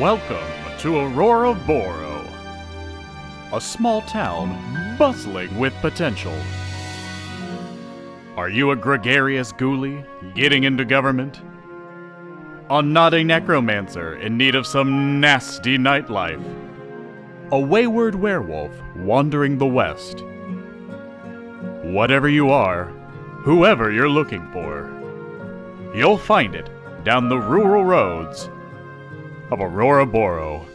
Welcome to Auroraboro, a small town bustling with potential. Are you a gregarious ghoulie getting into government? A naughty necromancer in need of some nasty nightlife? A wayward werewolf wandering the west? Whatever you are, whoever you're looking for, you'll find it down the rural roads of Auroraboro.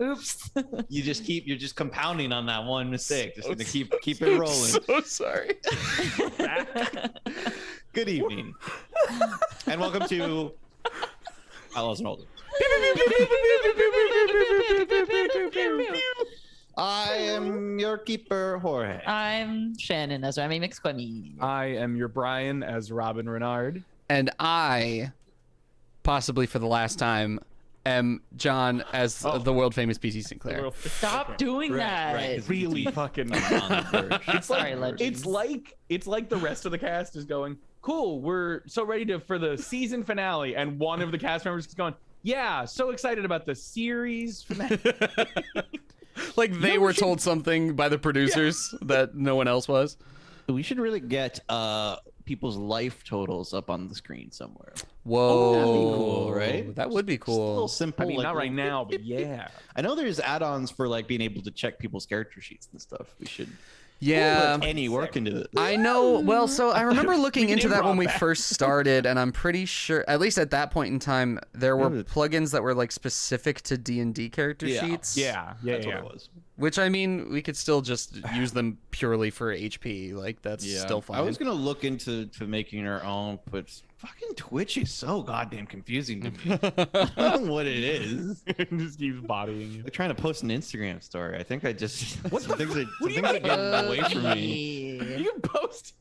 Oops. You're just compounding on that one mistake. Just gonna keep it rolling. So sorry. Good evening, and welcome to Outlaws and Outlaws. I am your keeper, Jorge. I'm Shannon as Remy McSquemmy. I am your Brian as Robin Renard. And I, possibly for the last time, am John as the world famous PC Sinclair. Stop doing that. Right, Really fucking. It's like, legend. it's like the rest of the cast is going, cool, we're so ready for the season finale, and one of the cast members is going, yeah, so excited about the series finale. Like they were told something by the producers that no one else was. We should really get people's life totals up on the screen somewhere. Whoa. That'd be cool, right? That would be Just a little cool. simple. I mean, like, not right now, but yeah. I know there's add-ons for like being able to check people's character sheets and stuff. We should Yeah. put any work into this. I know. Well, so I remember looking can into that when improv we that. first started, and I'm pretty sure, at least at that point in time, there were plugins that were like specific to D&D character Yeah. sheets. Yeah, That's what it was. Which, I mean, we could still just use them purely for HP. Like, that's still fine. I was gonna look into making our own, but fucking Twitch is so goddamn confusing to me. I don't know what it is. Just keeps bodying you. Like trying to post an Instagram story. I think I just some things are What do you getting mean? away from me. You can post.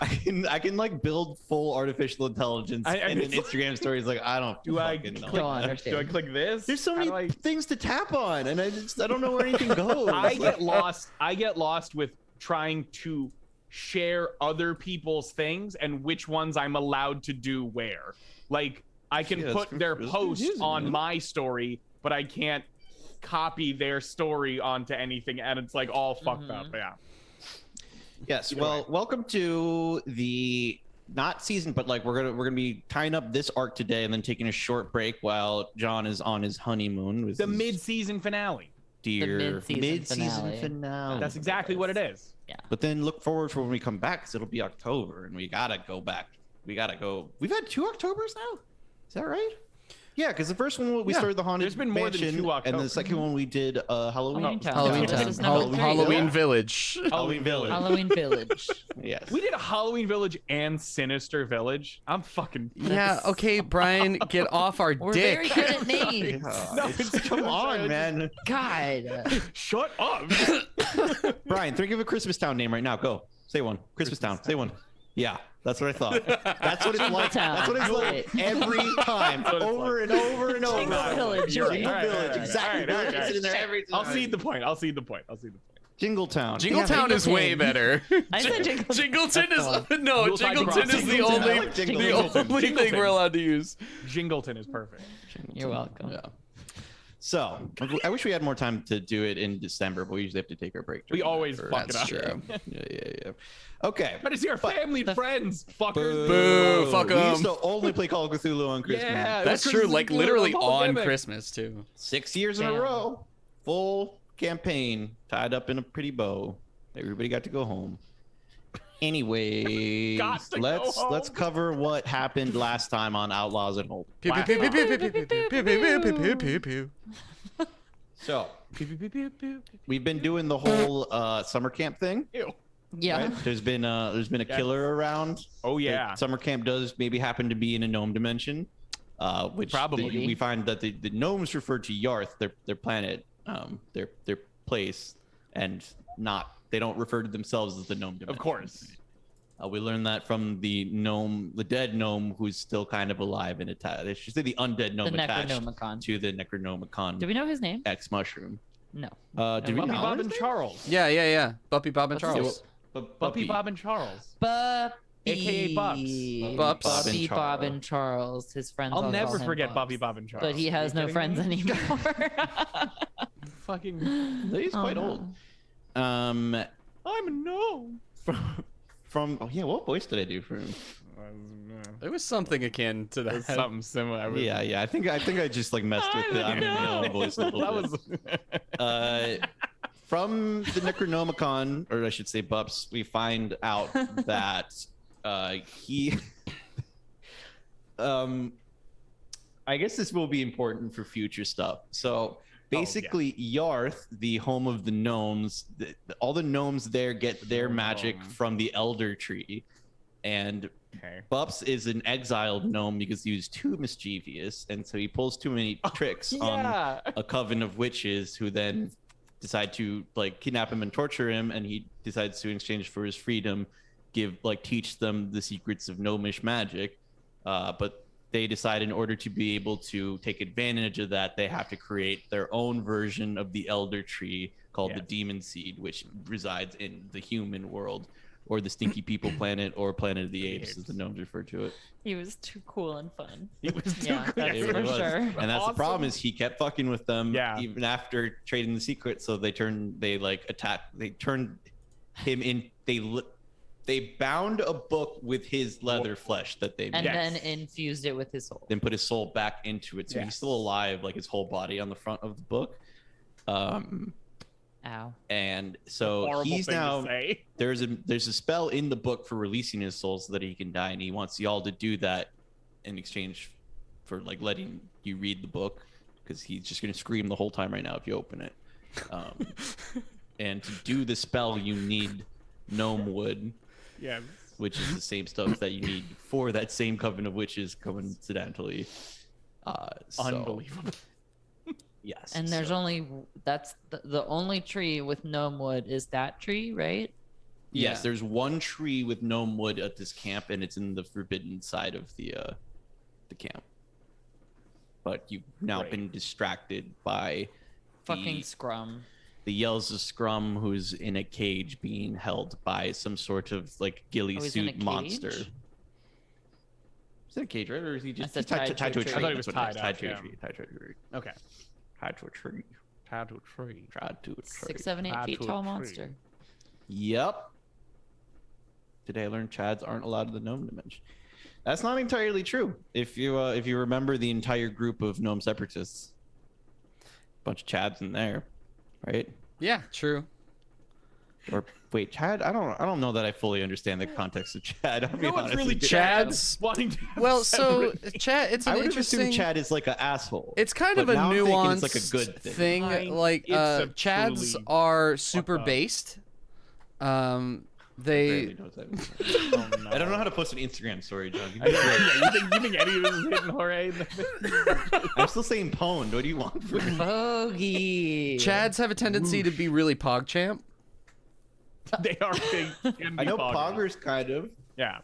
I can like build full artificial intelligence and an Instagram story is like I don't fucking know. Don't understand. Do I click this? There's so How many do things to tap on, and I don't know where anything goes. I get lost. I get lost with trying to share other people's things and which ones I'm allowed to do where. Like I can Yeah, put it's their confusing, post on man. my story, but I can't copy their story onto anything, and it's like all fucked up. Yeah. Yes. Either Well, way. welcome to the not season, but like we're gonna be tying up this arc today, and then taking a short break while John is on his honeymoon with The his mid-season finale. dear mid-season finale. finale. That's exactly what it is. But then look forward for when we come back, because it'll be October, and we gotta go back. We gotta go. We've had 2 Octobers now. Is that right? Yeah, because the first one we Yeah, started the haunted there's been more than mansion, 2 and the Octobers. second one we did Halloween. Halloween Town. Halloween This Town. is number three. Halloween Yeah. Village. Halloween Village. Halloween Village. Yes. We did a Halloween Village and Sinister Village. I'm fucking. Yeah, okay, Brian, get off our We're dick. very good at names. No, it's Come on, man. God. Shut up. Brian, think of a Christmas Town name right now. Go. Say one. Christmas Town. Say one. Yeah, that's what I thought. That's what it's like. Town. That's what it's like every time. what it's Over and over and over. Jingle Village. You're right. Jingle All right, Village. all right, Exactly. all right, all right, all right. It's in there every time. I'll cede the point. I'll cede the point. Jingle Town. Jingletown is way Jingleton. better. I said Jingle- Jingleton is no. Yuletide Jingleton Cross. is the Jingleton. only I like the Jingleton. only thing Jingleton. we're allowed to use. Jingleton is perfect. You're welcome. Yeah. So, I wish we had more time to do it in December, but we usually have to take our break. We during that always for- fuck it That's up. true. Yeah. Okay. But it's your family and friends, fuckers. Boo, fuck We used 'em. to only play Call of Cthulhu on Christmas. Yeah, That's it was true. Christmas Like Eve, literally the on pandemic. Christmas too. 6 years in a Damn. row. Full campaign tied up in a pretty bow. Everybody got to go home. Anyways, Got to go let's home. cover what happened last time on Outlaws and Hold. Pew, pew, pew, pew, pew, pew, pew, pew, pew, pew, pew, pew, pew, pew. So we've been doing the whole summer camp thing. Ew. Yeah. Right? There's been a killer around. Oh yeah. Summer camp does maybe happen to be in a gnome dimension, which Probably. we find that the gnomes refer to Yarth, their planet, their place, and not they don't refer to themselves as the gnome dimension. Of course. We learned that from the dead gnome who's still kind of alive and attached. I should say the undead gnome The attached Necronomicon. to the Necronomicon Do we know his name? X mushroom. No. Did we Buppy, know Bob, his and name? Charles. Yeah. Buppy, Bob, and What's his Charles. Buppy, Bob, and Charles. Buppy. AKA Bubs. Bubs. Buppy, Bob, and Charles. His friends. I'll all never call him forget Bubs. Buppy, Bob, and Charles. But he has Are you no kidding friends me? anymore. Fucking. He's quite Oh, old. no. I'm a gnome. From what voice did I do for him? It was something akin to that. Something similar. Yeah. I think I just like messed with the I'm a gnome voice a little That bit. was. From the Necronomicon, or I should say Bups, we find out that he I guess this will be important for future stuff. So basically Yarth, the home of the gnomes, all the gnomes there get their magic from the Elder Tree, and Okay. Bups is an exiled gnome because he was too mischievous, and so he pulls too many tricks on Yeah. a coven of witches who then decide to like kidnap him and torture him, and he decides to, in exchange for his freedom, teach them the secrets of gnomish magic. But they decide in order to be able to take advantage of that, they have to create their own version of the Elder Tree called the Yes. Demon Seed, which resides in the human world, or the Stinky People planet, or Planet of the Apes, as the gnomes refer to it. He was too cool and fun. He was too Yeah, good. that's It for really was. sure. And that's the problem, Awesome. is he kept fucking with them Yeah. even after trading the secret. So they turned him in. They bound a book with his leather flesh that they And made, then infused it with his soul. then put his soul back into it. So he's Yes. still alive, like his whole body on the front of the book. Ow. And so Horrible he's thing to now say. there's a spell in the book for releasing his soul so that he can die, and he wants y'all to do that in exchange for like letting you read the book, because he's just gonna scream the whole time right now if you open it. And to do the spell, you need gnome wood, Yeah. which is the same stuff that you need for that same coven of witches, coincidentally. So, Unbelievable. yes. And there's so- only that's the only tree with gnome wood is that tree, right? Yes, Yeah. there's one tree with gnome wood at this camp, and it's in the forbidden side of the camp. But you've now Right. been distracted by Fucking scrum. the yells of Scrum, who's in a cage being held by some sort of like ghillie Oh, he's in a suit monster. cage? Is that a cage, right? Or is he just That's he's a tied to a tree. tree? I thought he was That's what it is. tied Tied up, to a yeah. tree. Tied to a tree. Okay. Tied to a tree. Tied to a tree. Tied to a tree. 6, 7, 8 Tied feet to a tall tree. monster. Yep. Today I learned Chads aren't allowed in the gnome dimension. That's not entirely true. If you remember the entire group of gnome separatists, bunch of Chads in there, right? Yeah, true. Or wait, Chad? I don't know that I fully understand the context of Chad. I'll be No one's honest really with you. Chads? wanting to have Well, so separate- Chad, it's an I would have interesting. assumed Chad is like an asshole. It's kind of but a now I'm thinking nuanced it's like a good thing. Like It's a Chads truly are super up. based. I They barely know what that means. Oh, no. I don't know how to post an Instagram story, John. Give I me know, a break. yeah, you think any of this is hitting Jorge? I'm still saying pwned. What do you want from me? Bogey. Chads have a tendency to be really PogChamp. They are big. I know poggers kind of. Yeah.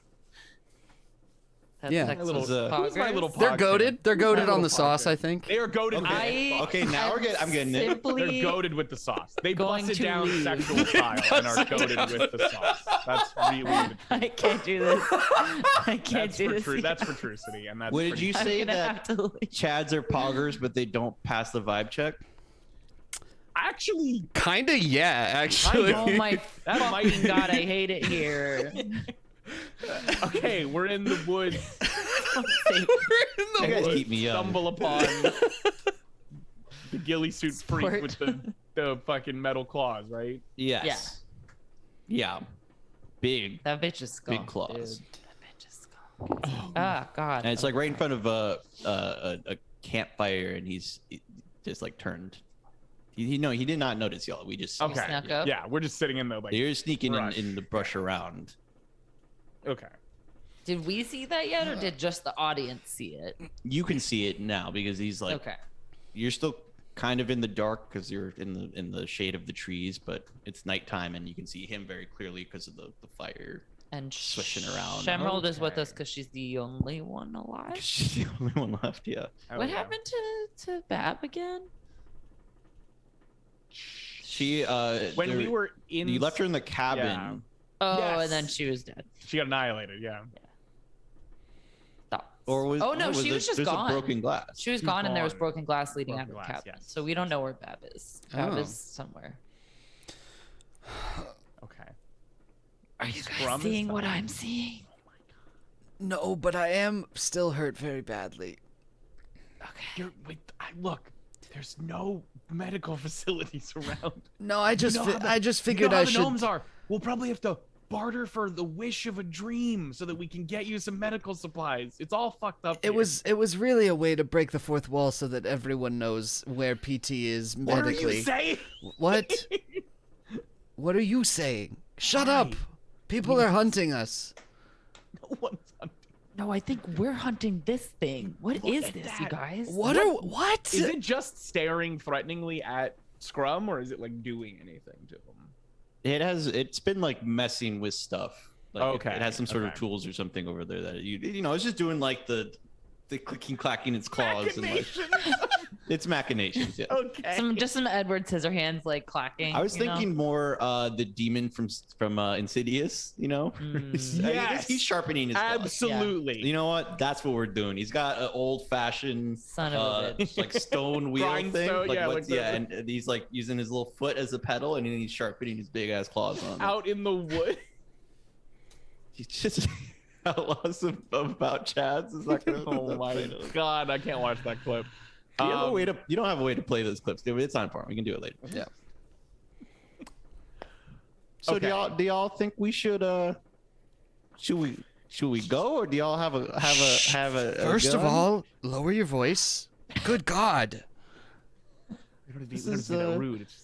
That's Yeah. Texas Little- Who's my little poggers. They're Pog goaded. champ? They're goaded My on the little sauce, pog I champ. think. They are goaded. Okay. Okay, now am I'm getting it. simply They're goaded with the sauce. They going busted to down leave. sexual style and are goaded with the sauce. That's really the truth. I can't do this. I can't That's do for this. true. That's for true city, and that's. What did pretty- you I'm say gonna that have to leave. Chads are poggers, but they don't pass the vibe check? Actually, Kinda, yeah. Actually, Oh my That might fucking be- god, I hate it here. okay, we're in the woods. You guys keep me young. Stumble upon the ghillie suit freak Sport. with the fucking metal claws, right? Yes. Yeah. Big. That bitch is skull. Big claws. Dude. That bitch is skull. Ah, god. And it's like right in front of a campfire, and he's just like turned. He did not notice y'all. We just Okay. snuck up? Yeah, we're just sitting in the like. You're sneaking brush. in the brush around. Okay. Did we see that yet, or did just the audience see it? You can see it now because he's like Okay. you're still kind of in the dark because you're in the shade of the trees, but it's nighttime and you can see him very clearly because of the fire. And swishing around. Shemerald is with Okay. us because she's the only one alive. She's the only one left. Yeah. Oh, What yeah. happened to Bab again? She When we were in, you left her in the cabin. Yeah. Oh, Yes. and then she was dead. She got annihilated. Yeah. Thoughts. Or was Oh no, she was just there's gone. a broken glass. She was She's gone, and there was gone. broken glass leading out Broken of the glass, cabin. yes. So we don't know where Bab is. Bab Oh. is somewhere. Okay. Are you Scrum guys is seeing what fine. I'm seeing? No, but I am still hurt very badly. Okay. Look. There's no medical facilities around. No, I just You know how the- I just You know figured how I the should. gnomes are. We'll probably have to barter for the wish of a dream so that we can get you some medical supplies. It's all fucked up. It was really a way to break the fourth wall so that everyone knows where PT is What are medically. you saying? What? What are you saying? Shut up. Why? People are hunting us. No one's hunting. No, I think we're hunting this thing. What Look is at this, you that. guys? What? Is it just staring threateningly at Scrum, or is it like doing anything to him? It's been like messing with stuff. Like Okay, it has some sort of okay. tools or something over there that you know, it's just doing like the clicking clacking its claws and like it's machinations. Yeah. Okay. Just some Edward Scissorhands like clacking. I was you know? thinking more the demon from Insidious, you know? Yes. He's sharpening his claws. Absolutely. You know what? That's what we're doing. He's got an old-fashioned Son of a bitch. like stone wheel thing. Grindstone, yeah, what's- like the- and he's like using his little foot as a pedal, and then he's sharpening his big ass claws on it. Out in the wood. He's just Outlaws about Chads. Is that gonna? Oh my god, I can't watch that clip. Do you have a way to? You don't have a way to play those clips, do we? It's on farm. We can do it later. Yeah. So Okay. do y'all think we should should we go, or do y'all have a First of gun? all, lower your voice. Good God. We don't have to be, This we don't have is, to be that uh, rude. It's just,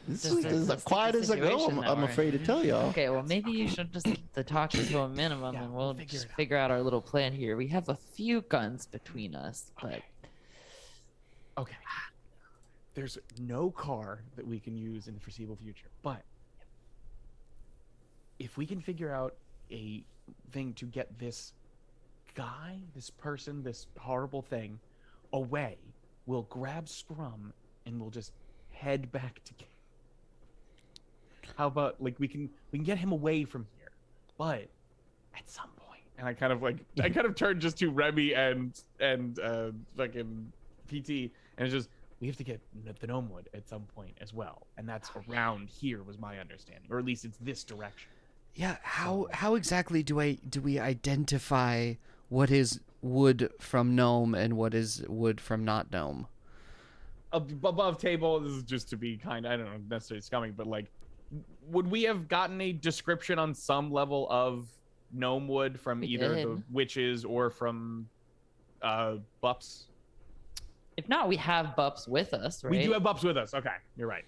This Just is a- as it's a quiet sticky as I go. situation that I'm we're in. afraid to tell y'all. Okay, well maybe you should just keep the talking to a minimum, Yeah, and we'll we'll figure just it out. figure out our little plan here. We have a few guns between us, but okay. There's no car that we can use in the foreseeable future, but if we can figure out a thing to get this guy, this person, this horrible thing away, we'll grab Scrum and we'll just head back to. How about like we can get him away from here, but at some point, and I kind of turned just to Remy and fucking PT, and it's just we have to get the Gnomewood at some point as well, and that's around here was my understanding, or at least it's this direction. Yeah, how exactly do we identify what is wood from gnome and what is wood from not gnome? Above table, this is just to be kind of, I don't know necessarily scumming, but like, would we have gotten a description on some level of gnome wood from We either the did. witches or from Bups? if not, we have Bups with us, right? We do have Bups with us. Okay, you're right.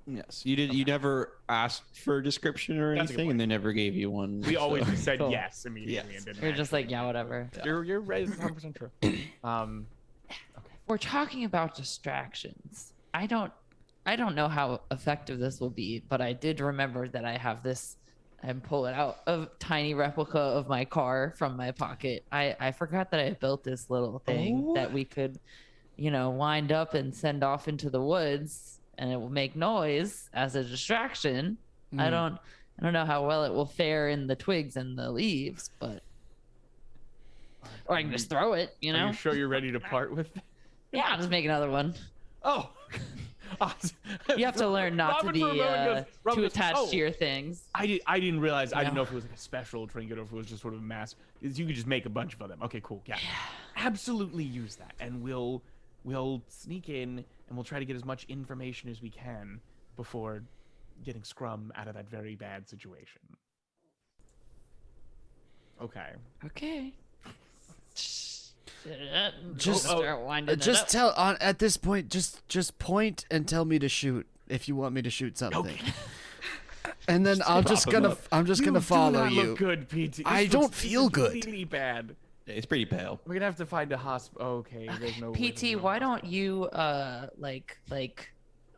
Yes, you did. You never asked for a description or That's a good anything, and they never gave you one. We always so- just said Cool. yes immediately. Yes. And didn't We're just actually- like, yeah, whatever. You're right. It's 100% true. We're talking about distractions. I don't know how effective this will be, but I did remember that I have this and pull it out a tiny replica of my car from my pocket. I forgot that I built this little thing that we could, wind up and send off into the woods, and it will make noise as a distraction. I don't know how well it will fare in the twigs and the leaves, but or I can just throw it, Are you sure you're ready to part with? Yeah, I'll just make another one. Oh. You have to learn not Robin to for a be moment goes- Robin too goes, attached "Oh." to your things. I didn't realize. I didn't No. know if it was like a special trinket or if it was just sort of a mass. You could just make a bunch of them. Okay, cool. Yeah. Absolutely use that, and we'll sneak in and we'll try to get as much information as we can before getting Scrum out of that very bad situation. Okay. Okay. Just- start winding it Just up. tell at this point, just point and tell me to shoot if you want me to shoot something. And then I'm just prop 'em gonna up. gonna You follow do not you. Look good, PT. This I looks- don't this feel is good. Really bad. It's pretty pale. We're gonna have to find a hospital. Okay, there's no way to PT, do a why hospital. don't you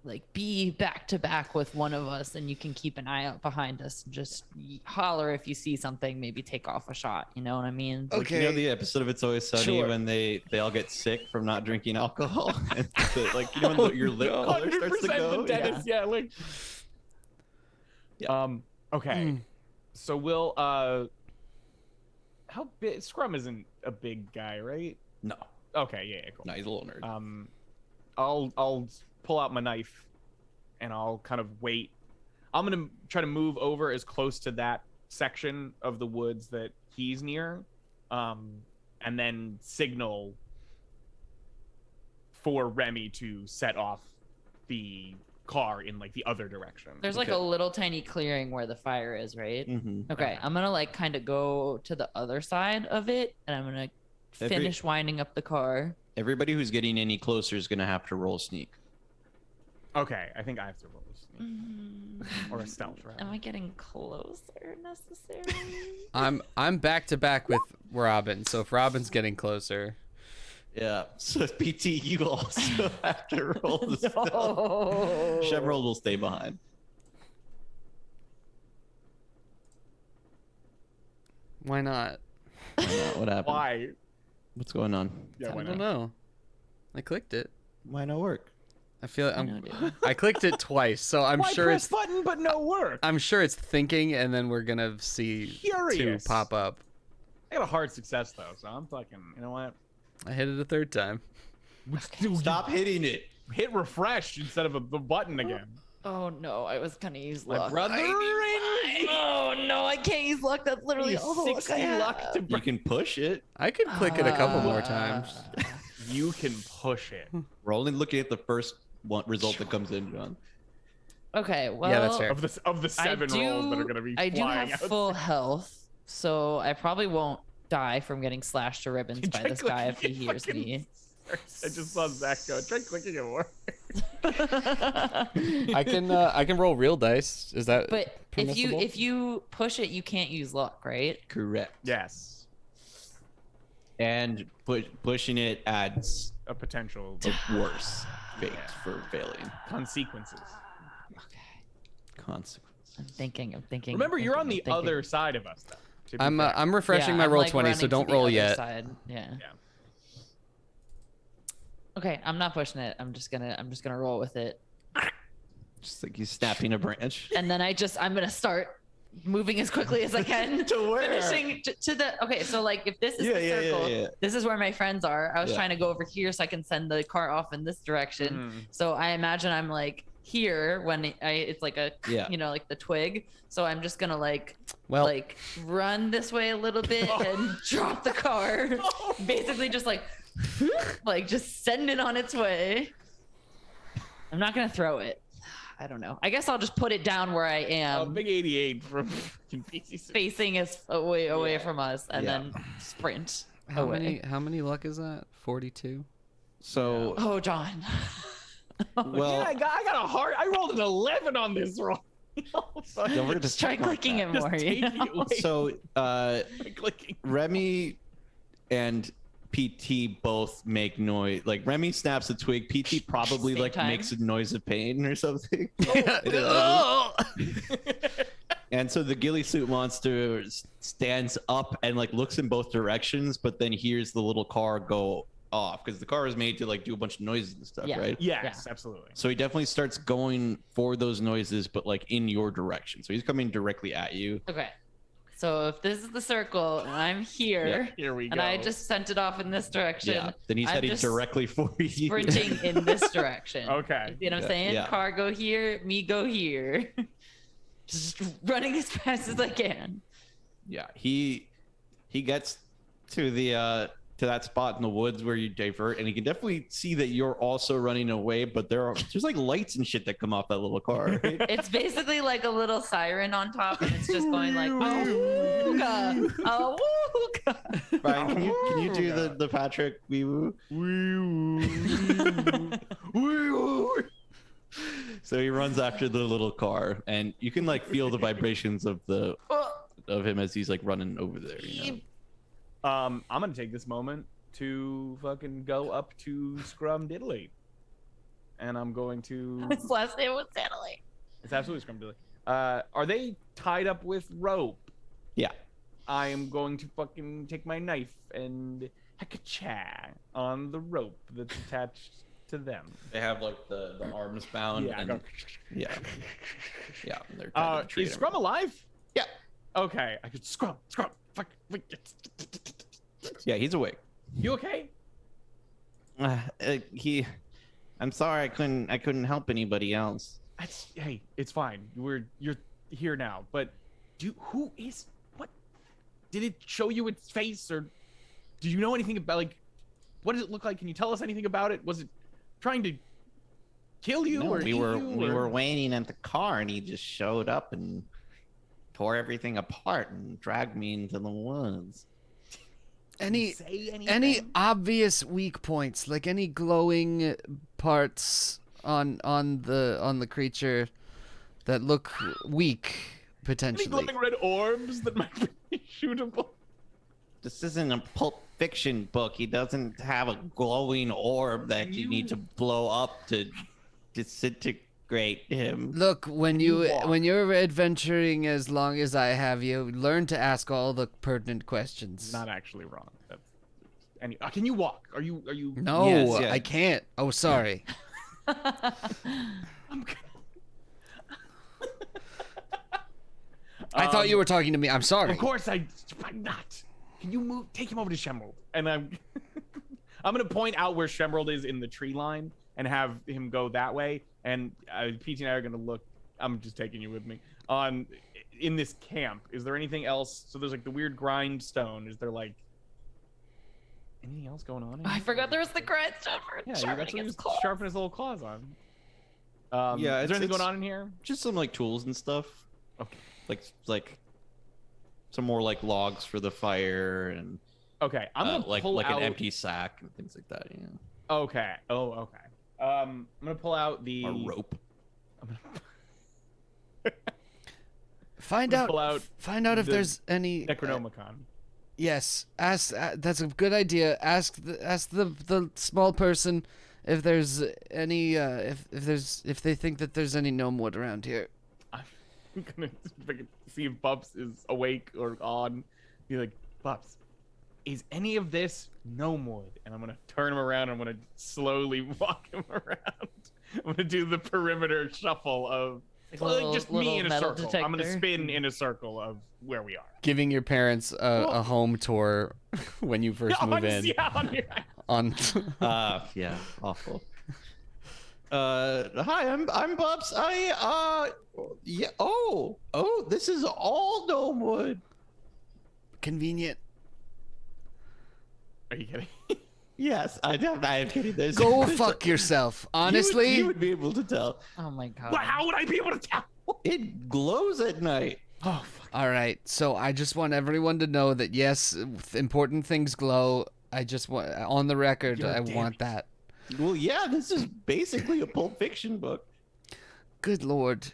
like be back to back with one of us, and you can keep an eye out behind us and just holler if you see something, maybe take off a shot, you know what I mean? Like, you know the episode of It's Always Sunny Sure. when they all get sick from not drinking alcohol? And like, you know, when your lip color starts to 100% go? the dentist, yeah. Like, Yeah. okay. So we'll how big? Scrum isn't a big guy, right? No. Okay, yeah, cool. No, he's a little nerd. I'll pull out my knife and I'll kind of wait. I'm gonna try to move over as close to that section of the woods that he's near, and then signal for Remy to set off the car in like the other direction. There's like a little tiny clearing where the fire is, right? Mm-hmm. Okay, I'm gonna like kind of go to the other side of it, and I'm gonna finish winding up the car. Everybody who's getting any closer is going to have to roll sneak. Okay, I think I have to roll a sneak. Or a stealth, right? Am I getting closer necessarily? I'm back to back with Robin, so if Robin's getting closer, Yeah. So PT, you also have to roll the stealth. No. Chevrolet will stay behind. why not? Why not? What happened? Why? What's going on? Yeah, why I don't not? know. I clicked it. Why not work? I feel I know, dude. I clicked it twice, so I'm Why sure press it's button but no work? I'm sure it's thinking, and then we're gonna see Curious. two pop up. I got a hard success though, so I'm fucking. You know what? I hit it a third time. Dude, Stop hitting it. hit refresh instead of the button again. Oh no, I was gonna use My luck. brother. Oh no, I can't use luck. That's literally all the luck 60 I have. luck to You can push it. I could click it a couple more times. You can push it. We're only looking at the first one result that comes in, John. Okay, well, Yeah, that's fair. Of the seven rolls that are gonna be I do flying have out. full health, so I probably won't die from getting slashed to ribbons by Try this guy if he clicking it hears fucking- me. I just saw Zach go. Try clicking it more. I can roll real dice. Is that But permissible? if you push it, you can't use luck, right? Correct. Yes, And pushing it adds a potential a worse fate for failing. consequences. Consequence. I'm thinking. Remember, you're on the thinking. other side of us, though. to be I'm fair. I'm refreshing my I'm, roll like, 20, so running to don't the roll other yet. side. Yeah. Yeah. Okay, I'm not pushing it. I'm just gonna roll with it. Just like he's snapping a branch. And then I'm gonna start moving as quickly as I can. To where? Finishing to the. Okay, so like if this is Yeah, the yeah, yeah, circle, yeah. this is where my friends are. I was Yeah. trying to go over here so I can send the car off in this direction. Mhm. So I imagine I'm like here when it's like a Yeah. like the twig. So I'm just gonna like run this way a little bit and drop the car. Basically just like just send it on its way. I'm not gonna throw it. I don't know. I guess I'll just put it down where I am, Big 88 from fucking PCC. facing us away Yeah. from us, and Yeah. then sprint How away. many luck is that? 42. So, Oh, John. well, Yeah, I got a hard. I rolled an 11 on this roll. then we're just Try clicking it more. Just You taking know? it away. So, Clicking. Remy and PT both make noise. Like Remy snaps a twig. PT probably Same like time. makes a noise of pain or something. And so the ghillie suit monster stands up and like looks in both directions, but then hears the little car go off because the car is made to like do a bunch of noises and stuff, Yeah. right? Yes, absolutely. So he definitely starts going for those noises, but like in your direction. So he's coming directly at you. Okay. So if this is the circle and I'm here, Here we go. and I just sent it off in this direction, Yeah. Then he's I'm heading just directly for you. sprinting in this direction. Okay. You know what I'm saying? Yeah. Car go here, me go here. Just running as fast as I can. Yeah, he gets to the to that spot in the woods where you divert, and he can definitely see that you're also running away. But there's like lights and shit that come off that little car. Right? It's basically like a little siren on top, and it's just going like, "Awooga, awooga." Brian, can you do the Patrick wee woo? So he runs after the little car, and you can like feel the vibrations of him as he's like running over there. You know? I'm gonna take this moment to fucking go up to Scrum Diddly and I'm going to. His last name was Stanley. It's absolutely scrumdiddly. Are they tied up with rope? Yeah. I am going to fucking take my knife and hackacha on the rope that's attached to them. They have like the arms bound. Yeah, and, go. yeah. Yeah. They're trying to treat Is him. Scrum alive? Yeah. Okay, I could Scrum. Fuck. Yeah, he's awake. You okay? I'm sorry, I couldn't help anybody else. Hey, it's fine. You're here now. But who is what? Did it show you its face, or do you know anything about, like, what does it look like? Can you tell us anything about it? Was it trying to kill you, No, or we eat were you, we or- were waiting at the car, and he just showed up and tore everything apart and dragged me into the woods. Any say anything? any obvious weak points, like any glowing parts on the creature that look weak Any potentially? glowing red orbs that might be shootable? This isn't a Pulp Fiction book. He doesn't have a glowing orb that you need to blow up to disintegrate him. Look, when you you walk? when you're adventuring as long as I have you, learn to ask all the pertinent questions. Not actually wrong. That's can you walk? Are you? No, Yes, yeah. I can't. Oh, sorry. I'm good. I thought you were talking to me. I'm sorry. Of course I'm not. Can you move? Take him over to Shemerald, and I'm gonna point out where Shemerald is in the tree line and have him go that way. And PT and I are gonna look. I'm just taking you with me in this camp. Is there anything else? So there's like the weird grindstone. Is there like anything else going on? I forgot there was the grindstone for Yeah, that's sharpening what he his was claws. sharpening his little claws on. Yeah, is there anything it's- going on in here? Just some like tools and stuff. Okay. Like some more like logs for the fire and Okay, I'm gonna like pull out an empty sack and things like that. Yeah. Okay. Oh, okay. I'm gonna pull out the A rope. I'm gonna Find We'll out. pull out Find out if the there's any. Necronomicon. Yes. Ask. That's a good idea. Ask the small person if there's any. If they think that there's any gnome wood around here. I'm gonna see if Bubs is awake or on. Be like, Bubs, is any of this gnome wood? And I'm gonna turn him around. I'm gonna slowly walk him around. I'm gonna do the perimeter shuffle of Little- just me in a little circle. metal I'm gonna detector. spin in a circle of where we are. Giving your parents a home tour when you first move in. Yeah, on your- On. Yeah, awful. Hi, I'm Bubs. Yeah. Oh, this is all gnome wood. Convenient. Are you kidding? Yes, I am kidding. There's Go fuck yourself. Honestly. you would be able to tell. Oh my god. Well, how would I be able to tell? It glows at night. Oh, fuck. All right, so I just want everyone to know that yes, important things glow. I just want on the record. You're I damn want it. that. Well, yeah, this is basically a Pulp Fiction book. Good lord.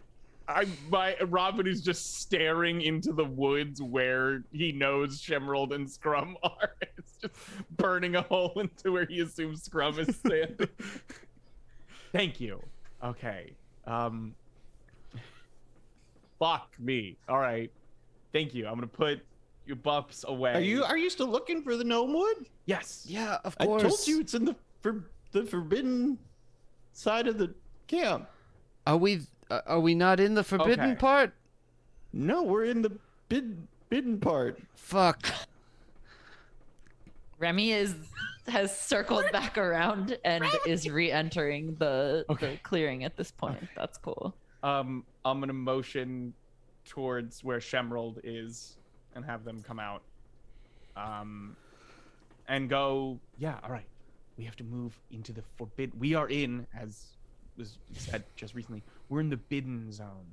Robin is just staring into the woods where he knows Shemerald and Scrum are. It's just burning a hole into where he assumes Scrum is standing. Thank you. Okay. Fuck me. All right. Thank you. I'm gonna put your buffs away. Are you still looking for the gnome wood? Yes. Yeah, of I course. told you it's in the forbidden side of the camp. Are we not in the forbidden Okay. part? No, we're in the bidden part. Fuck. Remy has circled back around and is re-entering the clearing at this point. That's cool. I'm gonna motion towards where Shemerald is and have them come out. And go, yeah, all right. We have to move into the forbidden. We are in, as was said just recently, we're in the bidden zone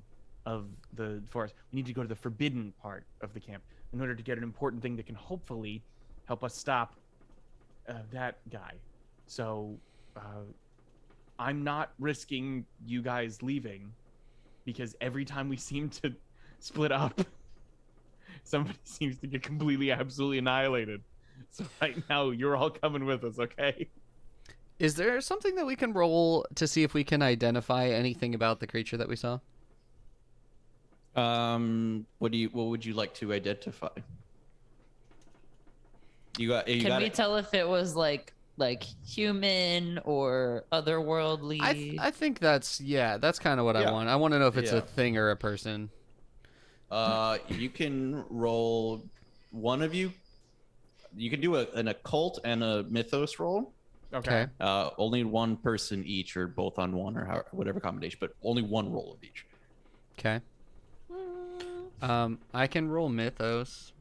of the forest. We need to go to the forbidden part of the camp in order to get an important thing that can hopefully help us stop that guy. So I'm not risking you guys leaving because every time we seem to split up, somebody seems to get completely, absolutely annihilated. So right now, you're all coming with us, okay? Is there something that we can roll to see if we can identify anything about the creature that we saw? What would you like to identify? You Can got we it. tell if it was like human or otherworldly? I think that's kind of what I Yeah. want. I want to know if it's Yeah. a thing or a person. You can roll one of you. You can do an occult and a mythos roll. Okay. Only one person each, or both on one, or whatever combination, but only one roll of each. Okay. I can roll mythos.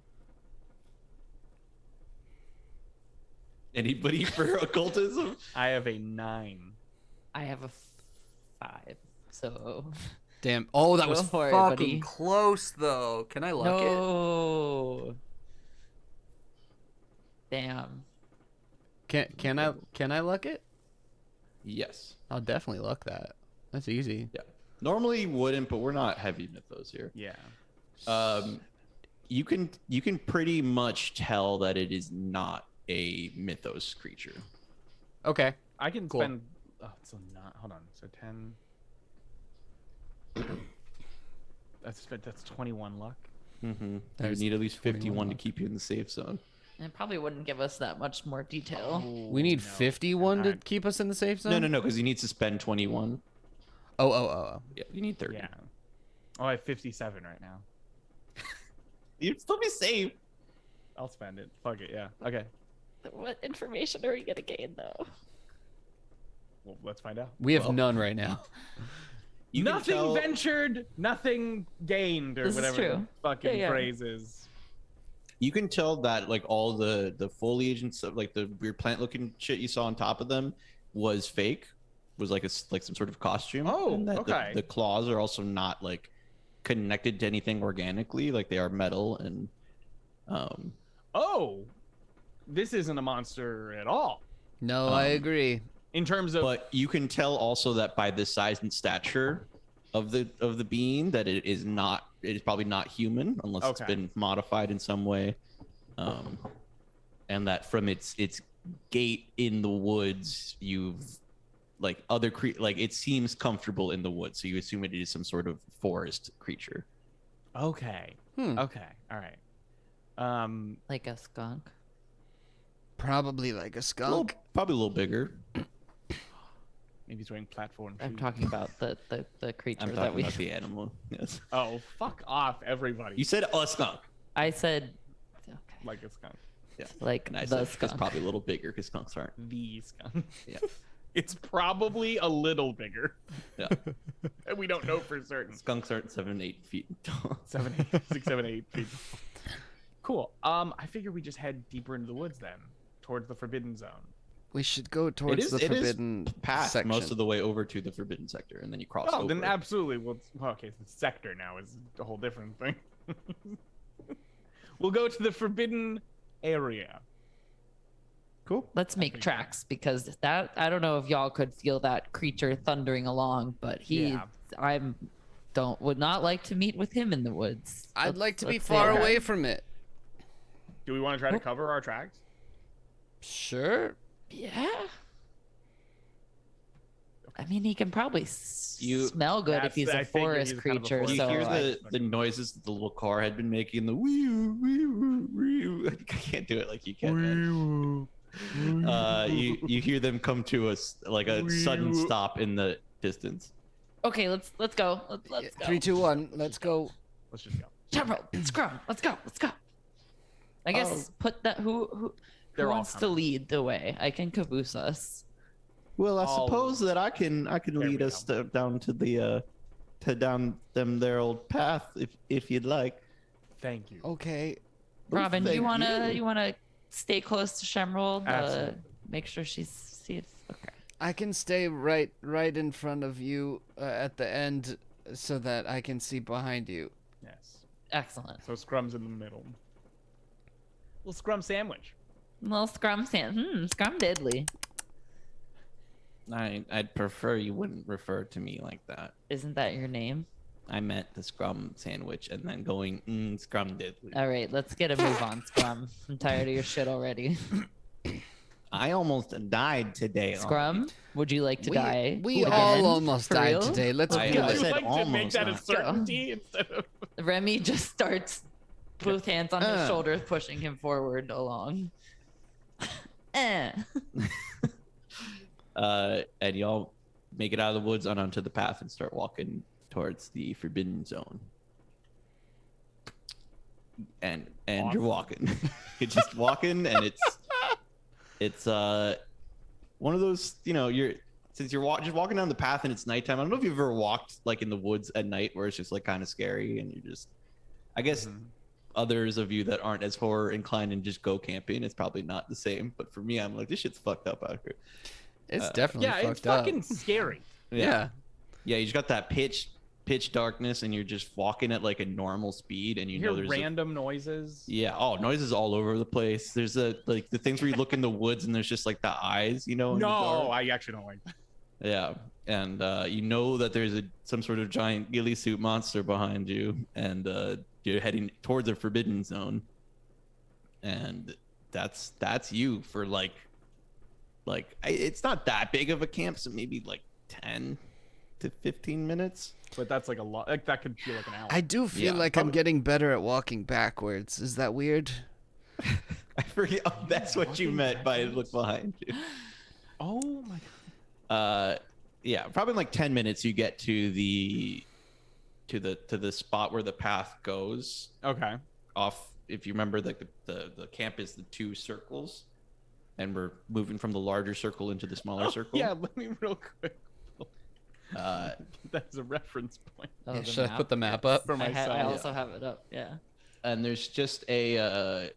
Anybody for occultism? I have a 9. I have a 5. So Damn. Oh, that Go was for it, fucking buddy. close though. Can I luck it? no. Damn. Can I luck it? Yes. I'll definitely luck that. That's easy. Yeah. Normally you wouldn't, but we're not heavy mythos here. Yeah. You can pretty much tell that it is not a mythos creature. Okay. I can Cool. spend. Oh, so not. Hold on. So 10. That's 21 luck. Mm-hmm. You There's need at least 51 to 21. keep you in the safe zone. And it probably wouldn't give us that much more detail. We need no. 51 to Alright. keep us in the safe zone? No, because he needs to spend 21. Oh. Yeah, you need 30. Yeah. Oh, I have 57 right now. You'd still be safe. I'll spend it. Fuck it. Yeah. Okay. What information are we gonna gain though? Well, let's find out. We have Well. none right now. You can Nothing tell- ventured, nothing gained, or This is whatever true. the fucking Yeah. phrase is. You can tell that like all the foliage and stuff, like the weird plant-looking shit you saw on top of them, was fake. Was like like some sort of costume. Oh, and that okay. The claws are also not like connected to anything organically. Like they are metal and Oh, this isn't a monster at all. No, I agree. In terms of But you can tell also that by the size and stature of the being that it is probably not human unless it's Okay. been modified in some way, and that from its gait in the woods you've like like it seems comfortable in the woods, so you assume it is some sort of forest creature. okay, Hmm. okay, all right. Like a skunk? Probably like a skunk. Probably a little bigger. Maybe he's wearing platform shoes. I'm talking about the creature I'm that talking we. about the animal. Yes. Oh, fuck off, everybody! You said a skunk. I said, okay, like a skunk. like And I the said it's skunk. probably a little bigger because skunks aren't. The skunk. Yeah. It's probably a little bigger. Yeah. And we don't know for certain. Skunks aren't 7-8 feet tall. 7, 8, 6, 7, 8 feet. Cool. I figure we just head deeper into the woods then, towards the forbidden zone. We should go towards the forbidden past section. most of the way over to the forbidden sector, and then you cross Oh, over. then absolutely. Well, okay, the sector now is a whole different thing. We'll go to the forbidden area. Cool. Let's make tracks because that I don't know if y'all could feel that creature thundering along, but Yeah. would not like to meet with him in the woods. I'd like to be Let's say far that. away from it. Do we want to try to cover our tracks? Sure. Yeah. I mean, he can probably smell good if That's- he's I a figured forest he's kind of a creature. forest You So hear I- the noises that the little car had been making, the wee wee wee. I can't do it like you can. Man. You hear them come to us like a sudden stop in the distance. okay, let's go. Let's go. 3, 2, 1. Let's go. Let's just go. Emerald, scrum. Let's go. I guess put that who They're all wants to coming. lead the way. I can caboose us. Well, I All- suppose that I can There lead we us go. down to the down their old path if you'd like. Thank you. Okay. Robin, thank you wanna you. stay close to Shemerald? Absolutely. Make sure she's safe. Okay. I can stay right in front of you at the end so that I can see behind you. Yes. Excellent. So Scrum's in the middle. Little Scrum sandwich. Little scrum scrum deadly. I'd prefer you wouldn't refer to me like that. Isn't that your name? I meant the scrum sandwich and then going scrum diddly. All right, let's get a move on, Scrum. I'm tired of your shit already. I almost died today. Scrum, would you like to die? We again? all almost For died real? today. Let's I feel said it. Would you like to make almost that a not. certainty instead of Remy just starts both hands on his Uh. shoulders, pushing him forward along. And y'all make it out of the woods and onto the path and start walking towards the forbidden zone. And you're walking. You're just walking, and it's one of those, since you're just walking down the path and it's nighttime. I don't know if you've ever walked like in the woods at night where it's just like kind of scary, and you're just, I guess others of you that aren't as horror inclined and just go camping, it's probably not the same. But for me, I'm like, this shit's fucked up out here. It's definitely yeah, fucked it's up. fucking scary. Yeah. Yeah, you just got that pitch darkness, and you're just walking at like a normal speed, and you You know hear there's random noises. noises all over the place. There's like the things where you look in the woods and there's just like the eyes, in the dark. No, I actually don't like that. Yeah, and you know that there's some sort of giant ghillie suit monster behind you, and you're heading towards a forbidden zone, and that's you for like it's not that big of a camp, so maybe like 10 to 15 minutes. But that's like a lot. Like that could feel like an hour. I do feel Yeah, like I'm getting better at walking backwards. Is that weird? I forget. Oh, that's what you meant by look behind you. Oh my god. Yeah, probably in like 10 minutes you get to the spot where the path goes Okay. off. If you remember, the camp is the 2 circles, and we're moving from the larger circle into the smaller circle. Yeah, let me real quick. That's a reference point Oh, Yeah, the should I map? put the map up? for I myself. also have it up. Yeah. And there's just a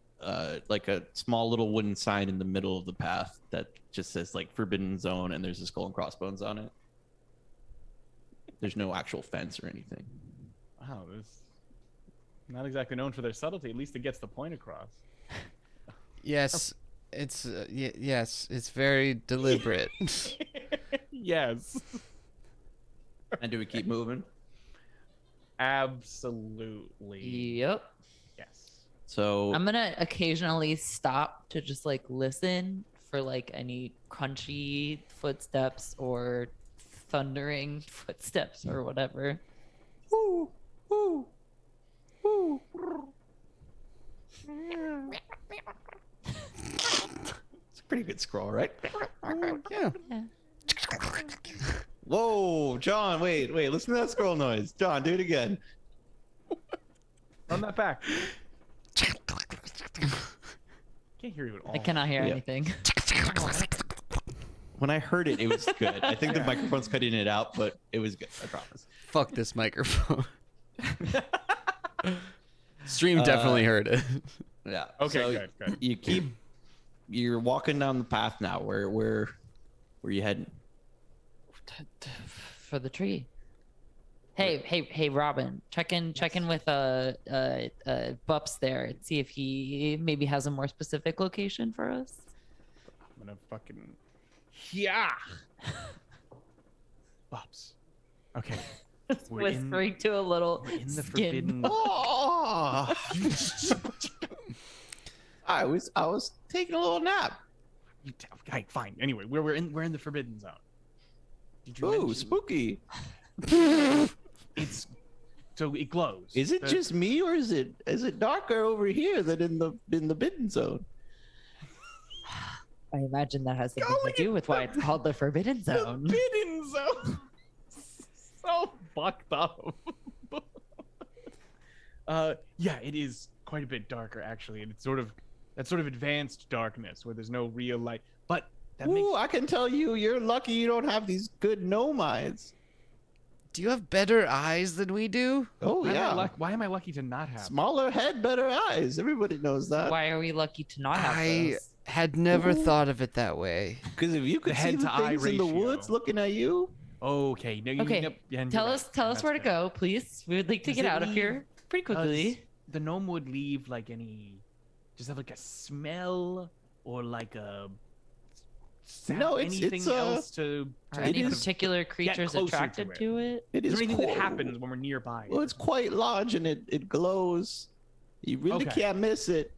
like a small little wooden sign in the middle of the path that just says like forbidden zone, and there's a skull and crossbones on it. There's no actual fence or anything. Wow, this not exactly known for their subtlety. At least it gets the point across. Yes. It's yes, it's very deliberate. Yes. And do we keep moving? Absolutely. Yep. Yes. So I'm gonna occasionally stop to just like listen for like any crunchy footsteps or thundering footsteps or whatever. Woo, woo, woo. It's a pretty good scroll, right? Yeah. Yeah. Whoa, John, wait, listen to that scroll noise. John, do it again. Run that back. Can't hear you at all. I cannot hear Yeah. anything. When I heard it, it was good. I think the microphone's cutting it out, but it was good, I promise. Fuck this microphone. Stream definitely heard it. Yeah. Okay, good. You're walking down the path now. Where you heading? For the tree. Hey, Robin, check in with Bups there and see if he maybe has a more specific location for us. I'm gonna fucking yeah. Bops. Okay. We're in- Whispering to a little We're in the skin. forbidden. Oh! I was taking a little nap. Okay, fine. Anyway, we're in the forbidden zone. Did you Ooh, mention- spooky. It's so it glows. Is it The- just me, or is it darker over here than in the forbidden zone? I imagine that has something to do with why it's called the Forbidden Zone. Forbidden zone? So fucked up. Yeah, it is quite a bit darker actually, and it's sort of advanced darkness where there's no real light. But that makes Ooh, I can tell you're lucky you don't have these good gnome eyes. Do you have better eyes than we do? Oh why yeah, am I lucky to not have? smaller head, better eyes. Everybody knows that. Why are we lucky to not have I those? had never Ooh. thought of it that way. Because if you could The see the head-to-eye things in the ratio. woods looking at you, Okay, no, Okay, yep, yeah, and Tell you're us right. tell us That's where to fair. go, please. We would like to Does get it out of leave- here pretty quickly. Does the gnome would leave like any, just have like a smell or like a sound, No, it's- anything it's, else to Are It any is- particular creatures closer to attracted it. to it? it is is there anything quite, that happens when we're nearby? Well, it's quite large and it glows. You really Okay. can't miss it.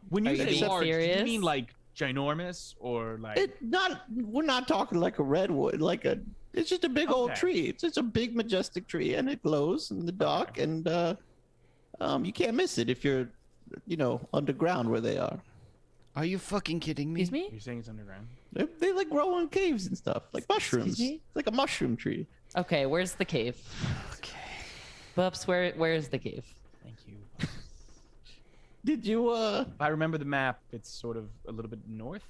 When you Are you say being large, do you serious? mean like ginormous or like? We're not talking like a redwood, it's just a big old Okay. tree. It's just a big majestic tree, and it glows in the dark, and you can't miss it if you're, underground where they are. Are you fucking kidding me? Excuse me? You're saying it's underground? They like grow in caves and stuff, like mushrooms. me? It's like a mushroom tree. Okay, where's the cave? Okay. Bubs, where is the cave? Thank you. Did you If I remember the map, it's sort of a little bit north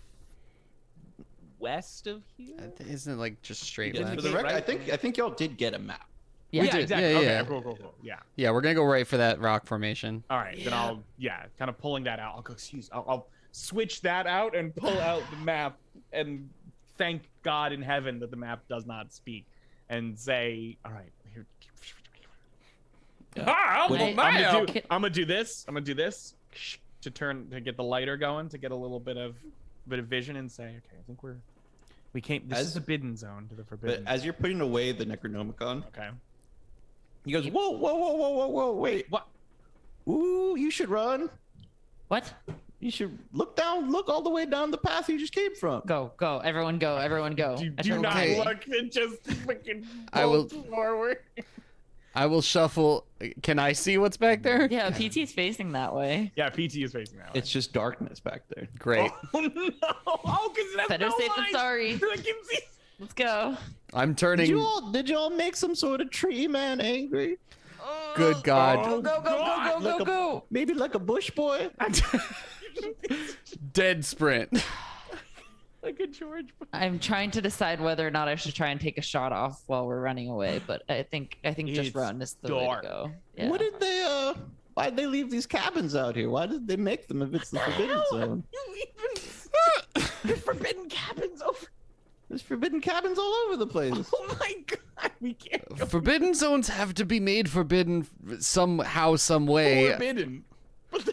west of here. Isn't it like just straight For left? the record, right? I think y'all did get a map. Yeah. We did. exactly. Yeah, Okay, yeah. cool. Yeah. Yeah, we're gonna go right for that rock formation. All right, then I'll kind of pulling that out. I'll go. I'll switch that out and pull out the map and thank God in heaven that the map does not speak and say, all right, here. Wait, I'm can- gonna do this. I'm gonna do this to get the lighter going to get a little bit of vision and say, okay, I think we came. This is the forbidden zone to the forbidden. But as you're putting away the Necronomicon, okay. he goes, whoa, wait. What? Ooh, you should run. What? You should look all the way down the path you just came from. Go, everyone go. Do not Okay. look and just freaking I will- forward. I will shuffle. Can I see what's back there? Yeah, PT's facing that way. Yeah, PT is facing that way. It's just darkness back there. Great. Oh no! Oh, because that's Better no safe than light. sorry. I can see. Let's go. I'm turning. Did you all make some sort of tree man angry? Good God. Oh, God. Go. Maybe like a bush boy? Dead sprint. Like a George. I'm trying to decide whether or not I should try and take a shot off while we're running away, but I think just It's run is the dark. way to go. Yeah. What did they why'd they leave these cabins out here? Why did they make them if it's the forbidden zone? You even forbidden cabins over. There's forbidden cabins all over the place. Oh my God, we can't go Forbidden zones have to be made forbidden somehow, some way. forbidden. But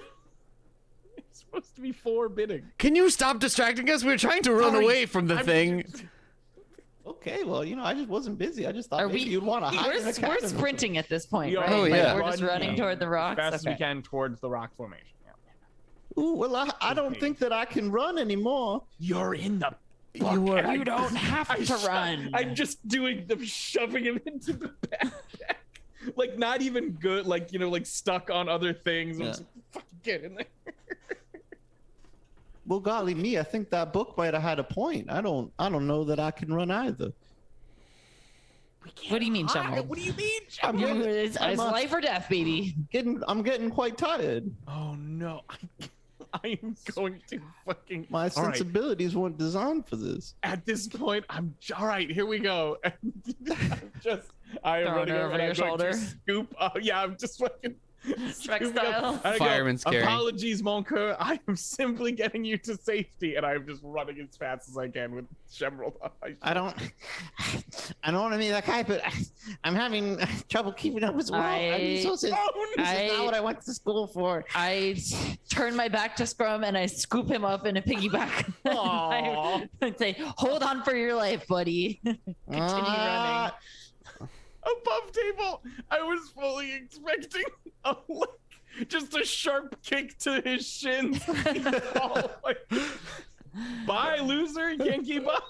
it's supposed to be forbidden. Can you stop distracting us? We're trying to run Sorry, away from the I'm thing. just- Okay, well, I just wasn't busy. I just thought Are maybe we? you'd want to hide in a We're cabin. sprinting at this point, We are- right? Oh, Like, yeah. we're just running toward the rocks. As fast as we Okay. can towards the rock formation. Yeah. Ooh, well, I don't think that I can run anymore. You're in the. You are- You don't have to run. I'm just doing the shoving him into the backpack. Like not even good. Like like stuck on other things. I'm Yeah. just fucking get in there. Well, golly me, I think that book might have had a point. I don't know that I can run either. What do you mean, Hi, Shannon? What do you mean? I'm You- getting, It's life or death, baby. I'm getting quite tired. Oh no. I am going to fucking. My All right. sensibilities weren't designed for this. At this point, all right. Here we go. I am Throwing running her over over and your I'm going to shoulder. Scoop. Yeah, I'm just fucking. Shrek scooping up. style. And I go, Fireman's carry. Apologies, mon coeur. I am simply getting you to safety, and I'm just running as fast as I can with Shemerald. I don't want to be that guy, but I'm having trouble keeping up as well. I'm so sensitive. This is not what I went to school for. I turn my back to Scrum and I scoop him up in a piggyback. Aw. I say, "Hold on for your life, buddy." Continue running. Above table, I was fully expecting just a sharp kick to his shins. Oh, like, bye, loser. You can't keep up.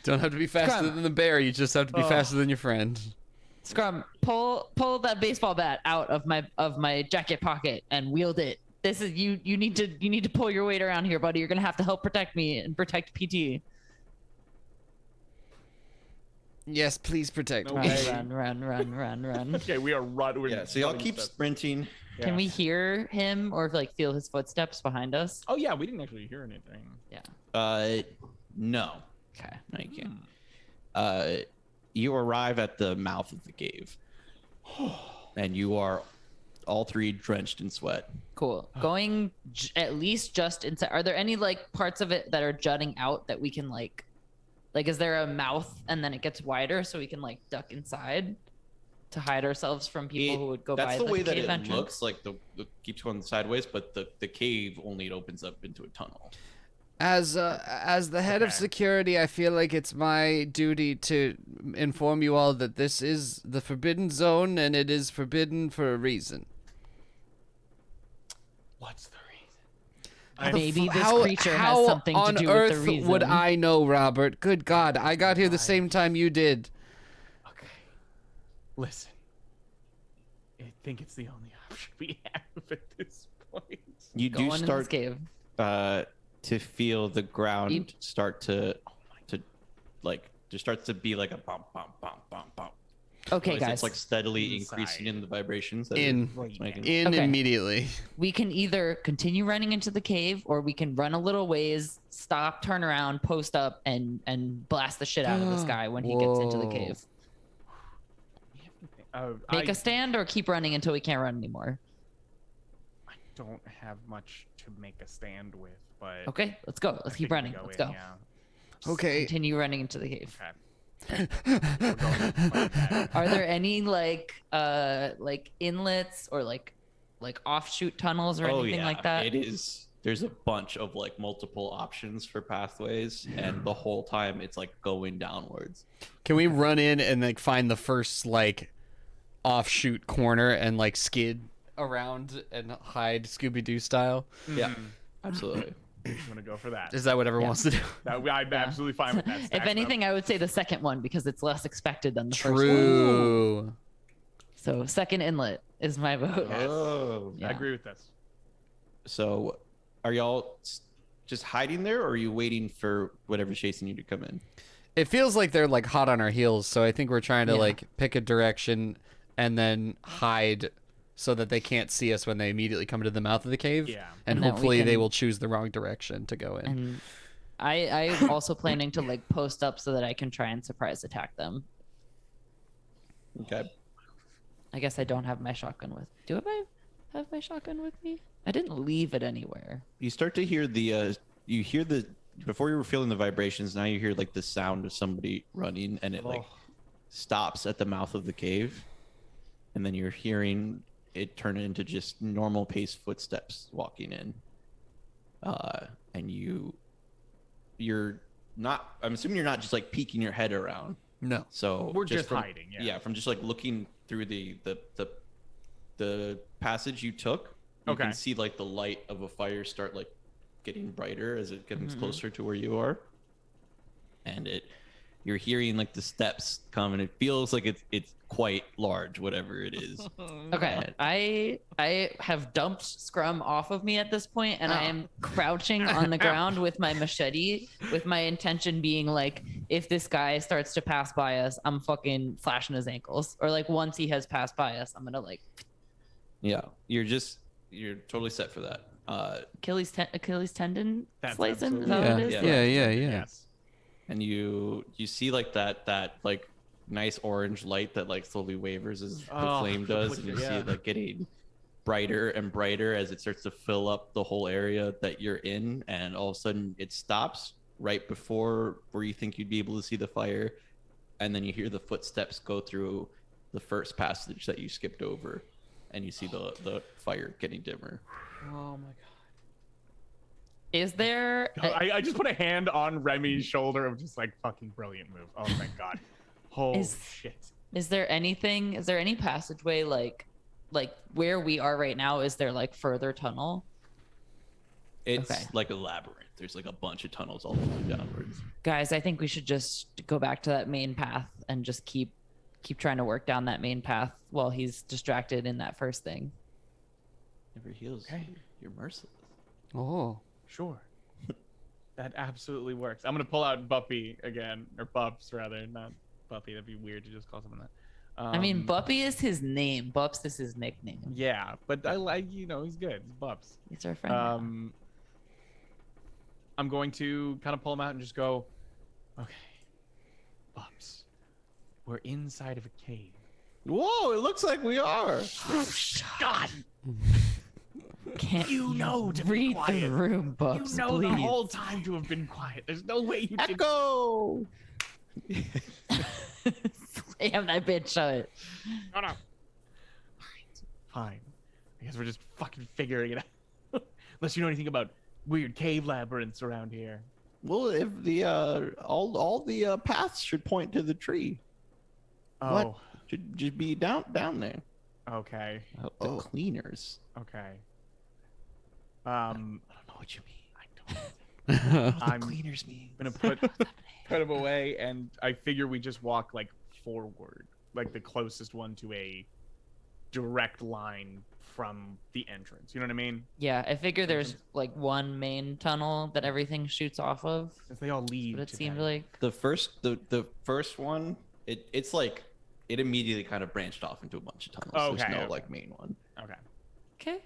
Don't have to be faster Scrum. than the bear. You just have to be faster than your friend. Scrum, pull that baseball bat out of my jacket pocket and wield it. This is you need to pull your weight around here, buddy. You're gonna have to help protect me and protect PT. Yes, please protect No me. way. Run. Okay, we are running. Yeah, so y'all keep sprinting. Can we hear him or like feel his footsteps behind us? Oh yeah, we didn't actually hear anything. No. Okay. No, you can't. You arrive at the mouth of the cave, and you are all three drenched in sweat. Cool. Going at least just inside. Are there any like parts of it that are jutting out that we can like is there a mouth and then it gets wider so we can like duck inside to hide ourselves from people who would go by That's the way that cave it entrance? looks. Like the keeps going sideways, but the cave only opens up into a tunnel. As the head of Okay. security, I feel like it's my duty to inform you all that this is the forbidden zone and it is forbidden for a reason. What's the reason? Maybe this creature has something to do with the reason. Would I know, Robert? Good God, I got here the same time you did. Okay. Listen. I think it's the only option we have at this point. You Going do in this start cave. to feel the ground Eep. start to like there starts to be like a bump bump bump bump bump. Okay, Notice guys. it's like steadily Inside. increasing in the vibrations that In. it's making. Okay. Immediately. We can either continue running into the cave, or we can run a little ways, stop, turn around, post up, and blast the shit out of this guy when he gets into the Whoa. cave. I Make a stand, or keep running until we can't run anymore. don't have much to make a stand with, but Okay, let's go. Let's keep running. Let's go. Yeah. Okay. Continue running into the cave. Okay. We're going like that. Are there any like inlets or like offshoot tunnels or anything like that? It is. There's a bunch of like multiple options for pathways, and the whole time it's like going downwards. Can we run in and like find the first like offshoot corner and like skid around and hide Scooby-Doo style? Yeah, absolutely. I'm gonna go for that. Is that what everyone wants to do? I'm absolutely fine with that. If Stack anything, I would say the second one because it's less expected than the first one. True. So second inlet is my vote. Yes. Oh, Yeah. I agree with this. so are y'all just hiding there, or are you waiting for whatever's chasing you to come in? It feels like they're like hot on our heels, so I think we're trying to Yeah. like pick a direction and then hide so that they can't see us when they immediately come to the mouth of the cave. Yeah. And And that we hopefully they can- will choose the wrong direction to go in. And I'm also planning to like post up so that I can try and surprise attack them. Okay. I guess I don't have my shotgun with. Do I have my shotgun with me? I didn't leave it anywhere. You start to hear before you were feeling the vibrations, now you hear like the sound of somebody running, and it like stops at the mouth of the cave, and then you're hearing it turn into just normal pace footsteps walking in. And you're not, I'm assuming you're not just like peeking your head around. No. So We're just from, hiding, yeah. from just like looking through the passage you took, you Okay. can see like the light of a fire start like getting brighter as it gets Mhm. closer to where you are, and you're hearing like the steps come, and it feels like it's quite large, whatever it is. Okay, I have dumped Scrum off of me at this point, and I am crouching on the ground with my machete, with my intention being like, if this guy starts to pass by us, I'm fucking flashing his ankles, or like once he has passed by us, I'm gonna like Yeah, you're totally set for that. Achilles tendon That's slicing. Is absolutely- that what it is? Yeah. Yeah. Yes. And you see like that like nice orange light that like slowly wavers as the Oh, flame does, and you see yeah. it like getting brighter and brighter as it starts to fill up the whole area that you're in, and all of a sudden it stops right before where you think you'd be able to see the fire, and then you hear the footsteps go through the first passage that you skipped over, and you see the fire getting dimmer. Oh my god. Is there? I just put a hand on Remy's shoulder of just like fucking brilliant move. Oh thank god. Oh shit. Is there anything? Is there any passageway like where we are right now? Is there like further tunnel? It's Okay. like a labyrinth. There's like a bunch of tunnels all the way downwards. Guys, I think we should just go back to that main path and just keep trying to work down that main path while he's distracted in that first thing. Never heals. Okay. You're merciless. Oh. Sure. That absolutely works. I'm gonna pull out Buffy again, or Bubs rather, not Buffy. That'd be weird to just call someone that. I mean, Buppy is his name. Bups is his nickname. Yeah, but I like, he's good. He's Bubs. He's our friend. now. I'm going to kind of pull him out and just go, okay, Bubs, we're inside of a cave. Whoa! It looks like we are. God, Can't you know to be read the quiet. room, you Bups, know the please. whole time to have been quiet. There's no way you did. Echo. Slam that bitch shut. Shut up. Fine. I guess we're just fucking figuring it out. Unless you know anything about weird cave labyrinths around here. Well, if the all the paths should point to the tree. Oh, What? Should just be down there. okay. The cleaners. Okay. I don't know what you mean. I'm Cleaners mean. gonna put him away, and I figure we just walk like forward, like the closest one to a direct line from the entrance. You know what I mean? Yeah, I figure there's like one main tunnel that everything shoots off of. Since they all lead. But it to seemed that. like The first one, it's like it immediately kind of branched off into a bunch of tunnels. Okay, There's no okay. like main one. Okay. okay.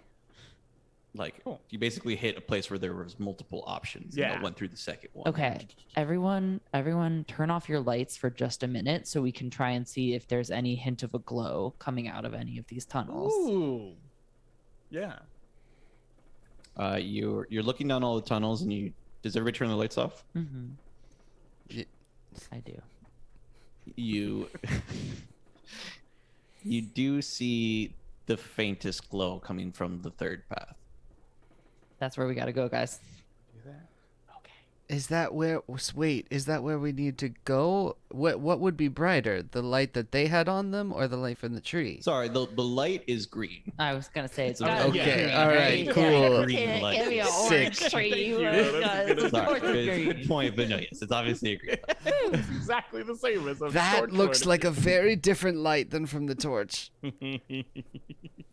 Like Cool. you basically hit a place where there was multiple options. Yeah. And went through the second one. Okay, everyone, turn off your lights for just a minute so we can try and see if there's any hint of a glow coming out of any of these tunnels. Ooh. Yeah. You're looking down all the tunnels, and does everybody turn the lights off? Mm-hmm. Ye- I do. You you do see the faintest glow coming from the third path. That's where we gotta go, guys. Do that. Is that where? Wait, is that where we need to go? What would be brighter, the light that they had on them, or the light from the tree? Sorry, the light is green. I was gonna say it's Okay. gotta be Okay, green, all right, cool. Green light. Give me a Sick. orange tree. Thank you. Let's That's go. a good- Of Sorry, course it's good green. point, but no, yes, it's obviously a green light. It's exactly the same as a That looks torchwood. like a very different light than from the torch.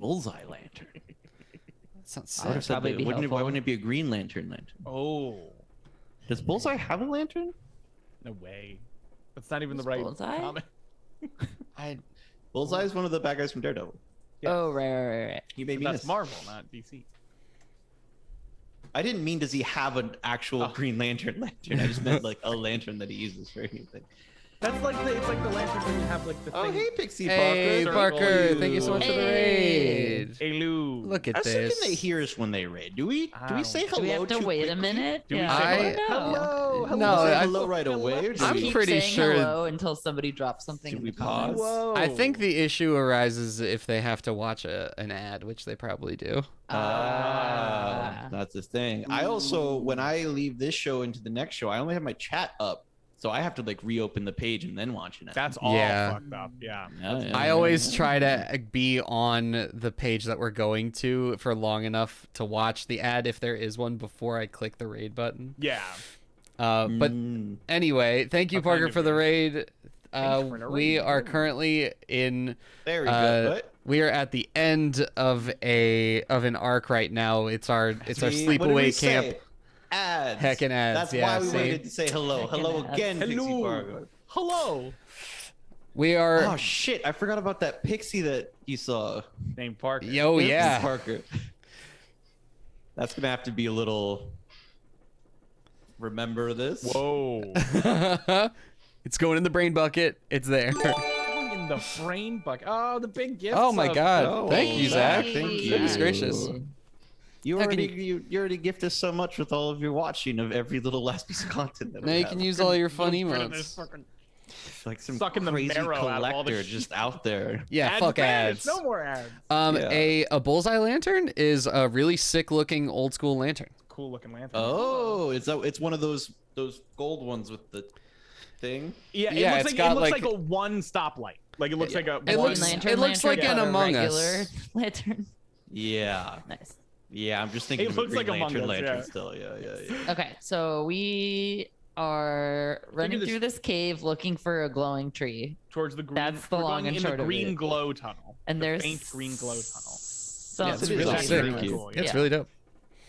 Bullseye lantern. Sounds I would sick. have said Probably that. be Why helpful. wouldn't it be a green lantern? Oh. Does Bullseye have a lantern? No way. That's not even the Who's right Bullseye? comment. I Bullseye is one of the bad guys from Daredevil. Yes. Oh, right. He made me That's miss. Marvel, not DC. I didn't mean does he have an actual Oh. Green Lantern. I just meant like a lantern that he uses for anything. That's like it's like the lantern when you have like the Oh, thing. hey, Pixie Hey, Parker. Parker, thank you so much for the Hey. raid. Hey Lou. Look at I was thinking this. they hear us when they raid. Do we I don't- say Do hello? Do we have to too wait a quickly? minute? Do we yeah, say I hello? don't know. Hello, hello. No, Say I- hello right away. Or do I'm we- Keep pretty saying sure- hello until somebody drops something Should in we the comments. pause? I think the issue arises if they have to watch an ad, which they probably do. That's the thing. I also, when I leave this show into the next show, I only have my chat up, so I have to like reopen the page and then watch it. That's all Yeah. fucked up. Yeah. I always try to be on the page that we're going to for long enough to watch the ad if there is one before I click the raid button. Yeah. But anyway, thank you, How Parker, kind of for the you. raid. Thanks for the We raid. are currently in. very good. But We are at the end of an arc right now. It's our what did sleepaway we camp. say? Ads. Heckin' ads, That's yeah, why we see? wanted to say hello. Hello Heckin' again, ads. Pixie Hello. Parker. Hello. We are. Oh shit! I forgot about that pixie that you saw. Named Parker. Yo, Pixie yeah. Parker. That's gonna have to be a little. Remember this? Whoa. It's going in the brain bucket. It's there. Going in the brain bucket. Oh, the big gift. Oh my God! Oh, Thank you, Zach. Thank you. Goodness gracious. You Heck, already can you already gift us so much with all of your watching of every little last piece of content that Now we you have. can use all your fun Rid of this emotes. fucking- like some sucking the crazy marrow out of all the collector just out there. Yeah, Ads fuck banished. ads. No more ads. Yeah. A bullseye lantern is a really sick looking old school lantern. Cool looking lantern. Oh, it's one of those gold ones with the thing. Yeah, it Yeah, looks it's like got, it looks like- like a one stoplight. Like it looks like a It one- looks- Lantern, it looks like lantern, an but a Among regular Us. lantern. Yeah, Nice. yeah. I'm just thinking It of a looks like Green Among Lantern Us, lantern yeah. still. Yeah. Okay, so we are running this- through this cave looking for a glowing tree, towards the green. That's the we're long going and in short the of green it. glow tunnel. and the there's faint green glow tunnel. Some Yes, it is really actually nice. really cool. It's Yeah. really dope.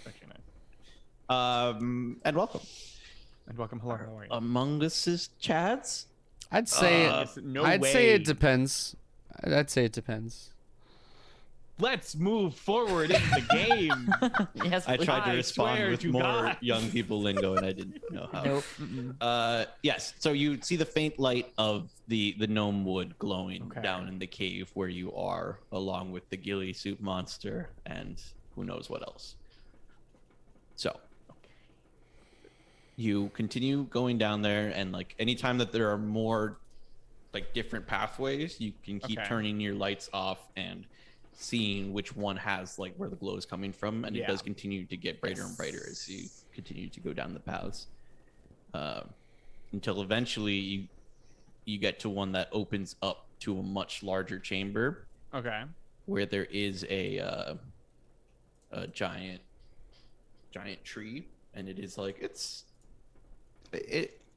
Actually nice. And welcome. And welcome. Hello. How are you? Among Us's Chads. I'd say Yes, no I'd way. say it depends. I'd say it depends. Let's move forward into the game. Yes, I please. tried to I respond swear with to more God. young people lingo, and I didn't know how. Nope. Mm-mm. Yes. So you see the faint light of the gnome wood glowing Okay. down in the cave where you are, along with the ghoulie soup monster and who knows what else. So you continue going down there, and like anytime that there are more like different pathways, you can keep Okay. turning your lights off and seeing which one has like where the glow is coming from, and it Yeah. does continue to get brighter and brighter as you continue to go down the paths, until eventually you get to one that opens up to a much larger chamber Okay. where there is a giant giant tree, and it is like it's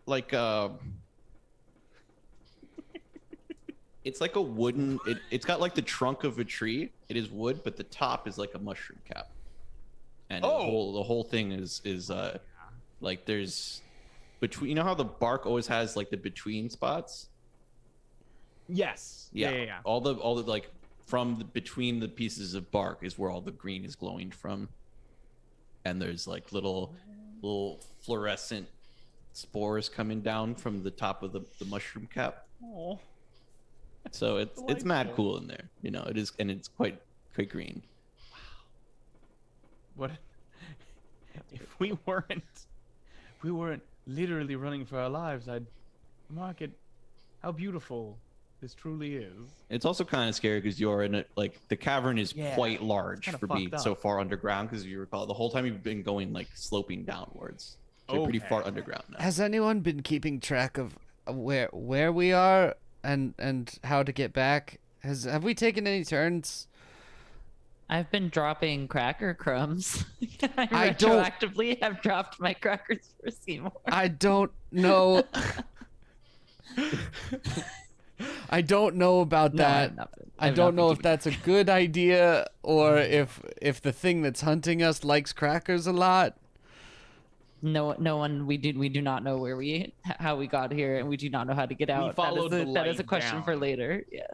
like a wooden. It's got like the trunk of a tree. It is wood, but the top is like a mushroom cap, and the whole thing is like there's between. You know how the bark always has like the between spots. Yes. Yeah. All the like from between the pieces of bark is where all the green is glowing from, and there's like little fluorescent spores coming down from the top of the mushroom cap. Oh. So it's mad cool in there, you know. It is, and it's quite green. What if we weren't literally running for our lives? I'd mark it how beautiful this truly is. It's also kind of scary because you're in it. Like the cavern is quite large for being so far underground. Because you recall the whole time you've been going like sloping downwards. So you're pretty far underground now. Has anyone been keeping track of where we are and how to get back? Have we taken any turns? I've been dropping cracker crumbs. I don't retroactively have dropped my crackers for Seymour. I don't know. I don't know about that. I don't know if that's a good idea or if the thing that's hunting us likes crackers a lot. No one. We do not know how we got here, and we do not know how to get out. That is a question for later. Yeah.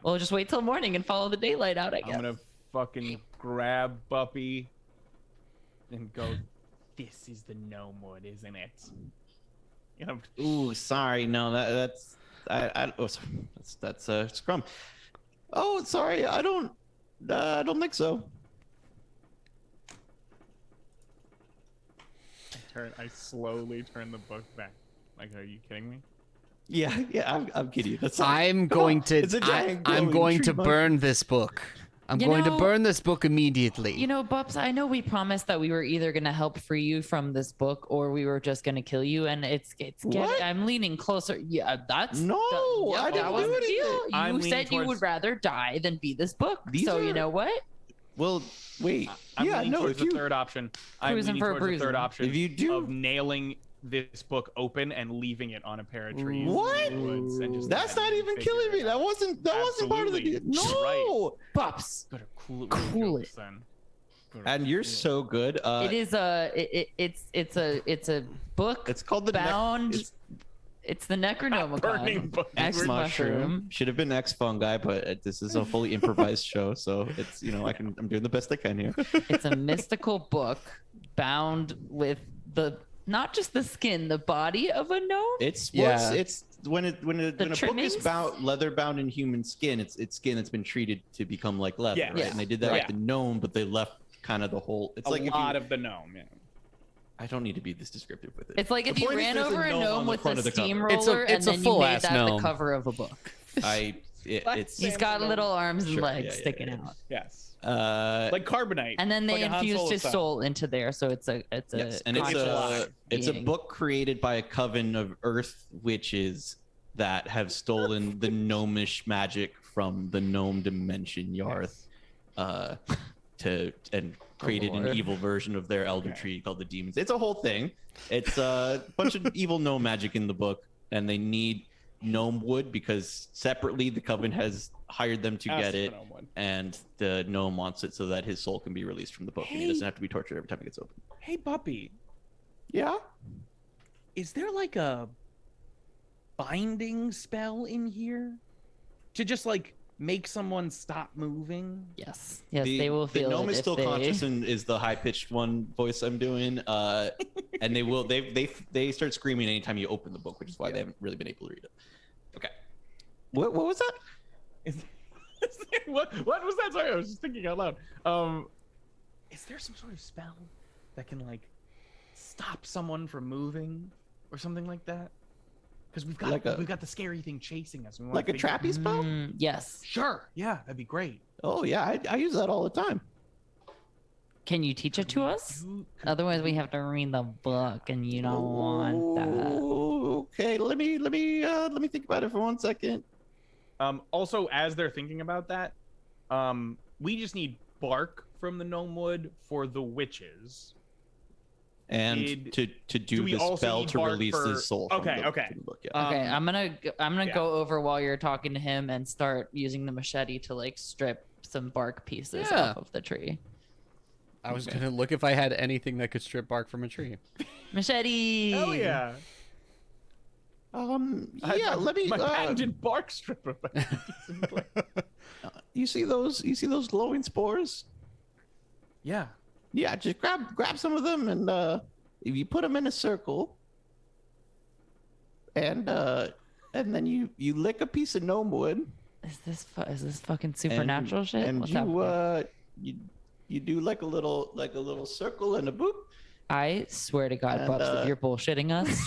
Well, just wait till morning and follow the daylight out, I guess. I'm gonna fucking grab Buppy and go. This is the gnome wood, isn't it? You know. Ooh, sorry. No, that's Scrum. Oh, sorry. I don't think so. I slowly turn the book back. Like, are you kidding me? Yeah, I'm kidding you. I'm going to burn this book. I'm going to burn this book immediately. You know, Bubs, I know we promised that we were either going to help free you from this book or we were just going to kill you, and it's what? I'm leaning closer. Yeah, that's no. I didn't do anything. You said you would rather die than be this book. You know what? Well, wait. I'm leaning towards the third option. I'm leaning towards the third option. If you do of nailing this book open and leaving it on a pair of trees. What? In the woods and just that's not even killing me. That wasn't part of the deal. No. Right. Pops. Better cool it. Then. And you're so good. It is it's a book. It's called the bound. It's the Necronomicon. X mushroom. Should have been X fungi, but this is a fully improvised show, so it's I'm doing the best I can here. It's a mystical book bound with not just the skin, the body of a gnome. It's when a book is leather bound in human skin, it's skin that's been treated to become like leather, right? And they did that with the gnome, but they left kind of the whole. It's like a lot of the gnome. Yeah. I don't need to be this descriptive with it. It's like if you ran over a gnome with a steamroller and then you made that the cover of a book. He's got little arms and legs sticking out. Yes. Like carbonite. And then they infused his soul into there, so it's a book created by a coven of earth witches that have stolen the gnomish magic from the gnome dimension Yarth, and created an evil version of their elder tree called the demons. It's a whole thing. It's a bunch of evil gnome magic in the book, and they need gnome wood because separately the coven has hired them to get it, and the gnome wants it so that his soul can be released from the book, and he doesn't have to be tortured every time it gets open. Hey, Buppy. Yeah? Is there like a binding spell in here to just like make someone stop moving? Yes, they will feel the gnome it is still conscious and is the high-pitched one voice I'm doing, and they start screaming anytime you open the book, which is why they haven't really been able to read it. Okay, what was that? What was that? Sorry, I was just thinking out loud. Is there some sort of spell that can like stop someone from moving or something like that? Because we've got the scary thing chasing us. Like a trappy spell? Yes. Sure. Yeah, that'd be great. Oh yeah, I use that all the time. Can you teach it to us? Otherwise, we have to read the book, and you don't want that. Okay, let me think about it for 1 second. Also, as they're thinking about that, we just need bark from the gnome wood for the witches. And to do do we the also spell need to bark release for- his soul. From Okay, the, okay. from the book, yeah. Okay, I'm gonna yeah. go over while you're talking to him and start using the machete to like strip some bark pieces Yeah. off of the tree. I was gonna look if I had anything that could strip bark from a tree. Machete. Hell yeah. Yeah, let me. My patented bark stripper. You see those? You see those glowing spores? Yeah. Yeah, just grab some of them, and if you put them in a circle, and then you lick a piece of gnome wood. Is this fucking supernatural shit? And What's happening? you do like a little circle and a boop. I swear to God, and, Bubs, if you're bullshitting us,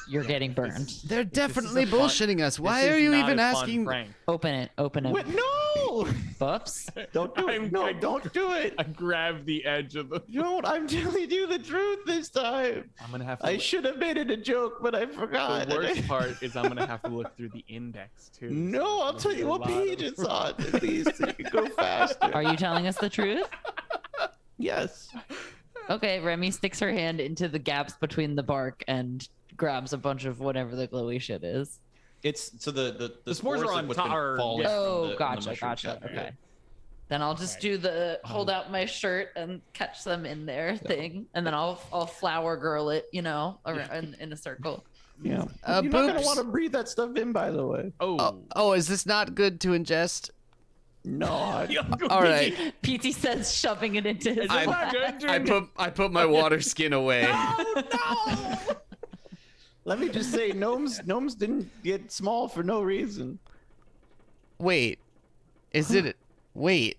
you're getting burned. They're definitely fun- bullshitting us. Why This are is you not even a fun asking? prank. Open it. Wait, no! Bubs. Don't do it. No, don't do it. I grabbed the edge of the. Don't. I'm telling you the truth this time. I'm gonna have to. I should have made it a joke, but I The forgot. worst part is I'm gonna have to look through the index too. No, I'll tell you what page it's on, at least, so you can go faster. Are you telling us the truth? Yes. Okay, Remy sticks her hand into the gaps between the bark and grabs a bunch of whatever the glowy shit is. It's so the spores are on what's top. been falling from Oh, the gotcha. mushroom chapter. Okay. Then I'll just Okay. do the hold out my shirt and catch them in there thing, and then I'll flower girl it, around in a circle. Yeah. You're not gonna Boobs. want to breathe that stuff in, by the way. Oh, is this not good to ingest? No. All right. PT says shoving it into his I'm mouth. not good. I put my water skin away. Let me just say, gnomes didn't get small for no reason. Wait, is it? Wait,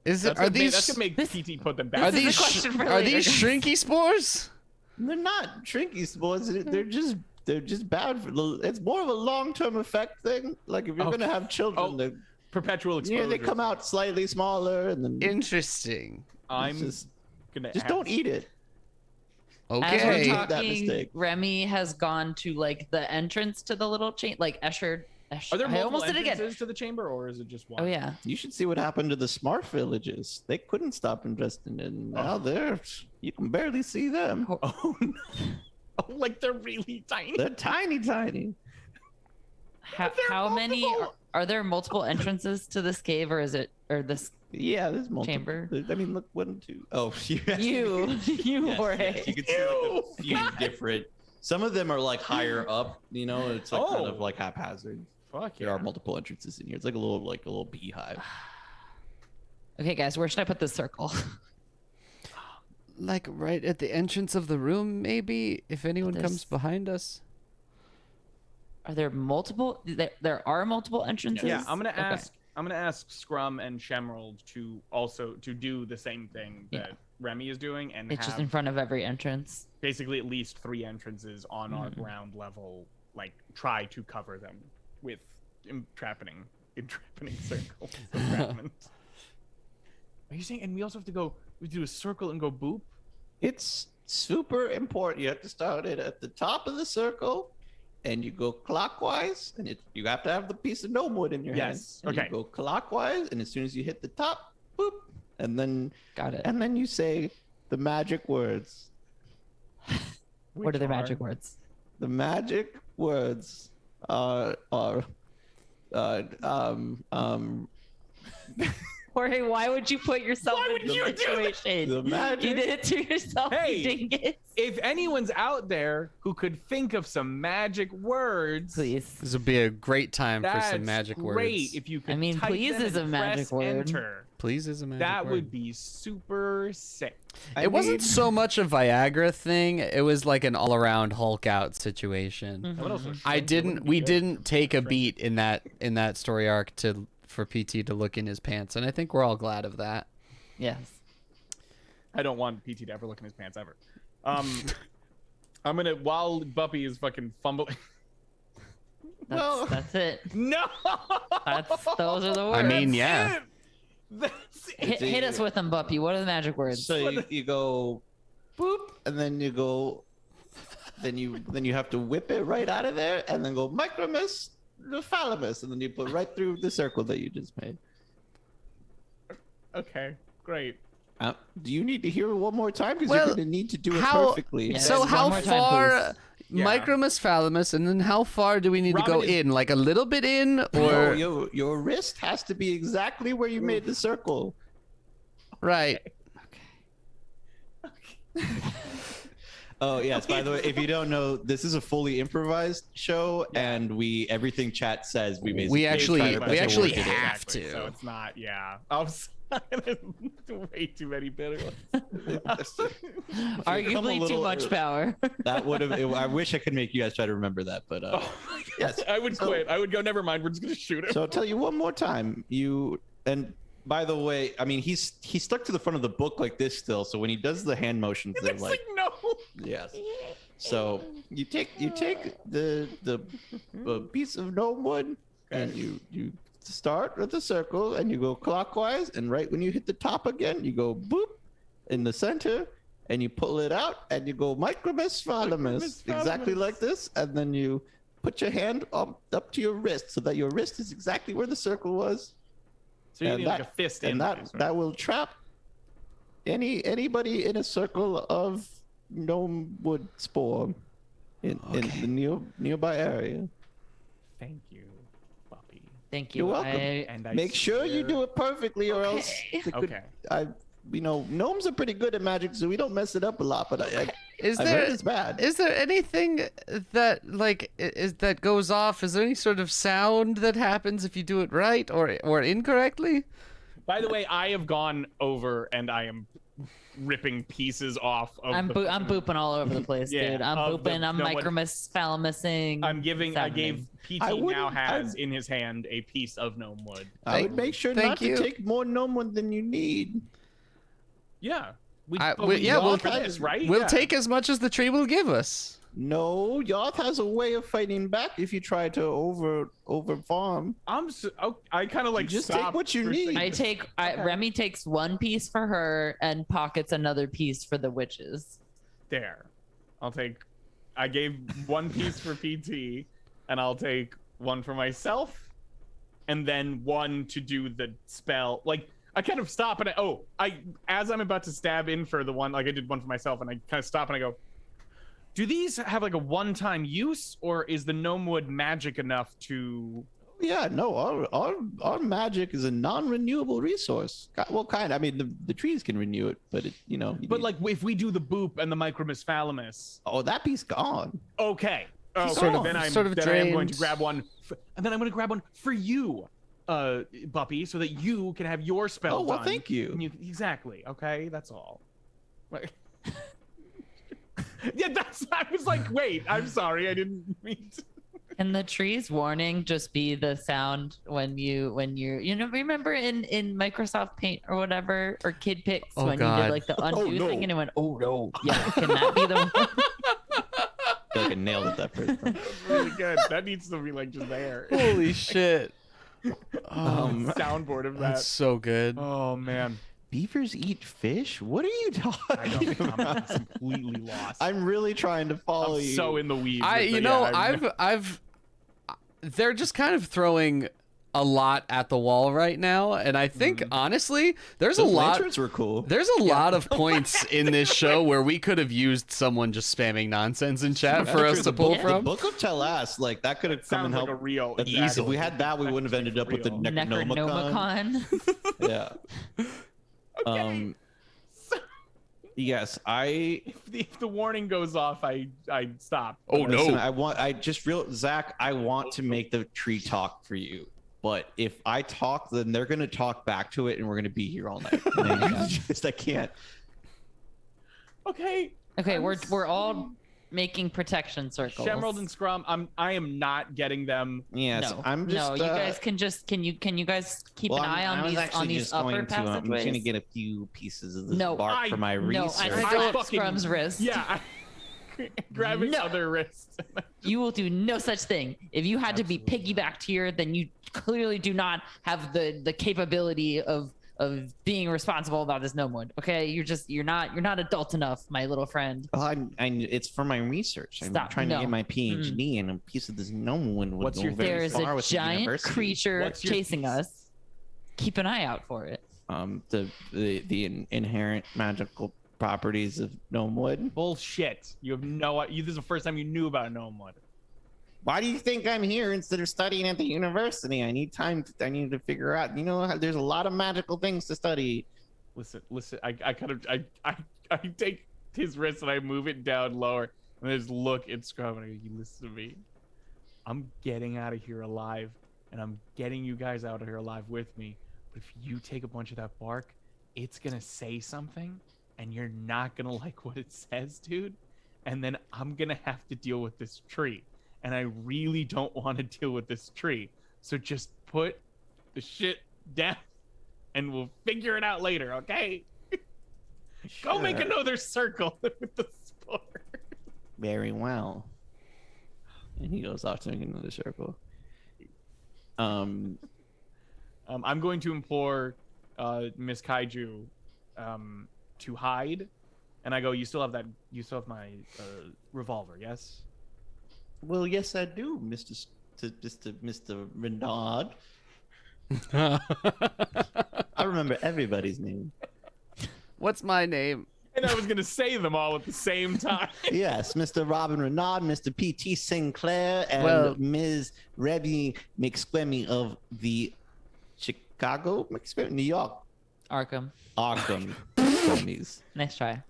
is it? Are these? That's gonna make PT put them back. Are This is these? a question for Are later, these guys. shrinky spores? They're not shrinky spores. They're just bad for. It's more of a long-term effect thing. Like if you're Okay. gonna have children, Oh, they Perpetual exposure. they come out slightly smaller, and then Interesting. I'm just gonna just have don't eat it. As we're Okay. That talking, mistake. Remy has gone to like the entrance to the little chain, like Escher. Are there I multiple almost did it again. entrances to the chamber, or is it just one? Oh yeah. You should see what happened to the smart villages. They couldn't stop investing in. Now you can barely see them. Oh no! Oh, like they're really tiny. They're tiny, tiny. How many are there multiple entrances to this cave, or this? Yeah, there's multiple. Chamber. I mean, look, 1, 2. Oh, You, Yes, Jorge. yes, you can see like a few different. Some of them are like higher up. It's like kind of Oh. like haphazard. Fuck There yeah. are multiple entrances in here. It's like a little beehive. Okay, guys, where should I put this circle? Like right at the entrance of the room, maybe. If anyone This- comes behind us. Are there multiple? There are multiple entrances. Yeah, I'm gonna Okay. ask. I'm gonna ask Scrum and Shemerald to do the same thing that Yeah. Remy is doing, and It's just have in front of every entrance. basically at least 3 entrances on our ground level. Like try to cover them with entrapping circles. entrapment. Are you saying? And we also have to go. We do a circle and go boop. It's super important. You have to start it at the top of the circle, and you go clockwise, and you have to have the piece of gnome wood in your hand. Yes, And okay. You go clockwise, and as soon as you hit the top, boop, and then Got it. you say the magic words. What are the magic words? The magic words are Jorge, why would you put yourself in this situation? the magic. You did it to yourself, Hey. you dingus. If anyone's out there who could think of some magic words, Please. This would be a great time for that's some magic great. words. If you could, I mean, type please them is and a magic press word. Enter. Please is a magic That word. would be super sick. It wasn't so much a Viagra thing. It was like an all-around Hulk out situation. What else was I shrink? It wouldn't didn't. be We good. didn't take a Shrink. beat in that story arc for PT to look in his pants, and I think we're all glad of that. Yes. I don't want PT to ever look in his pants ever. I'm gonna while Buppy is fucking fumbling. That's it. No. Those are the words. I mean, yeah. That's it. Hit us with them, Buppy. What are the magic words? So you go boop, and then you go, then you have to whip it right out of there, and then go micromus, the phalamus, and then you put right through the circle that you just made. Okay, great. Do you need to hear it one more time? Because Well, you're going to need to do it how- perfectly. Yeah. So One how more time, far, please. Yeah. Micromus Phalamus, and then how far do we need to go Robin is- in? Like a little bit in, No, or your wrist has to be exactly where you made the circle. right? Oh yes. By the way, if you don't know, this is a fully improvised show, and everything chat says we basically We actually- try to we put actually your work in it. have to. So it's not. Yeah. I'm sorry. Way too many bitter ones. Arguably too little- much power. That would have. I wish I could make you guys try to remember that, but yes. I would So- quit. I would go. Never mind. We're just gonna shoot him. So I'll tell you one more time. And by the way, I mean he's stuck to the front of the book like this still. So when he does the hand motions, they're It's like no. yes. So you take the piece of gnome wood and you start with the circle and you go clockwise, and right when you hit the top again, you go boop in the center and you pull it out and you go micromus phalamus, exactly like this, and then you put your hand up to your wrist so that your wrist is exactly where the circle was. So you And need like a fist and in that place, right? that will trap anybody in a circle of gnome wood spore in the nearby area. Thank you, puppy. Thank you. You're welcome. And I Make sure you do it perfectly, or else Okay. gnomes are pretty good at magic, so we don't mess it up a lot. But Is I've there heard it's bad. is there anything that that goes off? Is there any sort of sound that happens if you do it right or incorrectly? By the way, I have gone over and I am ripping pieces off of. I'm booping all over the place, Yeah, dude. I'm of the- booping. I'm no, what- micromus phalamusing. I'm giving. I gave PT I now wouldn't- has in his hand a piece of gnome wood. I would make sure thank not you. to take more gnome wood than you need. Yeah. We'll for this, right? We'll Yeah. take as much as the tree will give us. No, Yoth has a way of fighting back if you try to over farm. I kind of like just take stopped what you for a need. second. Remy takes one piece for her and pockets another piece for the witches. There. I gave one piece for PT, and I'll take one for myself, and then one to do the spell. Like, I kind of stop and as I'm about to stab in for the one, like I did one for myself, and I kind of stop and I go, do these have like a one-time use, or is the gnome wood magic enough to... Yeah, no, our magic is a non-renewable resource. Well, kind of. I mean, the trees can renew it, but But like, if we do the boop and the micromus phalamus, that piece gone. okay. Sort of- then I'm sort of then I am going to drains. grab one, and then I'm going to grab one for you, Buppy, so that you can have your spell Oh, well, done. thank you. And exactly. Okay, that's all. Like- yeah, I was like, wait, I'm sorry, I didn't mean to. Can the tree's warning just be the sound when you're remember in Microsoft Paint or whatever, or Kid Pix, Oh, when you God. did like the undo no. thing and it went, oh no. Yeah, can that be the one? I feel like I nailed it that first time. Really good. That needs to be like just there. Holy shit! Soundboard of that. That's so good. Oh man, Beavers eat fish? What are you I talking don't. I'm about? completely lost. I'm really trying to follow I'm you. so in the weeds. They're just kind of throwing a lot at the wall right now, and I think honestly, there's Those a lot. lanterns were cool. There's a lot of points in this show where we could have used someone just spamming nonsense in chat for us to pull The from. Book of Telas, like that could have come and Sounds like helped. a real. That's easy. If we had that, we wouldn't have ended up with the Necronomicon. Necronomicon. Yeah. Yes, If the warning goes off, I stop. Oh Listen, no! Zach, I want to make the tree talk for you. But if I talk, then they're gonna talk back to it, and we're gonna be here all night. I can't. Okay. Okay, we're all making protection circles. Shemerald and Scrum, I am not getting them. Yes, No, I'm just. no, you guys can you guys keep an eye on these upper I'm passageways? just gonna get a few pieces of this No, bark for my research. I I slapped fucking- Scrum's wrist. Yeah. Grabbing No. other wrists. You will do no such thing. If you had to be piggybacked here, then you clearly do not have the capability of being responsible about this gnome wood. Okay, you're not adult enough, my little friend. Well, it's for my research. I'm Stop, trying to no. get my PhD, and a piece of this gnome would What's go your very There is far a with the giant university. creature What's your chasing thesis? us. Keep an eye out for it. inherent magical properties of gnome wood. Bullshit. You have no. This is the first time you knew about gnome wood. Why do you think I'm here instead of studying at the university? I need time. I need to figure out. There's a lot of magical things to study. Listen. I take his wrist and I move it down lower, and I just look at Scrum and I go, "You listen to me. I'm getting out of here alive, and I'm getting you guys out of here alive with me. But if you take a bunch of that bark, it's gonna say something, and you're not gonna like what it says, dude. And then I'm gonna have to deal with this tree." And I really don't want to deal with this tree. So just put the shit down and we'll figure it out later, okay? Sure. Go make another circle with the spore. Very well. And he goes off to make another circle. I'm going to implore Miss Kaiju to hide. And I go, you still have my revolver, yes? Well, yes, I do, Mr. Renard. I remember everybody's name. What's my name? And I was going to say them all at the same time. Yes, Mr. Robin Renard, Mr. P.T. Sinclair, and Ms. Remy McSquemmy of the Chicago, McSquemmy, New York. Arkham. McSquemmies. Nice try.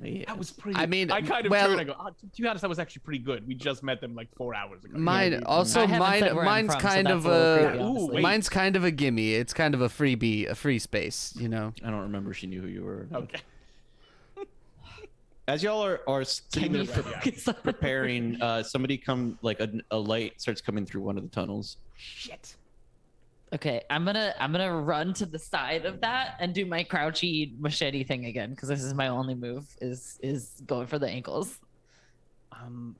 Yes. That was pretty. I mean, I kind of well, turned and I go, to be honest, that was actually pretty good. We just met them like 4 hours ago. Mine I haven't said where I'm mine's from, so kind that's of a little creepy, a honestly. mine's kind of a gimme. It's kind of a freebie, a free space, I don't remember she knew who you were. Okay. As y'all are sitting Can you there focus on- preparing, somebody a light starts coming through one of the tunnels. Shit. Okay, I'm gonna run to the side of that and do my crouchy machete thing again because this is my only move is going for the ankles. I'm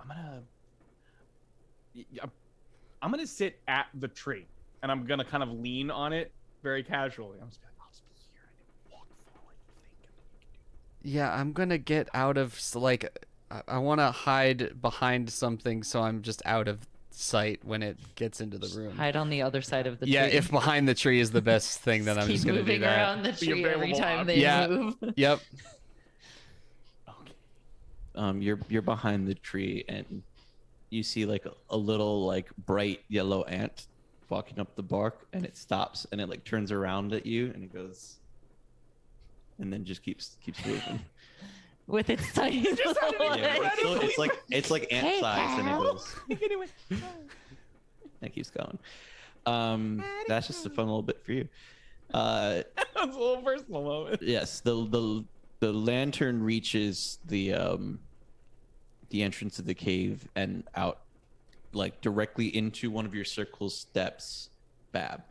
gonna sit at the tree and I'm gonna kind of lean on it very casually. I'm just gonna be like, I'll just be here and then walk forward. Yeah, I'm gonna get out of I want to hide behind something so I'm just out of sight when it gets into the room. Hide on the other side of the Yeah, tree. if behind the tree is the best thing, then I'm Keep just gonna moving do that. around the Be tree every available time they Yeah. move. Yep. Okay. You're behind the tree and you see like a little like bright yellow ant walking up the bark, and it stops and it like turns around at you and it goes, and then just keeps moving. With its tiny little Yeah, legs. it's like ant Hey, size, and it pal. goes. It keeps going. That's just a fun little bit for you. That was a little personal moment. Yes, the lantern reaches the entrance of the cave and out, like directly into one of your circle steps. Bab.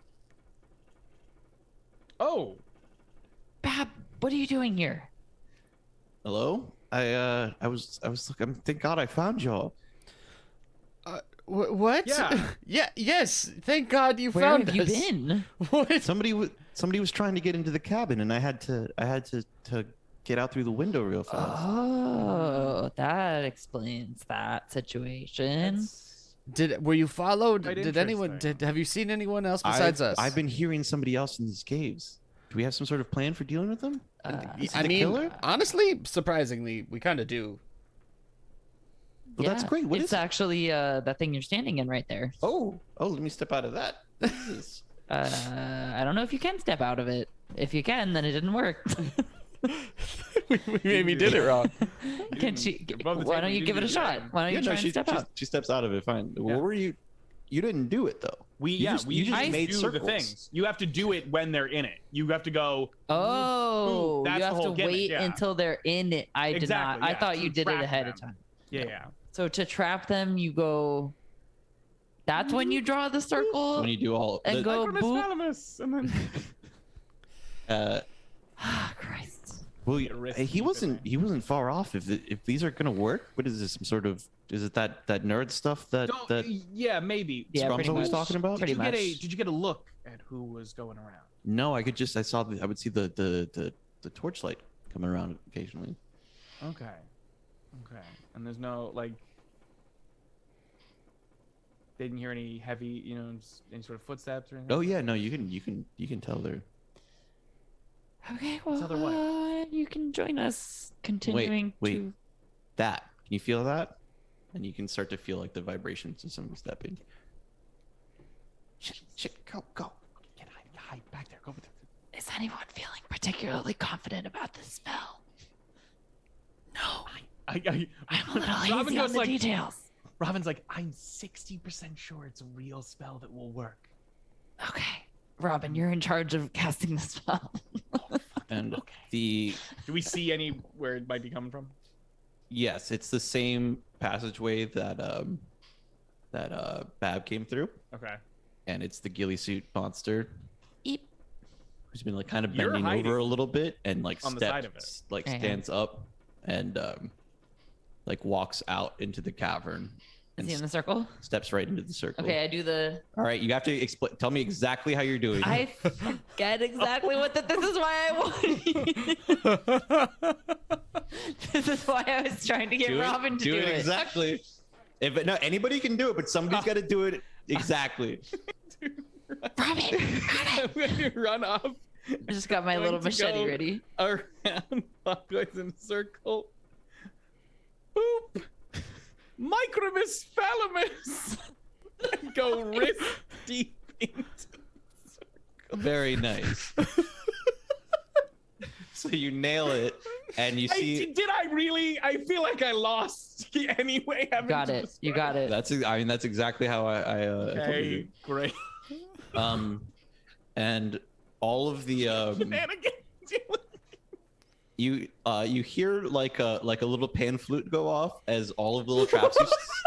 Oh, Bab, what are you doing here? Hello. I was looking. Thank God I found y'all. What? Yeah. Yes. Thank God you Where found have you us. been? What? Somebody was trying to get into the cabin, and I had to get out through the window real fast. Oh, that explains that situation. Were you followed? Quite Did anyone? interesting. Have you seen anyone else besides us? I've been hearing somebody else in these caves. Do we have some sort of plan for dealing with them? Is it the killer? honestly, surprisingly, we kind of do. Well, that's great. What it's is it? actually that thing you're standing in right there. Oh, let me step out of that. Jesus. I don't know if you can step out of it. If you can, then it didn't work. we maybe did it wrong. Can she? above the Why table, don't you you give it a didn't do shot? anything. Why don't you try and step out? She steps out of it. Fine. Yeah. What were you? You didn't do it though. You just made do circles. the things. You have to do it when they're in it. You have to go. Oh, That's you the have to whole gimmick, wait yeah. until they're in it. I did not. Exactly, I yeah, thought to you did it trap ahead of them. time. Yeah. So to trap them, you go. That's when you draw the circle When you do all and go Necromus boop. Valimus, and then Ah, Christ. well, Get wrist he deep in wasn't far off. If these are gonna work, what is this? Some sort of is it that nerd stuff that yeah, maybe. Yeah, Scrum's pretty always much. talking about? Pretty much. Did you get a look at who was going around? No, I would see the torchlight coming around occasionally. Okay. And there's no like. didn't hear any heavy, any sort of footsteps or anything. Oh yeah, no, you can tell they're. Okay, Tell her what? well, you can join us continuing wait. to. That. Can you feel that? And you can start to feel like the vibrations of somebody stepping. Shit, go. Get hide back there. Go. Is anyone feeling particularly confident about this spell? No. I'm I'm a little hazy Robin on goes the like, details. Robin's like, I'm 60% sure it's a real spell that will work. Okay. Robin, you're in charge of casting the spell. And Do we see any where it might be coming from? yes, it's the same passageway that Bab came through, Okay. and it's the ghillie suit monster Eep. who's been like kind of You're bending hiding over a little bit and like on the side of it. like I am. stands up and like walks out into the cavern Is and he in the circle? steps right into the circle. Okay, I do the. All right, you have to explain. Tell me exactly how you're doing. I forget exactly what the. This is why I wanted. This is why I was trying to get Robin to do it. exactly. If no, anybody can do it, but somebody's got to do it exactly. Robin, I'm going to run off I just got my Going little to machete go- ready. around clockwise in a circle. Boop. Micromus Phalamus. Go wrist deep into Very nice. So you nail it, and you see. did I really? I feel like I lost anyway. having Got to it. You describe got it. That's exactly how I told Okay, you. great. And all of the Shenanigans. you hear like a little pan flute go off as all of the little traps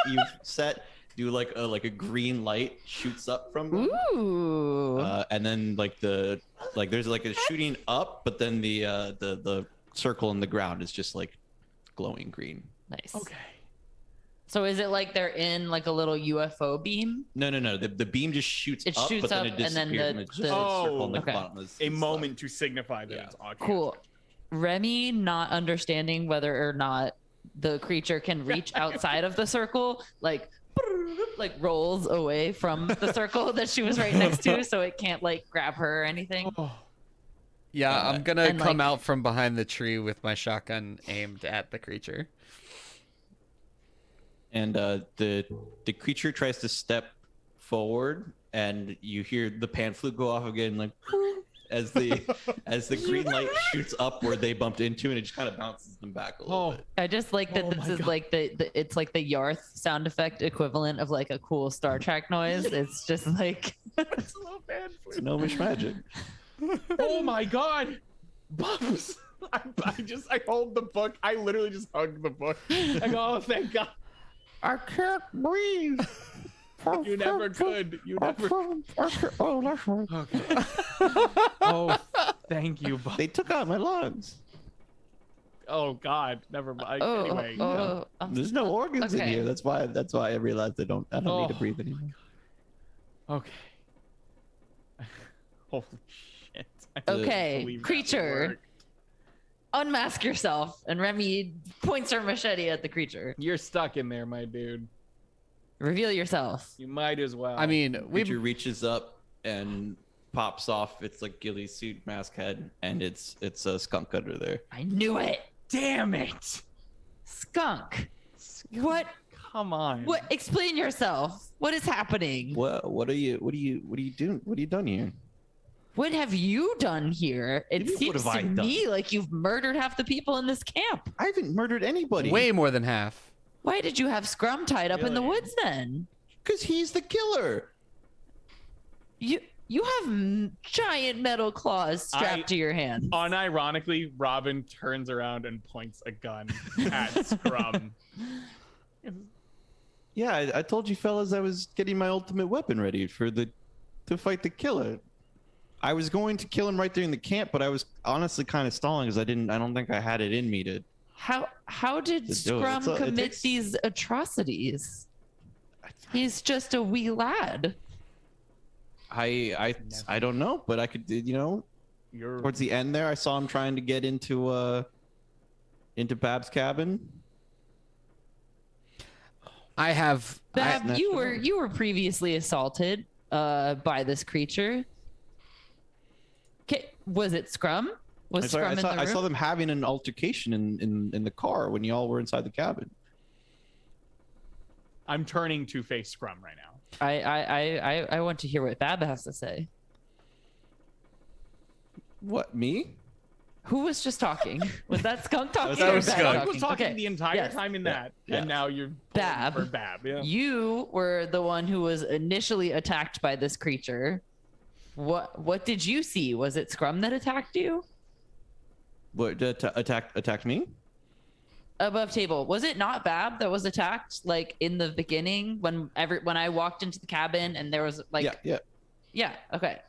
you've set do like a green light shoots up from them. Ooh. And then there's like a shooting up, but then the circle in the ground is just like glowing green. Nice. Okay. So is it like they're in like a little UFO beam? No. The beam just shoots It up, shoots but then up, it and then disappears, the- it's just the- a circle on the okay. bottom of A the moment to signify that Yeah. it's occupied. Cool. Remy not understanding whether or not the creature can reach outside of the circle, like rolls away from the circle that she was right next to, so it can't like grab her or anything. Yeah, I'm gonna and, come like- out from behind the tree with my shotgun aimed at the creature. And the creature tries to step forward, and you hear the pan flute go off again, like as the green light shoots up where they bumped into, and it just kind of bounces them back a little bit. I just like that Oh this my is God. like it's like the Yarth sound effect equivalent of like a cool Star Trek noise. It's just like It's a little bad for It's gnomish magic. Oh my god! Bubs! I hold the book. I literally just hug the book. I go, oh, thank God. I can't breathe. You never could. You never. Oh, that's right. Okay. Oh, thank you, Bubs. They took out my lungs. Oh God, never mind. Oh, Anyway, oh, There's no organs in Okay. here. That's why I realized I don't need to Oh. breathe anymore. okay. Holy shit. I can't Okay, believe that creature. worked. Unmask yourself, and Remy points her machete at the creature. You're stuck in there, my dude. Reveal yourself. You might as well. I mean, Creature reaches up and pops off its like ghillie suit mask head, and it's a skunk under there. I knew it. damn it. Skunk. What? Come on. What? Explain yourself. What is happening? What are you doing? What are you done here? What have you done here? It What do you mean, what seems have to I done? me like you've murdered half the people in this camp. I haven't murdered anybody. way more than half. Why did you have Scrum tied up in the Really? woods then? because he's the killer. You have giant metal claws strapped to your hands. Unironically, Robin turns around and points a gun at Scrum. Yeah, I told you fellas I was getting my ultimate weapon ready to fight the killer. I was going to kill him right there in the camp, but I was honestly kind of stalling because I don't think I had it in me to. How did To do it. Scrum It commit takes- these atrocities? He's just a wee lad. I don't know, but I could, You're towards the end there, I saw him trying to get into Bab's cabin. I have. Bab, you were previously assaulted by this creature. Was it Scrum? Was Scrum in the room? I saw them having an altercation in the car when y'all were inside the cabin. I'm turning to face Scrum right now. I want to hear what Bab has to say. What, me? Who was just talking? Was that Skunk talking? That was or Bab Skunk. I was talking Okay. the entire Yes. time in that, Yeah. and now you're Bab. for Bab. Yeah. You were the one who was initially attacked by this creature. What did you see? Was it Scrum that attacked you? What attacked me? Above table. Was it not Bab that was attacked like in the beginning when I walked into the cabin and there was like Yeah. Okay.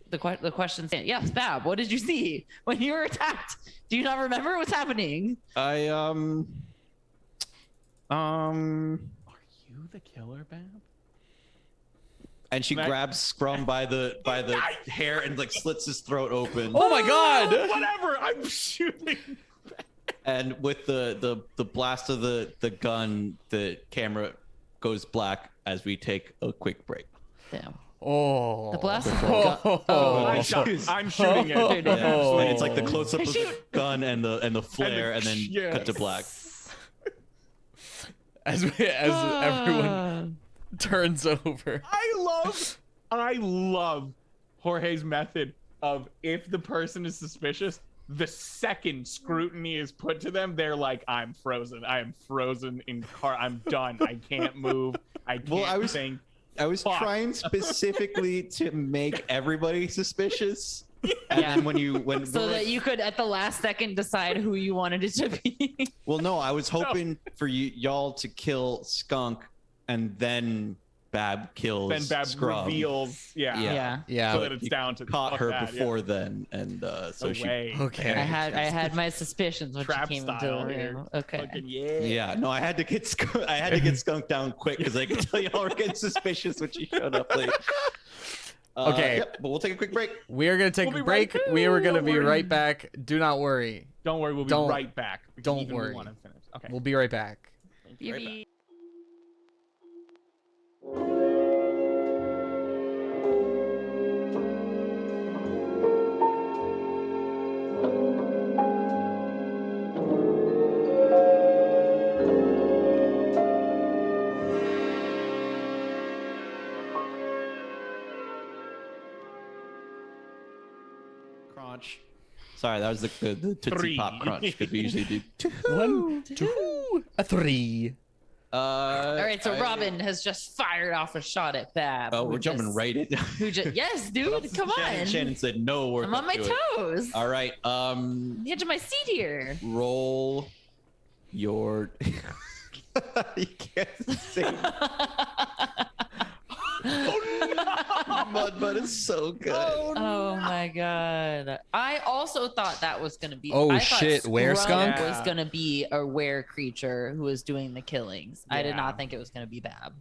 The question stands. Yes, Bab. What did you see when you were attacked? Do you not remember what's happening? I Are you the killer, Bab? and she Mac- grabs Scrum by the hair and like slits his throat open. Oh my god! Whatever. I'm shooting. And with the blast of the gun, the camera goes black as we take a quick break. Damn. Oh. The blast of the gun. Oh. I'm shooting it. Dude, Yeah. oh. And it's like the close up of the gun and the flare, and then yes. cut to black. As everyone turns over. I love Jorge's method of if the person is suspicious, the second scrutiny is put to them, they're like, I'm frozen. I am frozen in car. I'm done. I can't move. I can't think. I was Fuck. trying specifically to make everybody suspicious. And Yeah. then when So that you could at the last second decide who you wanted it to be. well, no, I was hoping for y'all to kill Skunk, and then Bab kills. Then Bab Scrum. reveals. Yeah. Yeah. Yeah. So that it's down to Caught fuck her that, before yeah. then, and so No she. way. Okay. I had my suspicions when Trap she came into style the here. room. Okay. Fucking yeah. Yeah, no, I had to get Skunk down quick because I could tell y'all were getting suspicious when she showed up late. Okay. Yep, but we'll take a quick break. We are gonna take We'll a be break. right- We are gonna Don't be worry. right back. Do not worry. Don't worry, we'll be Don't- right back. because don't even we worry. wanna finish. Okay. We'll be right back. Yippee. Crunch. Sorry, that was the Tootsie Three. Pop crunch because we usually do two. 1, 2, a 3. All right, so Robin has just fired off a shot at Bab. Oh, who we're jumping just- right in. Who just? Yes, dude. Come on. Shannon said no. We're I'm on my gonna do it. toes. All right. The edge of my seat here. Roll your. You can't say. Mud is so good. Oh my god! I also thought that was gonna be. Oh, I thought shit, were Scrum skunk? was Yeah. gonna be a were creature who was doing the killings. I did Yeah. not think it was gonna be Bab.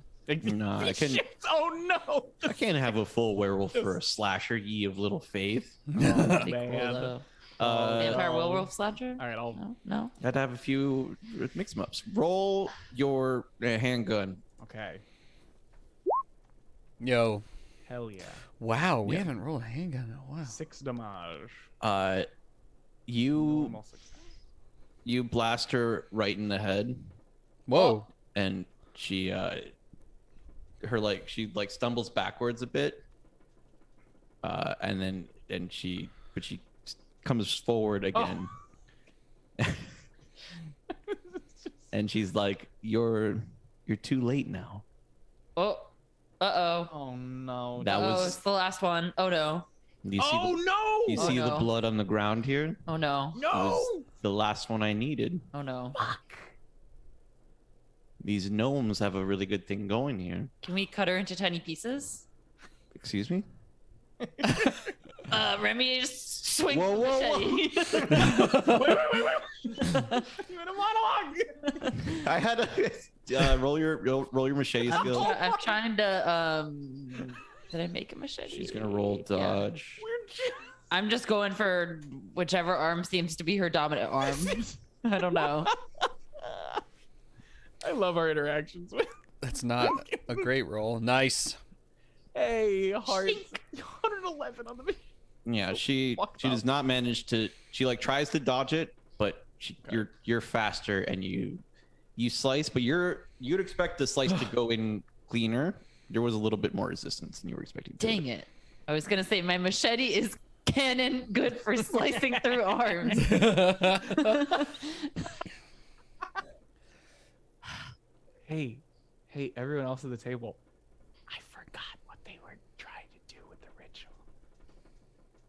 No, I couldn't. Shit. Oh no. I can't have a full werewolf for a slasher. Ye of little faith. That'd be cool, Man. though. Uh, Vampire no. werewolf slasher? All right, I'll. No. I'd have a few mix em ups. Roll your handgun. Okay. Yo. Hell yeah. Wow, we Yeah. haven't rolled a handgun in a while. 6 damage. You Normal success. you blast her right in the head, Whoa. and she she stumbles backwards a bit, and she comes forward again, and she's like, "You're too late now." Oh. Uh-oh. Oh no. That Oh, was it's the last one. Oh no. you see Oh the, no. you Oh, see the no. blood on the ground here. Oh no. That No. was the last one I needed. Oh no. These gnomes have a really good thing going here. Can we cut her into tiny pieces? Excuse me? Remy just swings Whoa, the whoa, machete. Wait. You had a monologue. I had a roll your machete skill. I'm trying to did I make a machete? She's gonna roll Yeah. dodge. I'm just going for whichever arm seems to be her dominant arm. I don't know. I love our interactions with. That's not a great roll. Nice. Hey, heart. 111 on the machine. Yeah, she does not manage to. She like tries to dodge it, but you're faster and you slice, but you'd expect the slice to go in cleaner. There was a little bit more resistance than you were expecting. Dang it! I was gonna say my machete is cannon, good for slicing through arms. Hey, everyone else at the table. I forgot what they were trying to do with the ritual.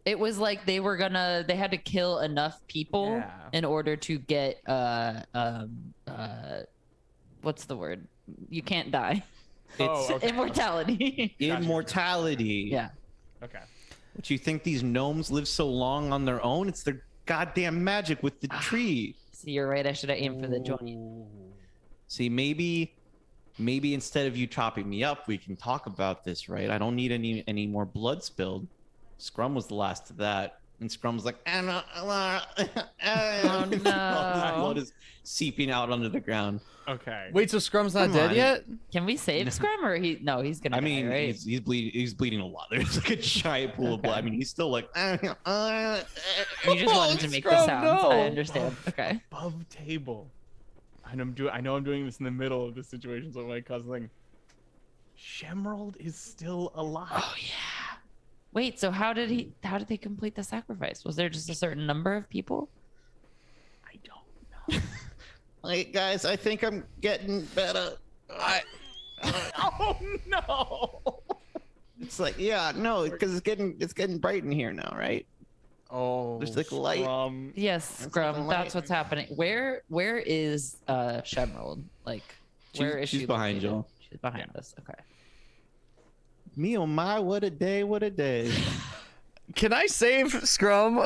It was like they had to kill enough people Yeah. in order to get what's the word? You can't die. It's okay. Immortality. immortality. Yeah. Okay. But you think these gnomes live so long on their own? It's their goddamn magic with the tree. So you're right. I should have aimed for the joint. See, maybe instead of you chopping me up, we can talk about this, right? I don't need any more blood spilled. Scrum was the last of that. And Scrum's like, oh no. Oh, All this blood is seeping out onto the ground. Okay. Wait, so Scrum's not Come dead on. yet? Can we save Scrum or he's gonna I die, mean, right? he's bleeding a lot. There's like a giant pool of blood. I mean, he's still like, You just wanted to make the Scrum, sounds. no. I understand. Okay. Above table. And I know I'm doing this in the middle of the situation, so I'm like cussing. Shemerald is still alive. Oh yeah. Wait, so how did they complete the sacrifice? Was there just a certain number of people? I don't know. like, guys, I think I'm getting better. Oh no! It's like, yeah, no, because it's getting bright in here now, right? Oh, There's like light. Yes, That's Scrum. like a That's light. what's happening. Where is Shemerald? Like, where is she? She's behind located? Joel. She's behind us. Okay. Me oh my, what a day, what a day. Can I save Scrum?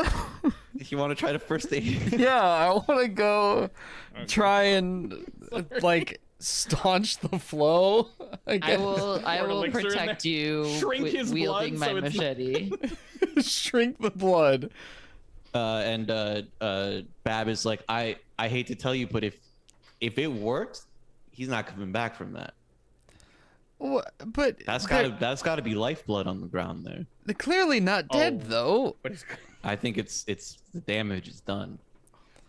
If you want to try to first aid. Yeah, I want to go try and like staunch the flow. I I will Pour an elixir in protect there. you Shrink his wielding blood my so it's not- machete. shrink the blood. And Bab is like, I hate to tell you, but if it works, he's not coming back from that. But That's they're gotta be lifeblood on the ground there. clearly not dead Oh. though. But it's I think it's the damage is done.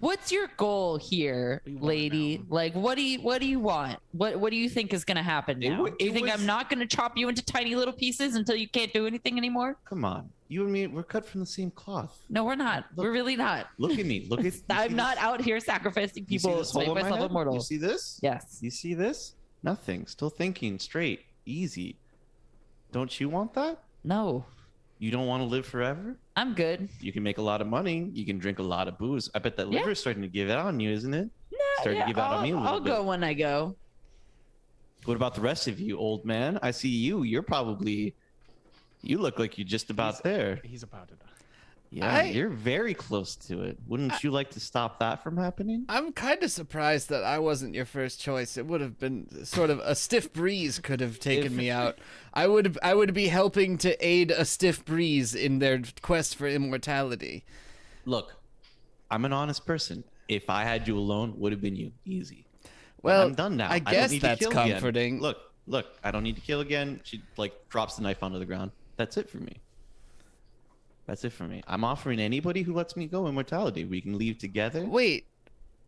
What's your goal here, What do you want lady? now? Like, what do you want? What do you think is gonna happen It now? wa- Do you it think was- I'm not gonna chop you into tiny little pieces until you can't do anything anymore? Come on, you and me, we're cut from the same cloth. No, we're not. Look- We're really not. Look at me. Look at. you see I'm not this? out here sacrificing You see people this to make hole in my myself head? immortal. You see this? Yes. You see this? Nothing. Still thinking straight, easy. Don't you want that? No, You don't want to live forever? I'm good. You can make a lot of money. You can drink a lot of booze. I bet that Yeah. liver's starting to give out on you, isn't it? Starting Yeah, to give out on me a little I'll bit. go when I go. What about the rest of you, old man? I see you. You look like you're just about there. he's about to die. Yeah, you're very close to it. Wouldn't you like to stop that from happening? I'm kind of surprised that I wasn't your first choice. It would have been sort of a stiff breeze could have taken me out. I would be helping to aid a stiff breeze in their quest for immortality. Look, I'm an honest person. If I had you alone, would have been you. Easy. But Well, I'm done now. I don't guess need to that's kill again. comforting. Look, I don't need to kill again. She like drops the knife onto the ground. That's it for me. That's it for me. I'm offering anybody who lets me go immortality. We can leave together. Wait,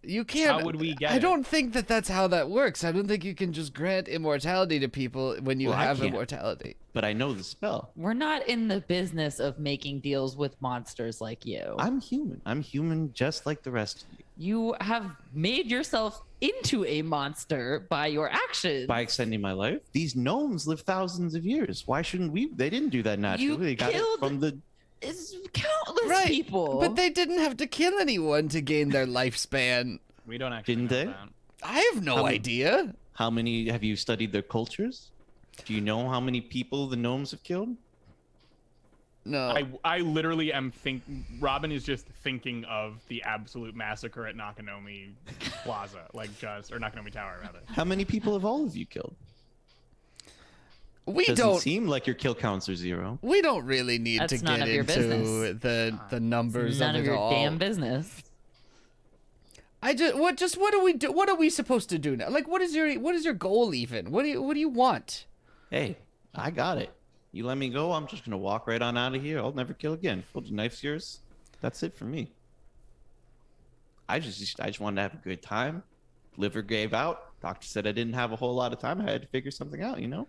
you can't. How would we get I it? don't think that that's how that works. I don't think you can just grant immortality to people when you Well, I have can't. immortality. But I know the spell. We're not in the business of making deals with monsters like you. I'm human. I'm human just like the rest of you. You have made yourself into a monster by your actions. By extending my life, these gnomes live thousands of years. Why shouldn't we? They didn't do that naturally. They got it killed- from the. It's countless Right, people. But they didn't have to kill anyone to gain their lifespan. We don't actually Didn't know they? that. I have no How- idea. How many have you studied their cultures? Do you know how many people the gnomes have killed? No. I literally am Robin is just thinking of the absolute massacre at Nakanomi Plaza, or Nakanomi Tower rather. How many people have all of you killed? we Doesn't don't. seem like your kill counts are zero. We don't really need That's to none get of your into business. the numbers None of of it your all. damn business. What do we do? What are we supposed to do now? Like, what is your goal even? What do you want? Hey, I got it. You let me go, I'm just gonna walk right on out of here. I'll never kill again. Well, the knife's yours. That's it for me. I just wanted to have a good time. Liver gave out. Doctor said I didn't have a whole lot of time. I had to figure something out, you know?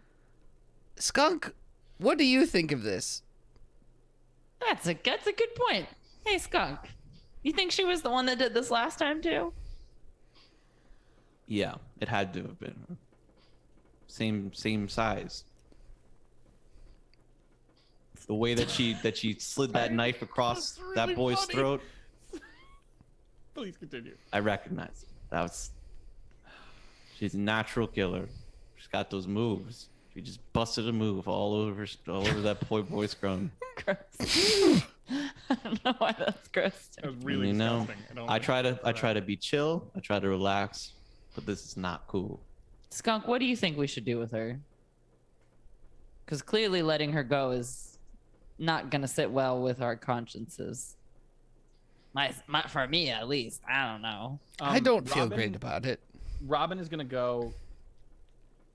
Skunk, what do you think of this? That's a good point. Hey, Skunk, you think she was the one that did this last time too? Yeah, it had to have been. Same size. The way that she slid that knife across That's that really boy's funny. throat, Please continue. I recognize it. She's a natural killer. She's got those moves. She just busted a move all over that poor boy scrum. Gross. I don't know why that's gross. That was really You know, disgusting. I try to be chill. I try to relax, but this is not cool. Skunk, what do you think we should do with her? Because clearly letting her go is not going to sit well with our consciences. For me, at least. I don't know. I don't feel Robin- great about it. Robin is gonna go.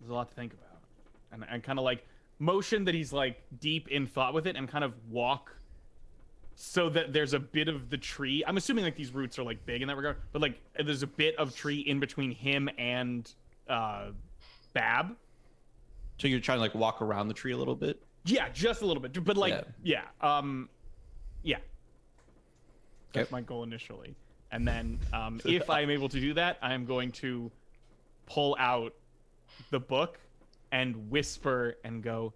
There's a lot to think about, and kind of like motion that he's like deep in thought with it, and kind of walk so that there's a bit of the tree. I'm assuming like these roots are like big in that regard, but like there's a bit of tree in between him and Bab. So you're trying to like walk around the tree a little bit. Yeah, just a little bit, but like yeah. That's Okay. my goal initially, and then if I'm able to do that, I'm going to pull out the book and whisper and go,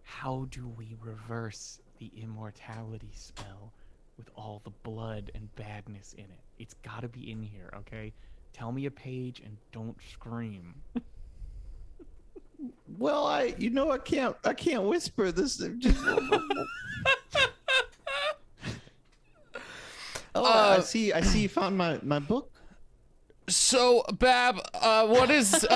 how do we reverse the immortality spell with all the blood and badness in it? It's got to be in here, okay? Tell me a page and don't scream. Well, I can't whisper this. I see you found my book. So, Bab, what is do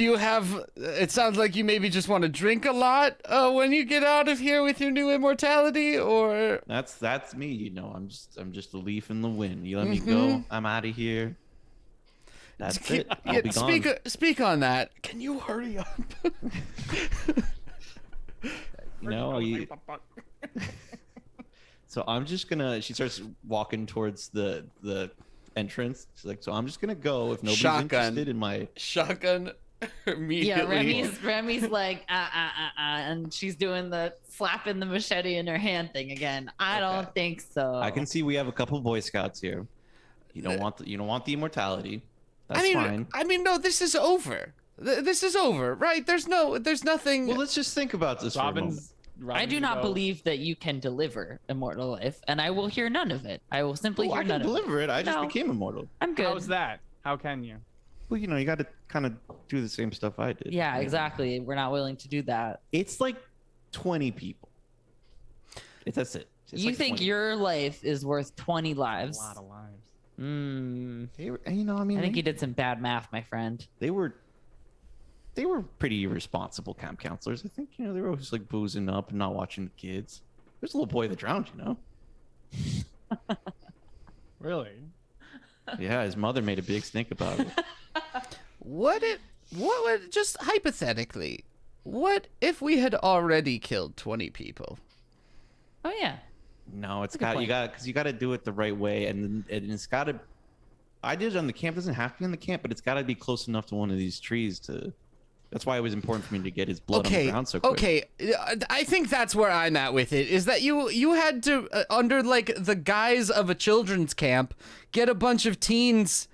you have? It sounds like you maybe just want to drink a lot when you get out of here with your new immortality, or That's me, you know. I'm just a leaf in the wind. You let me go, I'm out of here. That's it. I'll be gone. Speak on that. Can you hurry up? You know, so I'm just gonna. She starts walking towards the entrance. She's like, so I'm just gonna go if nobody's interested in my shotgun immediately. Yeah, Remy's like, and she's doing the slapping the machete in her hand thing again. I don't think so. I can see we have a couple Boy Scouts here. You don't want the immortality. That's fine. I mean, no, this is over. This is over, right? There's nothing. Well, let's just think about this for a moment. I do not believe that you can deliver immortal life, and I will hear none of it. I will simply hear I none can of it. deliver it. I just became immortal. I'm good. How's that? How can you? Well, you know, you got to kind of do the same stuff I did. Yeah, exactly. We're not willing to do that. It's like 20 people. That's it. It's You like think 20. your life is worth 20 lives? A lot of lives. They were, you know, I mean, I think you did some bad math, my friend. they were pretty irresponsible camp counselors. I think, you know, they were always like boozing up and not watching the kids. There's a little boy that drowned, you know. Really? Yeah, his mother made a big stink about it. What would, just hypothetically, what if we had already killed 20 people? Oh yeah. No, it's That's a good got point. you got to do it the right way, and it's got to. I did it on the camp. It doesn't have to be on the camp, but it's got to be close enough to one of these trees to. That's why it was important for me to get his blood on the ground so quick. Okay, I think that's where I'm at with it. Is that you had to under like the guise of a children's camp get a bunch of teens.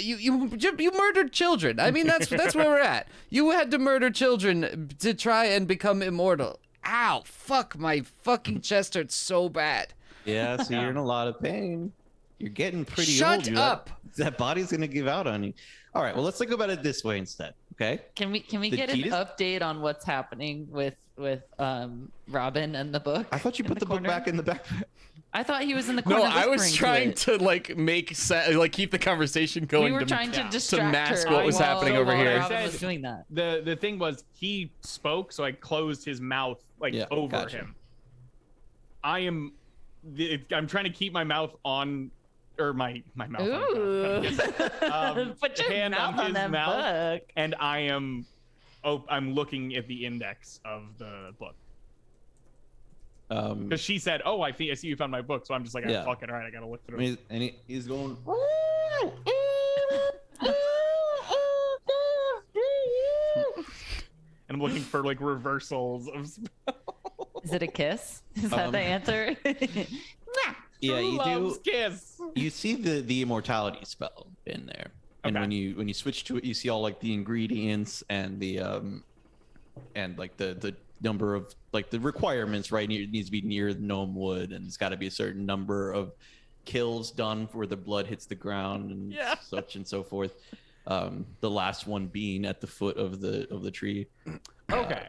You murdered children. I mean that's where we're at. You had to murder children to try and become immortal. Ow! Fuck, my fucking chest hurts so bad. Yeah, so you're in a lot of pain. You're getting pretty old. Shut up. That body's gonna give out on you. All right, well, let's think about it this way instead. Okay. Can we The get an key to- update on what's happening with Robin and the book? I thought you in put the book corner? back in the backpack. I thought he was in the corner. No, I was whispering trying to it. to like keep the conversation going. We were trying to distract mask her what was while- happening over while here. Robin was doing that. The thing was he spoke, so I closed his mouth like Yeah, over gotcha. him. I am I'm trying to keep my mouth on, or my mouth Ooh. on. Put your hand mouth on his that mouth, book. and I'm looking at the index of the book. Because she said, "Oh, I see you found my book," so I'm just like, Yeah. "Fucking right, I gotta look through." I mean, and he's going. And I'm looking for like reversals of spells. Is it a kiss? Is that the answer? Yeah, True you love's do. kiss. You see the immortality spell in there, and Okay. when you switch to it, you see all like the ingredients and the and like the number of like the requirements. Right, it needs to be near the gnome wood, and it's got to be a certain number of kills done where the blood hits the ground and such and so forth. The last one being at the foot of the tree. Okay.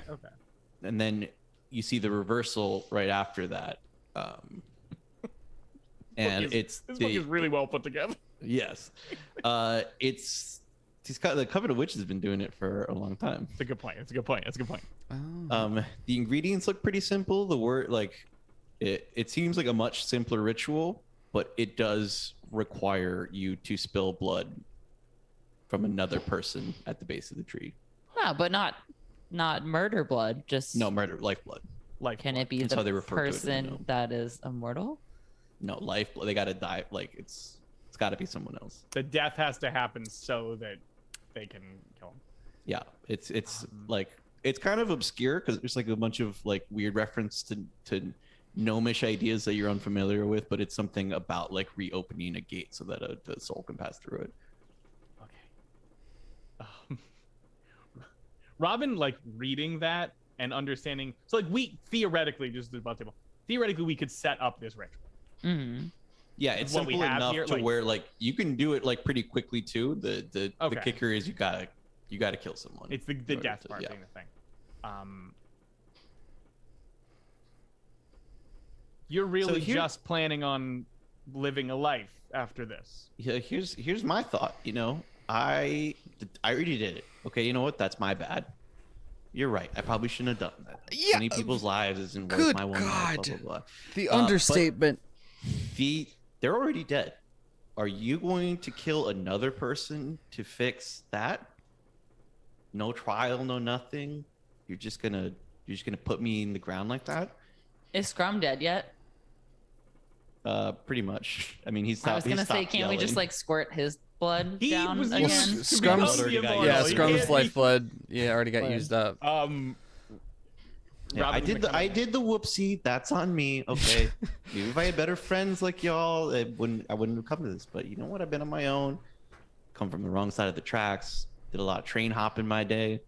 And then you see the reversal right after that. And This book is really well put together. yes, the Coven of Witches has been doing it for a long time. It's a good point. Oh. The ingredients look pretty simple. The word like it seems like a much simpler ritual, but it does require you to spill blood from another person at the base of the tree. No, but not murder blood. Just No, murder, lifeblood. Can it be That's how they the refer to it in the person gnome. that is immortal? No, lifeblood. They gotta die. Like it's got to be someone else. The death has to happen so that they can kill him. Yeah, it's like it's kind of obscure because there's like a bunch of like weird reference to gnomish ideas that you're unfamiliar with, but it's something about like reopening a gate so that the soul can pass through it. Okay. Robin, like reading that and understanding. So like we theoretically just about table. Theoretically, we could set up this ritual. Mm-hmm. Yeah, it's What we simple have enough here, to like- where like you can do it like pretty quickly too. The Okay. kicker is you gotta kill someone. It's the in order death to- part yeah. being the thing. You're really here- just planning on living a life after this. Yeah, here's my thought. You know, I already did it. Okay, you know what? That's my bad. You're right. I probably shouldn't have done that. Yeah, 20 people's lives isn't worth good my one life. God. Blah blah blah. The but- understatement. They're already dead. Are you going to kill another person to fix that? No trial, no nothing. You're just gonna put me in the ground like that? Is Scrum dead yet? Pretty much. I mean, he's I was stopped. gonna say, can't we just like squirt his blood He down was again? used to Scrum's- become the already got immortal. Yeah, He Scrum's can't- lifeblood. Yeah, already got Blood. used up. Yeah, I Robin's did gonna I come in. did the whoopsie. That's on me. Okay. Maybe if I had better friends like y'all, I wouldn't have come to this. But you know what? I've been on my own. Come from the wrong side of the tracks. Did a lot of train hopping my day.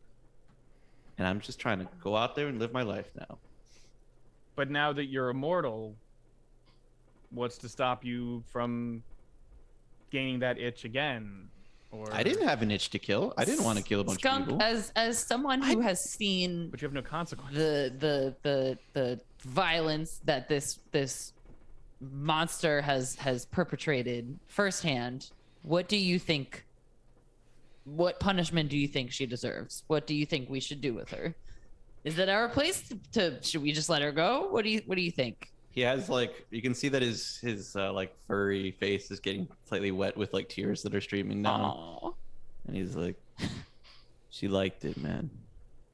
And I'm just trying to go out there and live my life now. But now that you're immortal, what's to stop you from gaining that itch again? Or I didn't have an itch to kill. I didn't want to kill a bunch Skunk, of people. as someone who has seen But you have no consequence. the violence that this monster has perpetrated firsthand, what do you think? What punishment do you think she deserves? What do you think we should do with her? Is it our place to should we just let her go? What do you think? He has like you can see that his like furry face is getting slightly wet with like tears that are streaming down. Aw. And he's like, she liked it, man.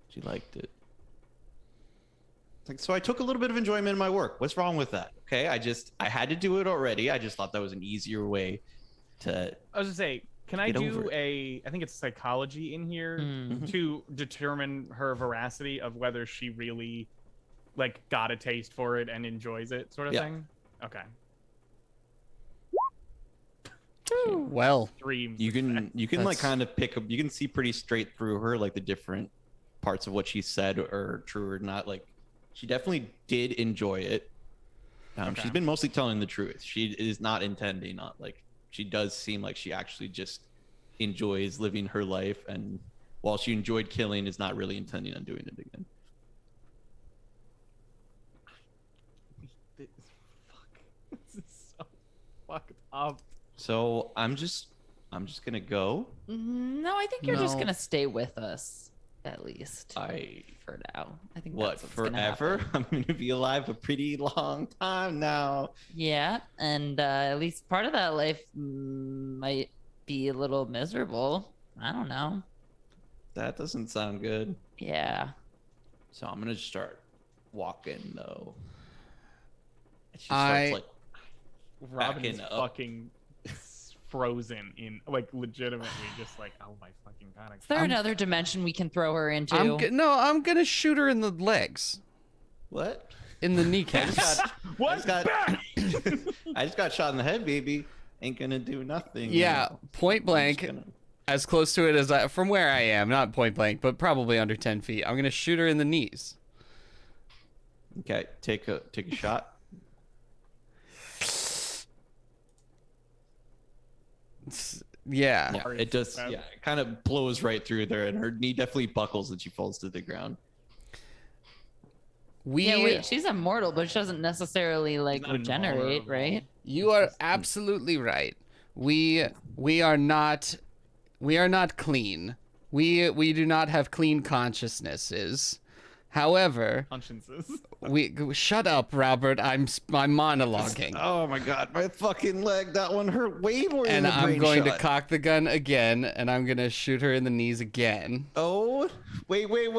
She liked it. It's like, so I took a little bit of enjoyment in my work. What's wrong with that? Okay, I had to do it already. I just thought that was an easier way to. I was gonna say, can I Get over do I think it's psychology in here Hmm. to determine her veracity of whether she really like got a taste for it and enjoys it, sort of Yeah. thing. Okay. Well, 3. You can like That's- kind of pick up. You can see pretty straight through her, like the different parts of what she said are true or not. Like she definitely did enjoy it. Okay. She's been mostly telling the truth. She is not intending on like. She does seem like she actually just enjoys living her life, and while she enjoyed killing, is not really intending on doing it again. This is so fucked up. So I'm just gonna go. No, I think you're just No. gonna stay with us. at least I for now. I think what that's what's gonna forever? happen. I'm gonna be alive a pretty long time now. Yeah, and at least part of that life might be a little miserable. I don't know. That doesn't sound good. Yeah. So I'm gonna start walking though. And she I- starts like Robin is backing up. fucking frozen in, like, legitimately just like, oh my fucking god. Is there another dimension we can throw her into? I'm gonna shoot her in the legs, what? in the I kneecaps. just What? got I just got shot in the head, baby. Ain't gonna do nothing. Yeah, now. point I'm blank, just gonna- as close to it as from where I am, not point blank, but probably under 10 feet. I'm gonna shoot her in the knees. Okay, take a shot. Yeah. Yeah, it does. Yeah, it kind of blows right through there, and her knee definitely buckles, and she falls to the ground. Yeah, wait, she's immortal, but she doesn't necessarily like not regenerate, invulnerable. right? You are absolutely right. We are not clean. We do not have clean consciousnesses. However, Consciences. we shut up, Robert. I'm monologuing. Oh my god, my fucking leg! That one hurt way more And than the I'm brain going to shot. cock the gun again, and I'm gonna shoot her in the knees again. Oh, wait! You're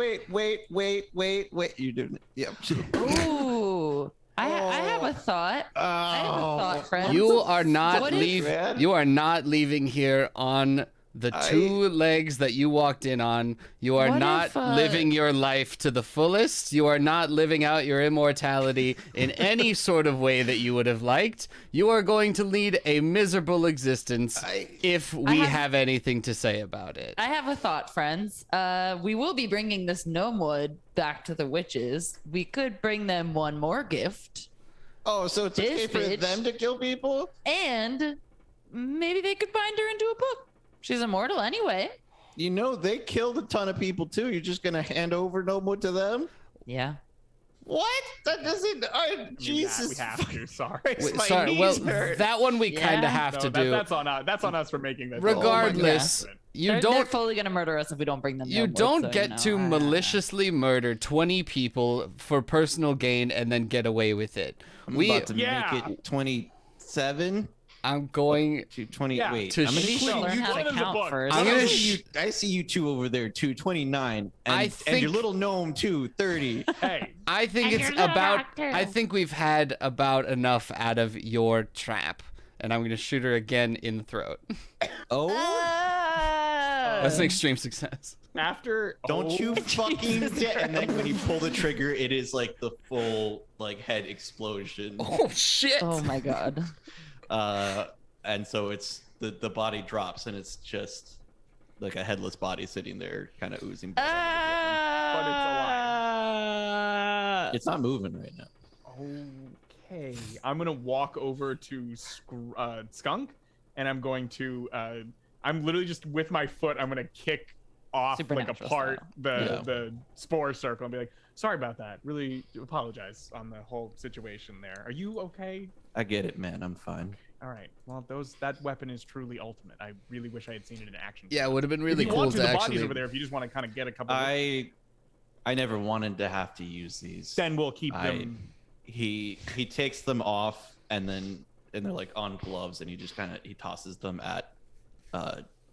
doing it. Yep. Ooh. I have a thought. I have a thought, friend. You are not What if- Man. You are not leaving here on the two legs that you walked in on. You are What not if, living your life to the fullest. You are not living out your immortality in any sort of way that you would have liked. You are going to lead a miserable existence if we have anything to say about it. I have a thought, friends. We will be bringing this gnome wood back to the witches. We could bring them one more gift, Oh, so it's okay This for bitch. them to kill people? and maybe they could bind her into a book. She's immortal anyway. You know, they killed a ton of people too. You're just gonna hand over no more to them? Yeah. What? That doesn't. Jesus. We have to. Sorry. Wait, my sorry, knees well, hurt. that one we kind of Yeah. have No, to that, do. that's on us. That's on us for making this. Regardless, you They're don't fully gonna murder us if we don't bring them. You gnome wood, don't so, get know, to maliciously murder 20 people for personal gain and then get away with it. I'm about to Yeah. make it 27 I'm going. to 20. Yeah. wait, To I'm gonna We should Shoot. learn how One to of the count book. first. I'm gonna I see you two over there too, 29, I and think- your little gnome too, 30. Hey, I think And it's your little about. doctor. I think we've had about enough out of your trap, and I'm gonna shoot her again in the throat. Oh, That's an extreme success. after don't you fucking Jesus get! And then when you pull the trigger, it is like the full like head explosion. Oh shit! Oh my god. And so it's the body drops, and it's just like a headless body sitting there, kind of oozing blood. But it's It's not moving right now. Okay, I'm gonna walk over to Skunk, and I'm going to. I'm literally just with my foot. I'm gonna kick off like Supernatural apart style. the spore circle and be like, "Sorry about that. Really apologize on the whole situation there. Are you okay?" I get it, man. I'm fine. All right. Well, that weapon is truly ultimate. I really wish I had seen it in action. Yeah, it would have been really if you cool want to the bodies actually. over there. If you just want to kind of get a couple, I never wanted to have to use these. then we'll keep them. He takes them off, and they're like on gloves, and he just kind of he tosses them at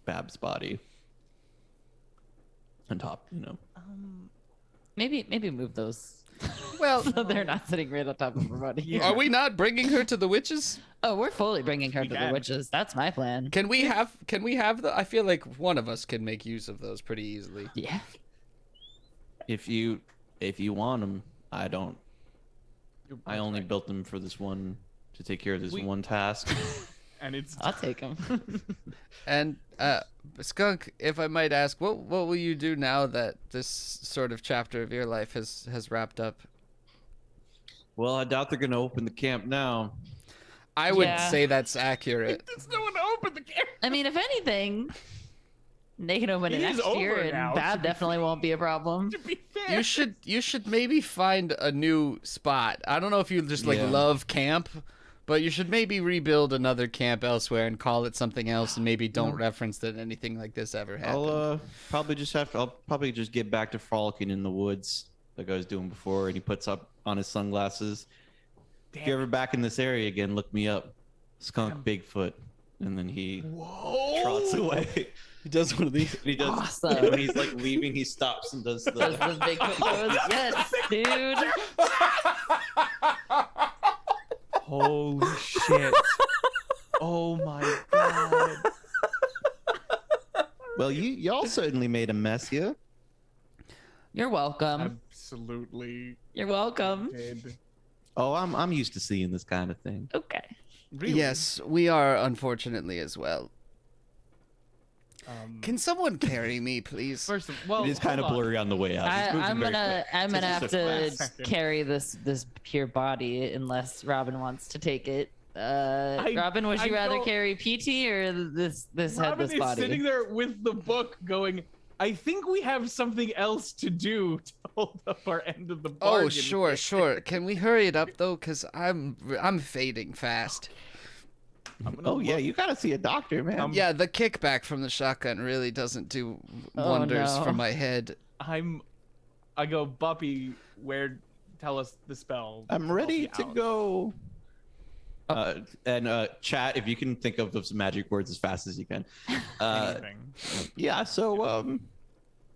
Bab's body on top, you know. Maybe move those. Well, So they're not sitting right on top of her body. are we not bringing her to the witches? Oh, we're fully bringing her to the can. witches. That's my plan. Can we have the? I feel like one of us can make use of those pretty easily. Yeah. If you want them, I don't. I only built them for this one to take care of this one task. And it's I'll take them. And Skunk, if I might ask, what will you do now that this sort of chapter of your life has wrapped up? Well, I doubt they're gonna open the camp now. I would Yeah. say that's accurate. there's no one to open the camera. I mean, if anything, they can open it It is next year, over and now, Bab to be definitely won't be a problem. To be fair, You should maybe find a new spot. I don't know if you just Yeah. love camp, But you should maybe rebuild another camp elsewhere and call it something else, and maybe don't reference that anything like this ever happened. I'll probably just get back to frolicking in the woods like I was doing before. And he puts up on his sunglasses. If you're ever back in this area again, look me up. Skunk Bigfoot. And then he trots away. He does one of these. He does. Awesome. When he's like leaving, he stops and does the. Does the Bigfoot pose? Yes, dude. Holy shit. Oh my god. Well, y'all certainly made a mess here. You're welcome. Absolutely You're welcome. did. Oh, I'm used to seeing this kind of thing. Okay. Really? Yes, we are, unfortunately, as well. Can someone carry me, please? First of well, It is kind of hold on. blurry on the way out. He's moving I'm very gonna quick. I'm gonna This have is a to fast- carry this pure body unless Robin wants to take it. Robin, would you I rather don't- carry PT or this Robin headless is body? sitting there with the book going, I think we have something else to do to hold up our end of the bargain. Oh, sure. Can we hurry it up though? Cause I'm fading fast. I'm gonna Oh yeah, look- you gotta see a doctor, man. Yeah, the kickback from the shotgun really doesn't do Oh, wonders no. for my head. I go, Buppy, tell us the spell. I'm to ready help to you out." go. And chat, if you can think of some magic words as fast as you can. Anything. Yeah, so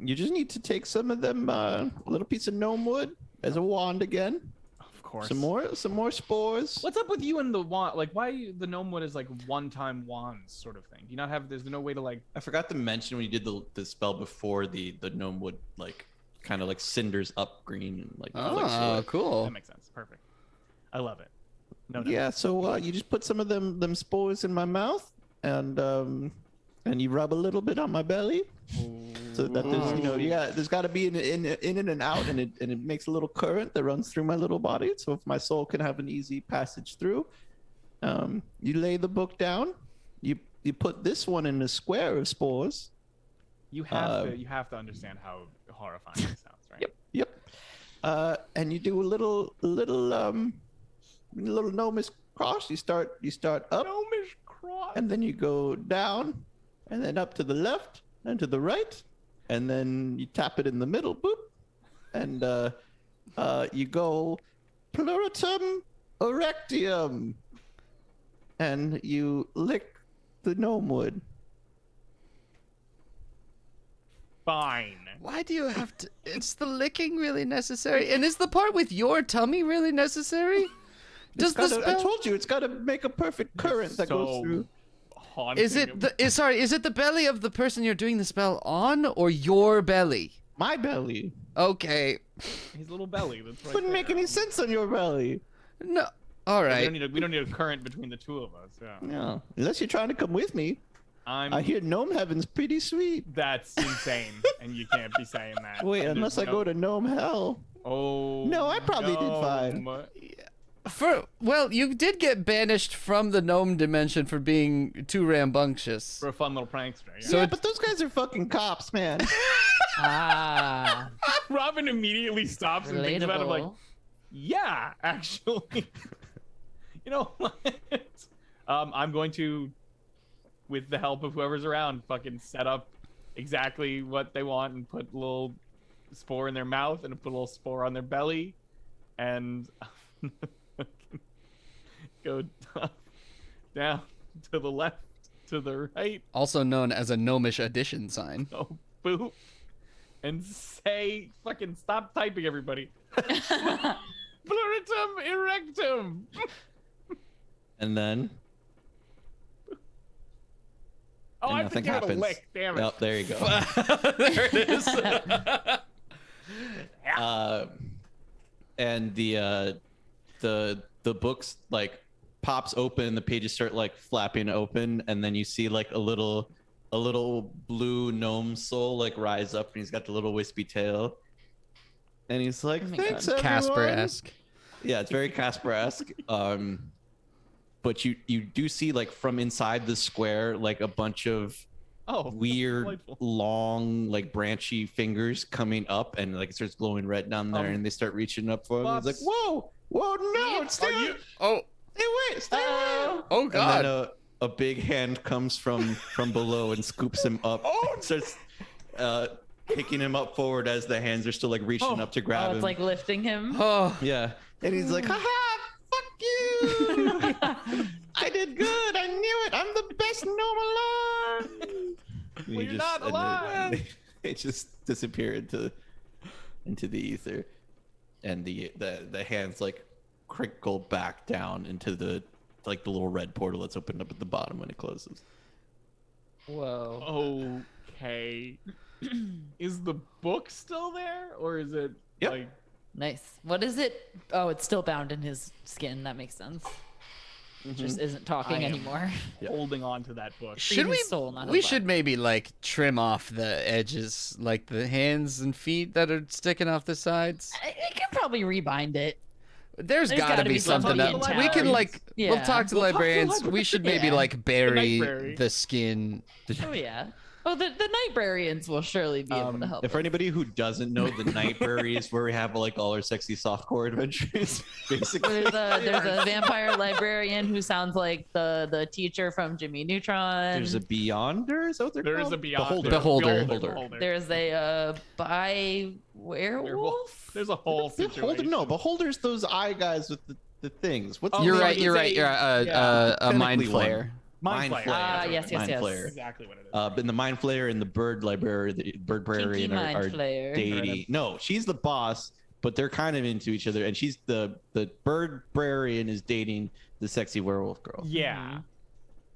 you just need to take some of them, a little piece of gnome wood as a wand again. Of course. Some more spores. What's up with you and the wand? Like, why the gnome wood is like one-time wands sort of thing? Do you not have? There's no way to like. I forgot to mention when you did the spell before the gnome wood like kind of like cinders up green and like. flicks Oh, away. cool. That makes sense. Perfect. I love it. No. Yeah, so you just put some of them spores in my mouth, and you rub a little bit on my belly, so that there's got to be in and out, and it makes a little current that runs through my little body, so if my soul can have an easy passage through. You lay the book down, you put this one in a square of spores. You have to understand how horrifying it sounds, right? Yep. And you do a little gnomish cross. You start up, Gnomish cross. and then you go down, and then up to the left, and to the right, and then you tap it in the middle, boop, and you go pluritum erectium, and you lick the gnome wood. Fine. Why do you have to? Is the licking really necessary? And is the part with your tummy really necessary? Does the I spell? told you it's got to make a perfect current that goes through. Haunting Is it of- the? Sorry, is it the belly of the person you're doing the spell on, or your belly? My belly. Okay. his little belly? That's right. Wouldn't make there. any sense on your belly. No. All We right. don't need a current between the two of us. Yeah. No, unless you're trying to come with me. I hear gnome heaven's pretty sweet. That's insane, and you can't be saying that. Wait, There's unless I no- go to gnome hell. Oh. No, I probably did fine. Well, you did get banished from the gnome dimension for being too rambunctious. For a fun little prankster. Yeah. So Yeah, it- but those guys are fucking cops, man. Ah, Robin immediately stops and thinks about it like, relatable. yeah, actually. You know what? I'm going to, with the help of whoever's around, fucking set up exactly what they want and put a little spore in their mouth and put a little spore on their belly and go up, down, to the left, to the right, Also known as a gnomish addition sign. go boop, and say, fucking stop typing, everybody. Pluritum erectum. And then, Oh, and I nothing forgot a happens. lick. Damn it. Oh, there you go. There it is. And the books like pops open, the pages start like flapping open, and then you see like a little blue gnome soul like rise up, and he's got the little wispy tail, and he's like, Oh my "Thanks, God. everyone." Casper-esque. Yeah, it's very Casper-esque. But you do see like from inside the square like a bunch of Oh, weird delightful. long like branchy fingers coming up, and like it starts glowing red down there, and they start reaching up for him. It's like, Bubs. whoa, no, it's Are still you, Oh, Stay away! Stay away! Oh And God! then a big hand comes from below and scoops him up. And starts picking him up forward as the hands are still like reaching up to grab him. It's like lifting him. Oh, Yeah, and he's like, "Haha, fuck you! I did good. I knew it. I'm the best gnome alive." Well, you're not alive. They just disappear into the ether, and the hands like crinkle back down into the little red portal that's opened up at the bottom when it closes. Whoa. Okay. Is the book still there, or is it Yep. like? Nice. What is it? Oh, it's still bound in his skin. That makes sense. Just isn't talking I am- anymore. Holding on to that book. should we? his soul, not We his should maybe like trim off the edges, like the hands and feet that are sticking off the sides. I can probably rebind it. There's gotta gotta be be something something else. in We can town. like we'll Yeah. talk to We'll talk to librarians. the We should maybe Yeah. like bury library. the skin. Oh yeah. Oh, the librarians will surely be able to help. And for anybody who doesn't know, the Nightberry is where we have like all our sexy softcore adventures, basically. There's a vampire librarian who sounds like the teacher from Jimmy Neutron. There's a Beyonder. Is that what they're There is called? a beyond. Beholder. There's a bi werewolf. There's a whole Beholder, situation. no, Beholder's those eye guys with the things. What's Oh, You're the right. name? You're right. You're a mind Technically one. flayer. Mind Mind Flayer. Flayer. Yes, yes, Mind yes. Flayer. Exactly what it is. But the Mind Flayer and the Bird Librarian, the Bird Kinky Librarian mind are flayer. dating. No, she's the boss, but they're kind of into each other, and she's the Bird Librarian is dating the sexy werewolf girl. Yeah.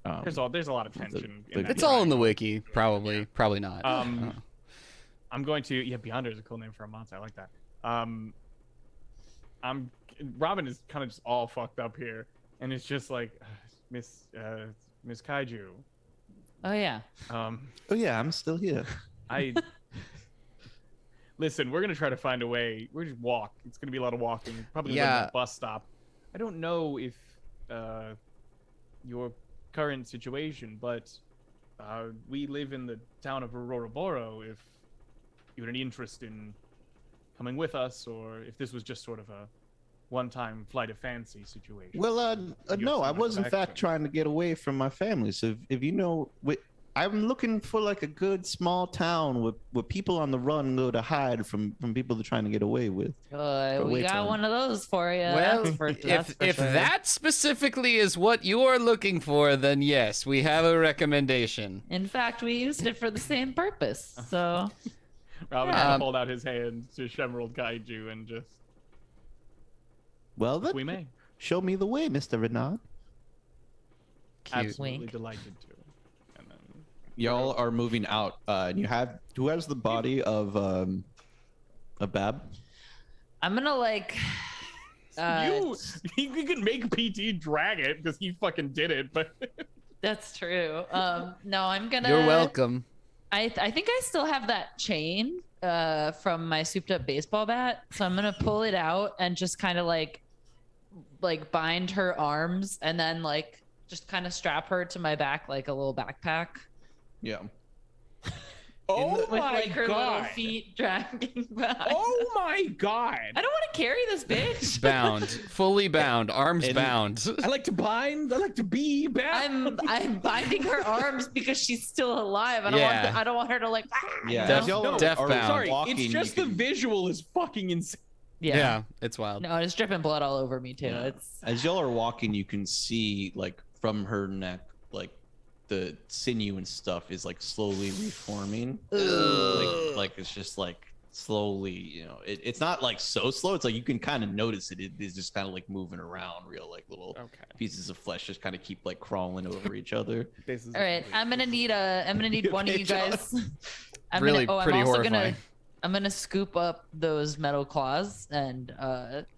Um, There's a lot of tension. the- in that It's all in the triangle. wiki. Probably not. I'm going to Beyonder is a cool name for a monster. I like that. Robin is kind of just all fucked up here, and it's just like Miss Kaiju. Oh yeah. oh yeah, I'm still here. I listen. We're gonna try to find a way. We're just walk. It's gonna be a lot of walking. Probably gonna go to Yeah. the bus stop. I don't know if your current situation, but we live in the town of Auroraboro. If you had any interest in coming with us, or if this was just sort of a one-time flight of fancy situation. Well, You no, have I was in some fact action. trying to get away from my family. So if you know, I'm looking for like a good small town where people on the run know to hide from people they're trying to get away with. We wait got till- one of those for you. Well, that's for if sure. that specifically is what you're looking for, then yes, we have a recommendation. In fact, we used it for the same purpose. So Robin Yeah. hold out his hand to Shemerald Kaiju and just Well, then, we may. show me the way, Mr. Renard. Cute. Absolutely Wink. delighted to. And then Y'all are moving out, and you have who has the body of Bab? I'm gonna like. you can make PT drag it because he fucking did it, but That's true. No, I'm gonna. You're welcome. I think I still have that chain from my souped up baseball bat, so I'm gonna pull it out and just kind of like bind her arms and then like just kind of strap her to my back like a little backpack Yeah. oh with my like her god, little feet dragging behind. oh my god, I don't want to carry this bitch. Bound, fully bound, arms And- bound. I like to bind. I like to be bad. I'm binding her arms because she's still alive. I Yeah. don't want her to like. Yeah. Def- as y'all are deaf-bound. Sorry, walking, it's just you the can- visual is fucking insane. Yeah. It's wild. No, it's dripping blood all over me too. Yeah. It's As y'all are walking, you can see like from her neck, like the sinew and stuff is like slowly reforming. Like it's just like slowly, you know, it's not like so slow. It's like you can kind of notice it. It is just kind of like moving around, real like little Okay. pieces of flesh just kind of keep like crawling over each other. This is all right. I'm gonna need one of Okay, you guys. I'm Really gonna, pretty I'm also horrifying. I'm gonna scoop up those metal claws and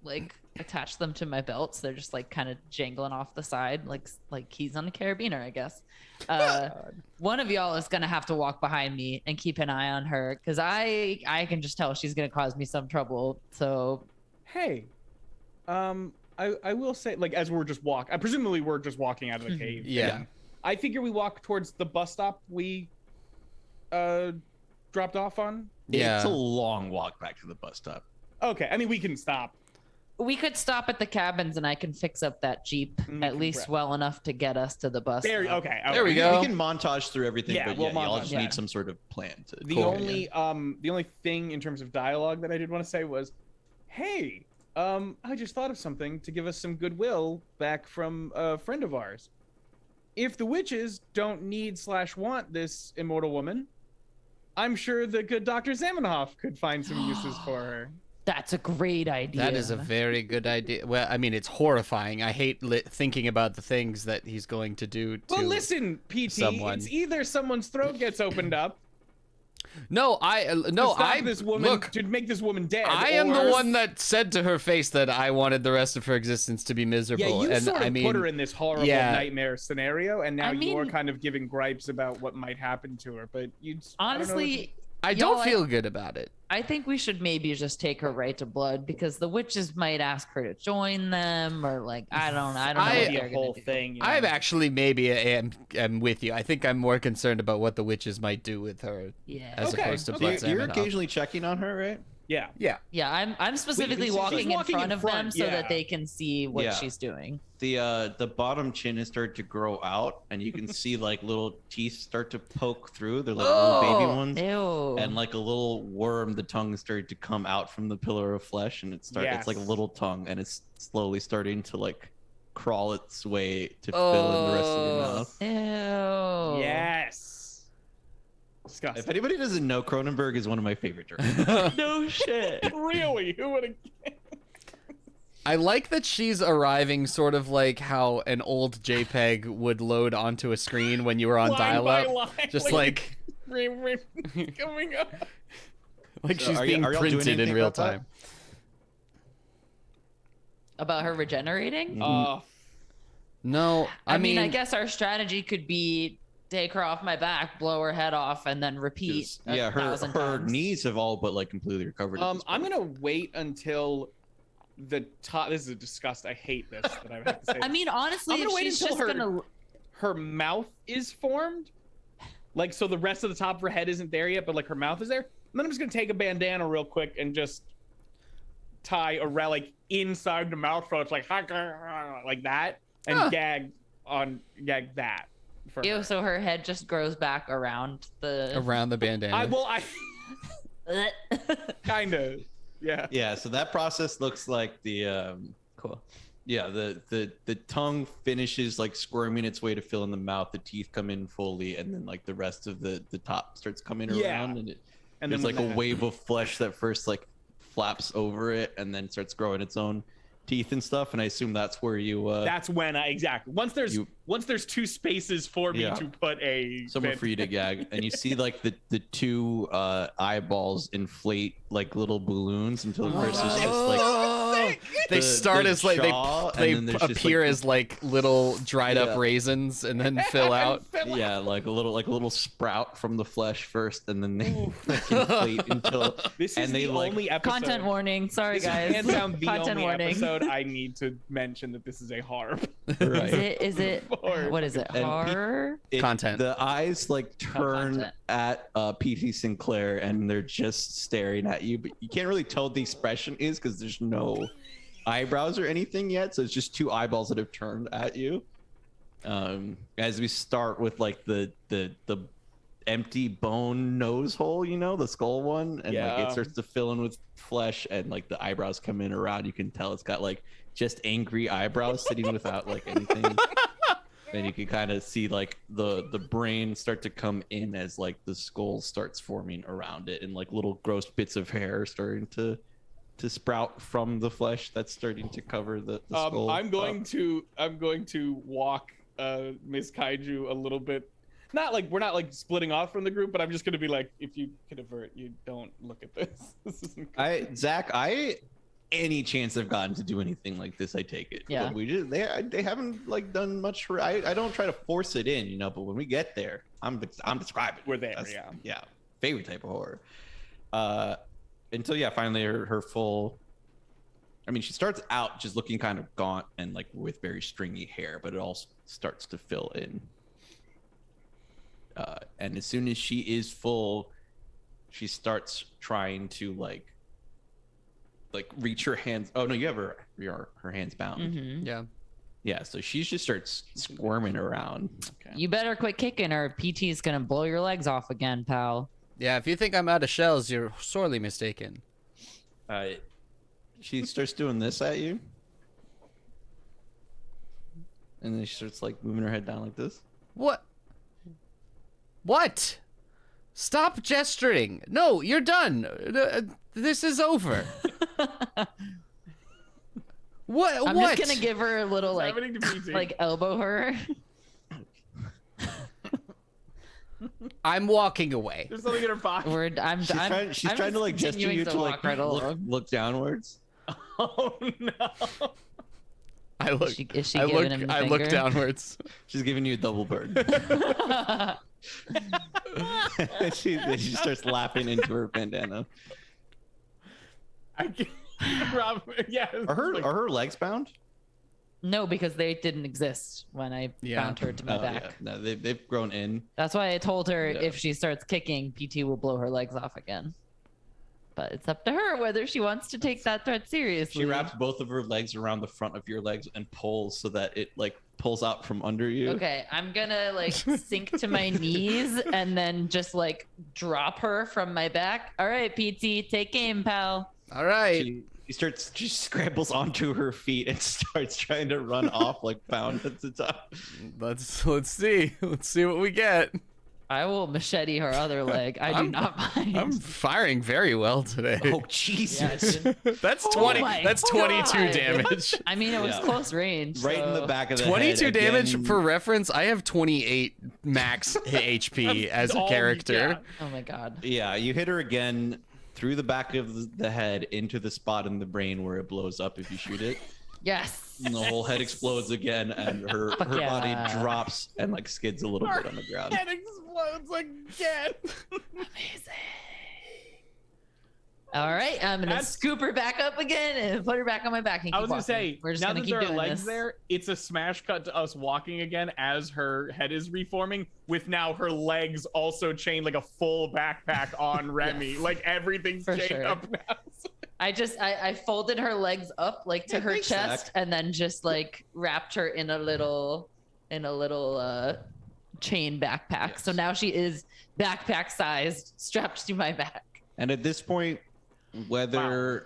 like attach them to my belt. So they're just like kind of jangling off the side, like keys on a carabiner, I guess. One of y'all is gonna have to walk behind me and keep an eye on her because I can just tell she's gonna cause me some trouble. So Hey, I will say, like, as we're just presumably we're just walking out of the cave. Yeah. and I figure we walk towards the bus stop we dropped off on. Yeah. It's a long walk back to the bus stop. Okay, I mean we can stop. We could stop at the cabins and I can fix up that Jeep at least well enough to get us to the bus. There, stop. okay. There we go. We can montage through everything, Yeah, but we'll y'all montage. just Yeah. need some sort of plan to. The only thing in terms of dialogue that I did want to say was, hey, I just thought of something to give us some goodwill back from a friend of ours. If the witches don't need/want this immortal woman, I'm sure the good Dr. Zamenhof could find some uses for her. That's a great idea. That is a very good idea. Well, I mean, it's horrifying. I hate thinking about the things that he's going to do to Well, listen, PT, someone. it's either someone's throat gets opened up No, to stop this woman, look, to make this woman dead. I am or... the one that said to her face that I wanted the rest of her existence to be miserable. Yeah, you and sort of I mean, put her in this horrible nightmare scenario, and now I you're mean- kind of giving gripes about what might happen to her. But you Honestly, I y'all, don't feel good about it. I think we should maybe just take her right to blood because the witches might ask her to join them or like I don't know what the they're whole gonna do. thing. You know? I'm actually maybe am with you. I think I'm more concerned about what the witches might do with her Yeah. as Okay, opposed to okay. Blood You're Zamenhof. occasionally checking on her, right? Yeah. Yeah, I'm specifically she's walking in walking front in of them front, so yeah. that they can see what Yeah. she's doing. The bottom chin has started to grow out, and you can see like little teeth start to poke through. They're like little baby ones, Ew. and like a little worm. The tongue started to come out from the pillar of flesh, and it's like a Yes. little tongue, and it's slowly starting to like crawl its way to fill in the rest of your mouth. Ew. Yes. Disgusting. If anybody doesn't know, Cronenberg is one of my favorite directors. No shit. Really? Who would have? I like that she's arriving sort of like how an old JPEG would load onto a screen when you were on Line by dial-up. line, Just like coming up. she's are being y'all doing printed in anything real about that? time. About her regenerating? No, I mean, I guess our strategy could be take her off my back, blow her head off, and then repeat. Yeah, her 1,000 her times. knees have all but like completely recovered. at this I'm point. gonna wait until the top. This is a disgust. I hate this that I have to say. I mean, honestly, I'm gonna if wait she's until just her- gonna. her mouth is formed, like so the rest of the top of her head isn't there yet, but like her mouth is there. And then I'm just gonna take a bandana real quick and just tie a relic inside the mouth, so it's like that, and gag that. For Ew, her. so her head just grows back around the. around the bandana. I kind of, yeah. Yeah, so that process looks like the Cool. yeah, the tongue finishes like squirming its way to fill in the mouth, the teeth come in fully, and then like the rest of the top starts coming Yeah. around, and And there's then like a wave of flesh that first like flaps over it and then starts growing its own teeth and stuff, and I assume that's where you that's when exactly once there's two spaces for me Yeah. to put a somewhere for you to gag, and you see like the two eyeballs inflate like little balloons until the first is just like they the- start the as like jaw, and they then there's just, appear like, as like little dried Yeah. up raisins and then fill out. yeah, like a little sprout from the flesh first, and then they like, inflate until This is and they the like only episode. Content warning. Sorry, This is guys. hands down the Content only warning. episode I need to mention that this is a harp. right. Is it? Or- What is it? And Horror? Content. The eyes like turn content. at PT Sinclair, and they're just staring at you, but you can't really tell what the expression is because there's no eyebrows or anything yet, so it's just two eyeballs that have turned at you. As we start with like the empty bone nose hole, you know, the skull one, and like Yeah. it starts to fill in with flesh, and like the eyebrows come in around. You can tell it's got like just angry eyebrows sitting without like anything. And you can kind of see like the brain start to come in as like the skull starts forming around it, and like little gross bits of hair starting to sprout from the flesh that's starting to cover the skull. I'm going to walk Miss Kaiju a little bit. Not like we're not like splitting off from the group, but I'm just gonna be like, if you could avert, you don't look at this. This isn't good. Zach, any chance I've gotten to do anything like this, I take it. Yeah. But we just they haven't like done much for. I don't try to force it in, you know. But when we get there, I'm describing. We're there, That's- yeah. Yeah. Favorite type of horror. Until finally her full. I mean, she starts out just looking kind of gaunt and like with very stringy hair, but it all starts to fill in. And as soon as she is full, she starts trying to like like reach her hands. Oh no, you have her hands bound. Mhm. Yeah. Yeah, so she just starts squirming around. Okay. You better quit kicking or PT's gonna blow your legs off again, pal. Yeah, if you think I'm out of shells, you're sorely mistaken. She starts doing this at you, and then she starts like moving her head down like this. What? What? Stop gesturing. No, you're done. This is over. What? I'm what? just gonna give her a little What's happening to PT? like elbow her. I'm walking away. There's something in her pocket. I'm She's trying to like gesture continuing you to like walk right along. look downwards. Oh no. I look. Is she I giving look. him the I look finger? downwards. She's giving you a double bird. she starts laughing into her bandana. I can't. Rob, yeah. Are her legs bound? No, because they didn't exist when I Yeah. bound her to my back. Yeah. No, they've grown in. That's why I told her Yeah. if she starts kicking, PT will blow her legs off again. But it's up to her whether she wants to take that threat seriously. She wraps both of her legs around the front of your legs and pulls so that it like pulls out from under you. Okay, I'm gonna like sink to my knees and then just like drop her from my back. All right, PT, take aim, pal. All right. She scrambles onto her feet and starts trying to run off like bound at the top. Let's see. Let's see what we get. I will machete her other leg. I do not mind. I'm firing very well today. Oh Jesus! Yeah, That's Oh 20. my That's 22 God. damage. I mean, it was Yeah. close range. Right in the so- back of the 22 head. damage. Again, For reference, I have 28 max HP as a all- character. yeah. Oh my god. Yeah, you hit her again through the back of the head into the spot in the brain where it blows up if you shoot it. Yes. And the whole head explodes again, and her Fuck yeah. body drops and like skids a little bit on the ground. Head explodes again. Amazing. All right, I'm gonna That's- scoop her back up again and put her back on my back. And I keep was gonna walking. say, we're just now gonna that keep there are doing legs this. there, it's a smash cut to us walking again as her head is reforming, with now her legs also chained like a full backpack on Remy. Yes. like everything's For chained sure. up now. I folded her legs up like to Yeah, her thanks, chest Zach. and then just like wrapped her in a little chain backpack. So Yes. now she is backpack sized, strapped to my back. And at this point, whether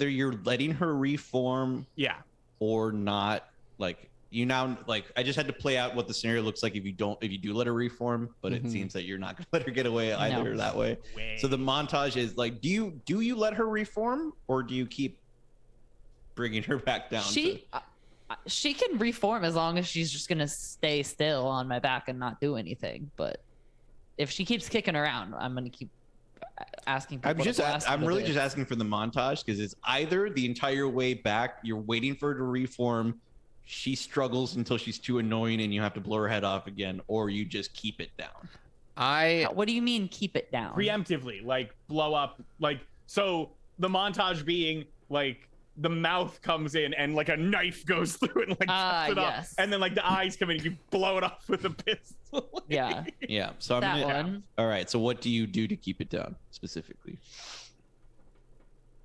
you're letting her reform Yeah. or not, like you now like I just had to play out what the scenario looks like if you do let her reform, but Mhm. it seems that you're not gonna let her get away either No. that way. So the montage is like, do you let her reform or do you keep bringing her back down? She can reform as long as she's just gonna stay still on my back and not do anything. But if she keeps kicking around, I'm gonna keep asking people. I'm really just asking for the montage because it's either the entire way back you're waiting for her to reform, she struggles until she's too annoying and you have to blow her head off again, or you just keep it down. What do you mean keep it down? Preemptively, like blow up, like so the montage being like the mouth comes in and like a knife goes through it and like cuts it yes. up, and then like the eyes come in and you blow it off with a pistol. Yeah, Yeah. So I'm that gonna. one. All right. So what do you do to keep it down specifically?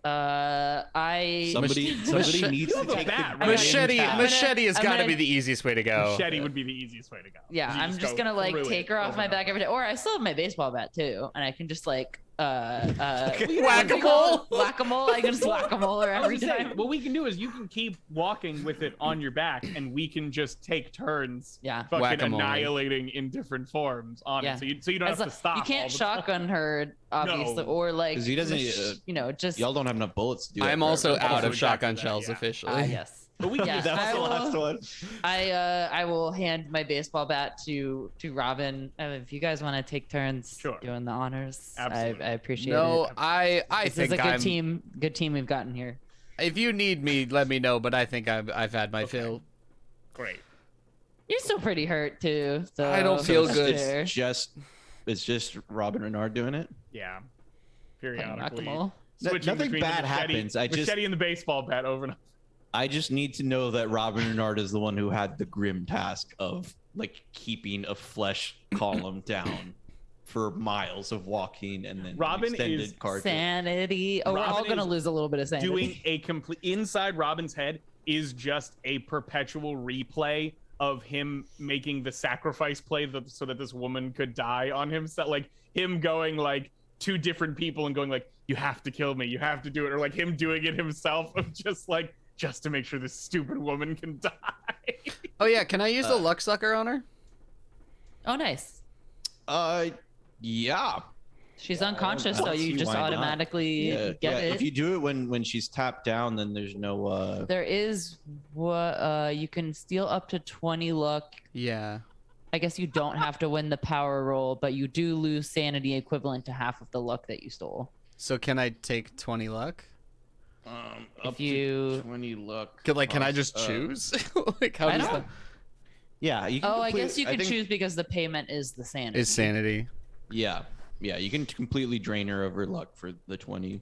Somebody needs to have a take bat, the right? Machete has I'm got to gonna- be the easiest way to go. Machete would be the easiest way to go. Yeah, You I'm just go gonna like through take it her off over my and back over. every day, or I still have my baseball bat too, and I can just like Whack-a-mole? whack-a-mole. I can just whack-a-mole her I every was gonna say, time. what we can do is you can keep walking with it on your back, and we can just take turns Yeah. fucking Whack-a-mole. annihilating in different forms on Yeah. it. So you don't As have to stop. You can't all the time. shotgun her, obviously, No. or like 'Cause he doesn't, just Y'all don't have enough bullets to do that. I'm also forever. out Also of shotgun exactly that, shells yeah. officially. yes. But we can Yeah, use That was I the will- last one. I will hand my baseball bat to Robin. If you guys want to take turns Sure. doing the honors, Absolutely. I appreciate No, it. I This think is a good I'm. team. Good team we've gotten here. If you need me, let me know. But I think I've had my Okay. fill. Great. You're still pretty hurt too. So I don't feel that's good. fair. It's just Robin Renard doing it. Yeah. Playing Periodically. whack-a-mole. Switching Nothing between the bad machete- happens. I just machete and the baseball bat over and over. I just need to know that Robin Renard is the one who had the grim task of like keeping a flesh column down for miles of walking and then Robin extended is car trip. Sanity. Oh, we're all Robin gonna is lose a little bit of sanity. Doing a complete inside Robin's head is just a perpetual replay of him making the sacrifice play so that this woman could die on himself, like him going like two different people and going like, you have to kill me, you have to do it, or like him doing it himself of just to make sure this stupid woman can die. Oh yeah, can I use the luck sucker on her? Oh, nice. Yeah. She's unconscious, I so don't you see just why not. automatically get it. If you do it when she's tapped down, then there's no There is what you can steal up to 20 luck. Yeah. I guess you don't have to win the power roll, but you do lose sanity equivalent to half of the luck that you stole. So can I take 20 luck? up you- to 20 luck. Can I just choose? Like how I does don't. that Yeah, you can Oh, I complete- guess you I can think- choose because the payment is the sanity. is sanity? Yeah, you can completely drain her of her luck for the 20,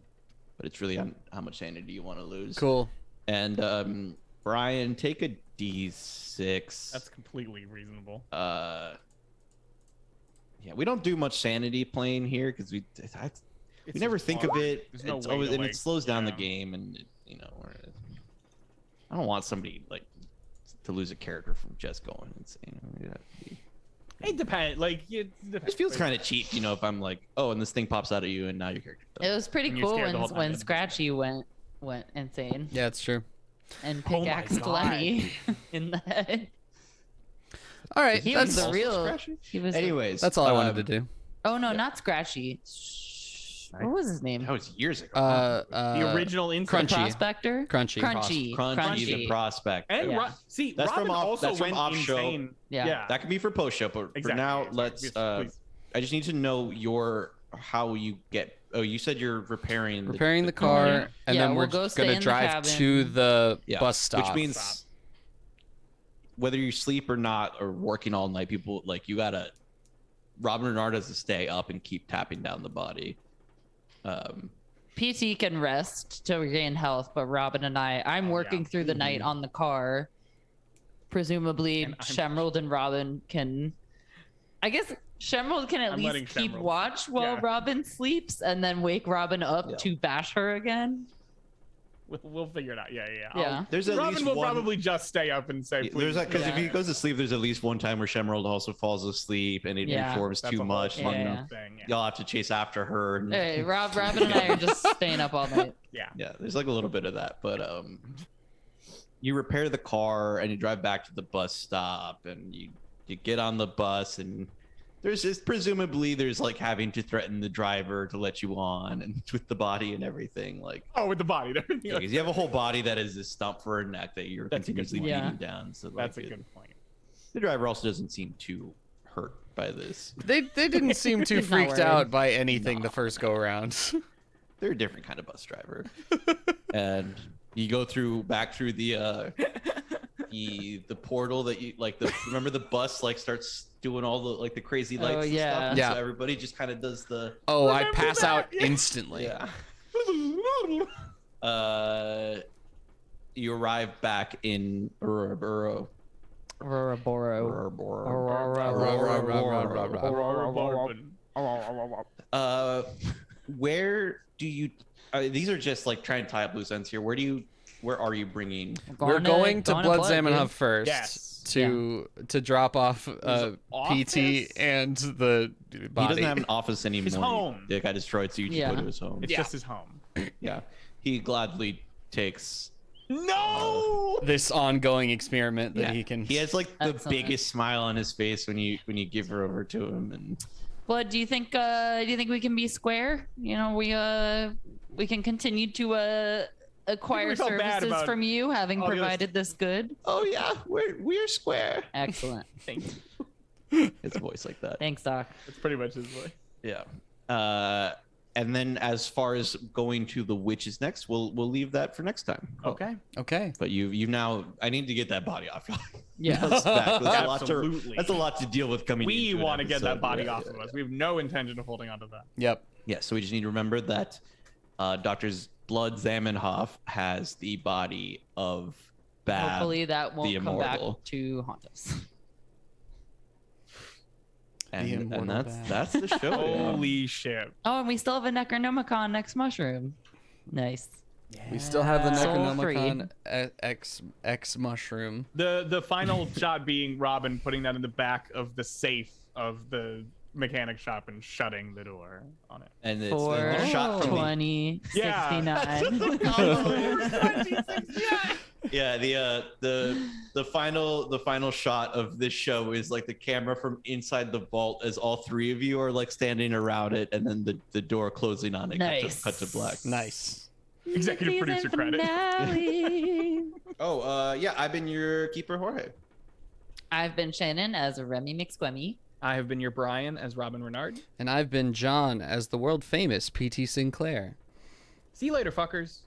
but it's really on how much sanity you want to lose. Cool. And Brian, take a D6. That's completely reasonable. Yeah, we don't do much sanity playing here because we never think of it. There's no It's way always, to, and like, it slows down the yeah. game, and I don't want somebody like to lose a character from just going insane. I mean, it'd have to be- It depends. Like it depends. It feels kind of cheap, if I'm like, oh, and this thing pops out at you, and now your character. It was pretty And you're cool scared the whole when time. Scratchy went insane Yeah, it's true. and Oh my pickaxed God. Lemmy in the head. All right, He was that's the real. Scratchy? He was. Anyways, that's all I wanted to do. Oh no, not Scratchy. What was his name? That was years ago. the original The instant. Crunchy. prospector. Crunchy. Crunchy the prospect. And Yeah. That's from Robin off- also that's from went off show. insane. Yeah. That can be for post show, but for Exactly, now, exactly. let's. Please. I just need to know how you get. Oh, you said you're repairing Repairing the car, Mhm. and Yeah, then we're we'll go stay gonna in the drive cabin. to the Yeah, bus stop. which means Stop. whether you sleep or not, or working all night, people like you gotta. Robin Renard has to stay up and keep tapping down the body. PT can rest to regain health, but Robin and I'm working yeah. through the night on the car. Presumably, And I'm- Shemerald and Robin can. I guess Shemerald can at I'm letting least keep Shemerald- watch while yeah. Robin sleeps, and then wake Robin up Yeah. to bash her again. We'll figure it out. Yeah. Yeah. There's at Robin least will one. probably just stay up and say, please. There's because if Yeah. he goes to sleep, there's at least one time where Shemerald also falls asleep and it Yeah. informs That's too a whole much. fucked and Yeah. up thing. Yeah. Y'all have to chase after her. And, Hey, Robin and I are just staying up all night. Yeah. Yeah, there's like a little bit of that, but you repair the car and you drive back to the bus stop and you get on the bus and presumably there's like having to threaten the driver to let you on and with the body and everything like Oh, with the body. because you have a whole body that is a stump for a neck that you're That's a good continuously point. beating down. So like, That's a good point. the driver also doesn't seem too hurt by this. They didn't seem too He's not freaked worried. out by anything the first go around. They're a different kind of bus driver. And you go back through the portal that you like remember the bus like starts doing all the like the crazy lights and yeah. stuff. And Yeah. So everybody just kind of does the Oh, I Remember pass that? out Yeah. instantly. you arrive back in Auroraboro. Auroraboro. Where do you these are just like trying to tie up loose ends here. Where are you bringing We're going to Blood Salmon dude. Hub first Yes. to drop off PT office? and the He body. doesn't have an office anymore. His home. It got destroyed, so you just Yeah. go to his home. It's just his home. Yeah. He gladly takes No! this ongoing experiment that he can. He has like the Excellent. biggest smile on his face when you give her over to him and Blood, do you think we can be square? You know, we can continue to acquire we felt bad services about from you, having all the other provided this good. oh yeah, we're square. Excellent. Thank you. It's a voice like that. Thanks, Doc. That's pretty much his voice. Yeah. And then as far as going to the witches next, we'll leave that for next time. Okay. Okay. But you now I need to get that body off. Yeah. That's back. Absolutely. That's a lot to deal with coming. We into an want to get that episode. body Yeah, off yeah, of yeah. us. We have no intention of holding on to that. Yep. Yeah, so we just need to remember that Doctor's Blood Zamenhof has the body of Bab. Hopefully that won't the come back immortal. to haunt us. And immortal that's the show. Holy shit. Oh, and we still have a Necronomicon next mushroom. Nice. We still have the Soul Necronomicon X mushroom. The final shot being Robin putting that in the back of the safe of the mechanic shop and shutting the door on it. And it's a shot from 20, Yeah. 69. Yeah, the final shot of this show is like the camera from inside the vault as all three of you are like standing around it, and then the door closing on it. Nice. Cut to black. Nice. Executive producer credit. Yeah, I've been your keeper, Jorge. I've been Shannon as a Remy McSquemmy. I have been your Brian as Robin Renard. And I've been John as the world famous PT Sinclair. See you later, fuckers.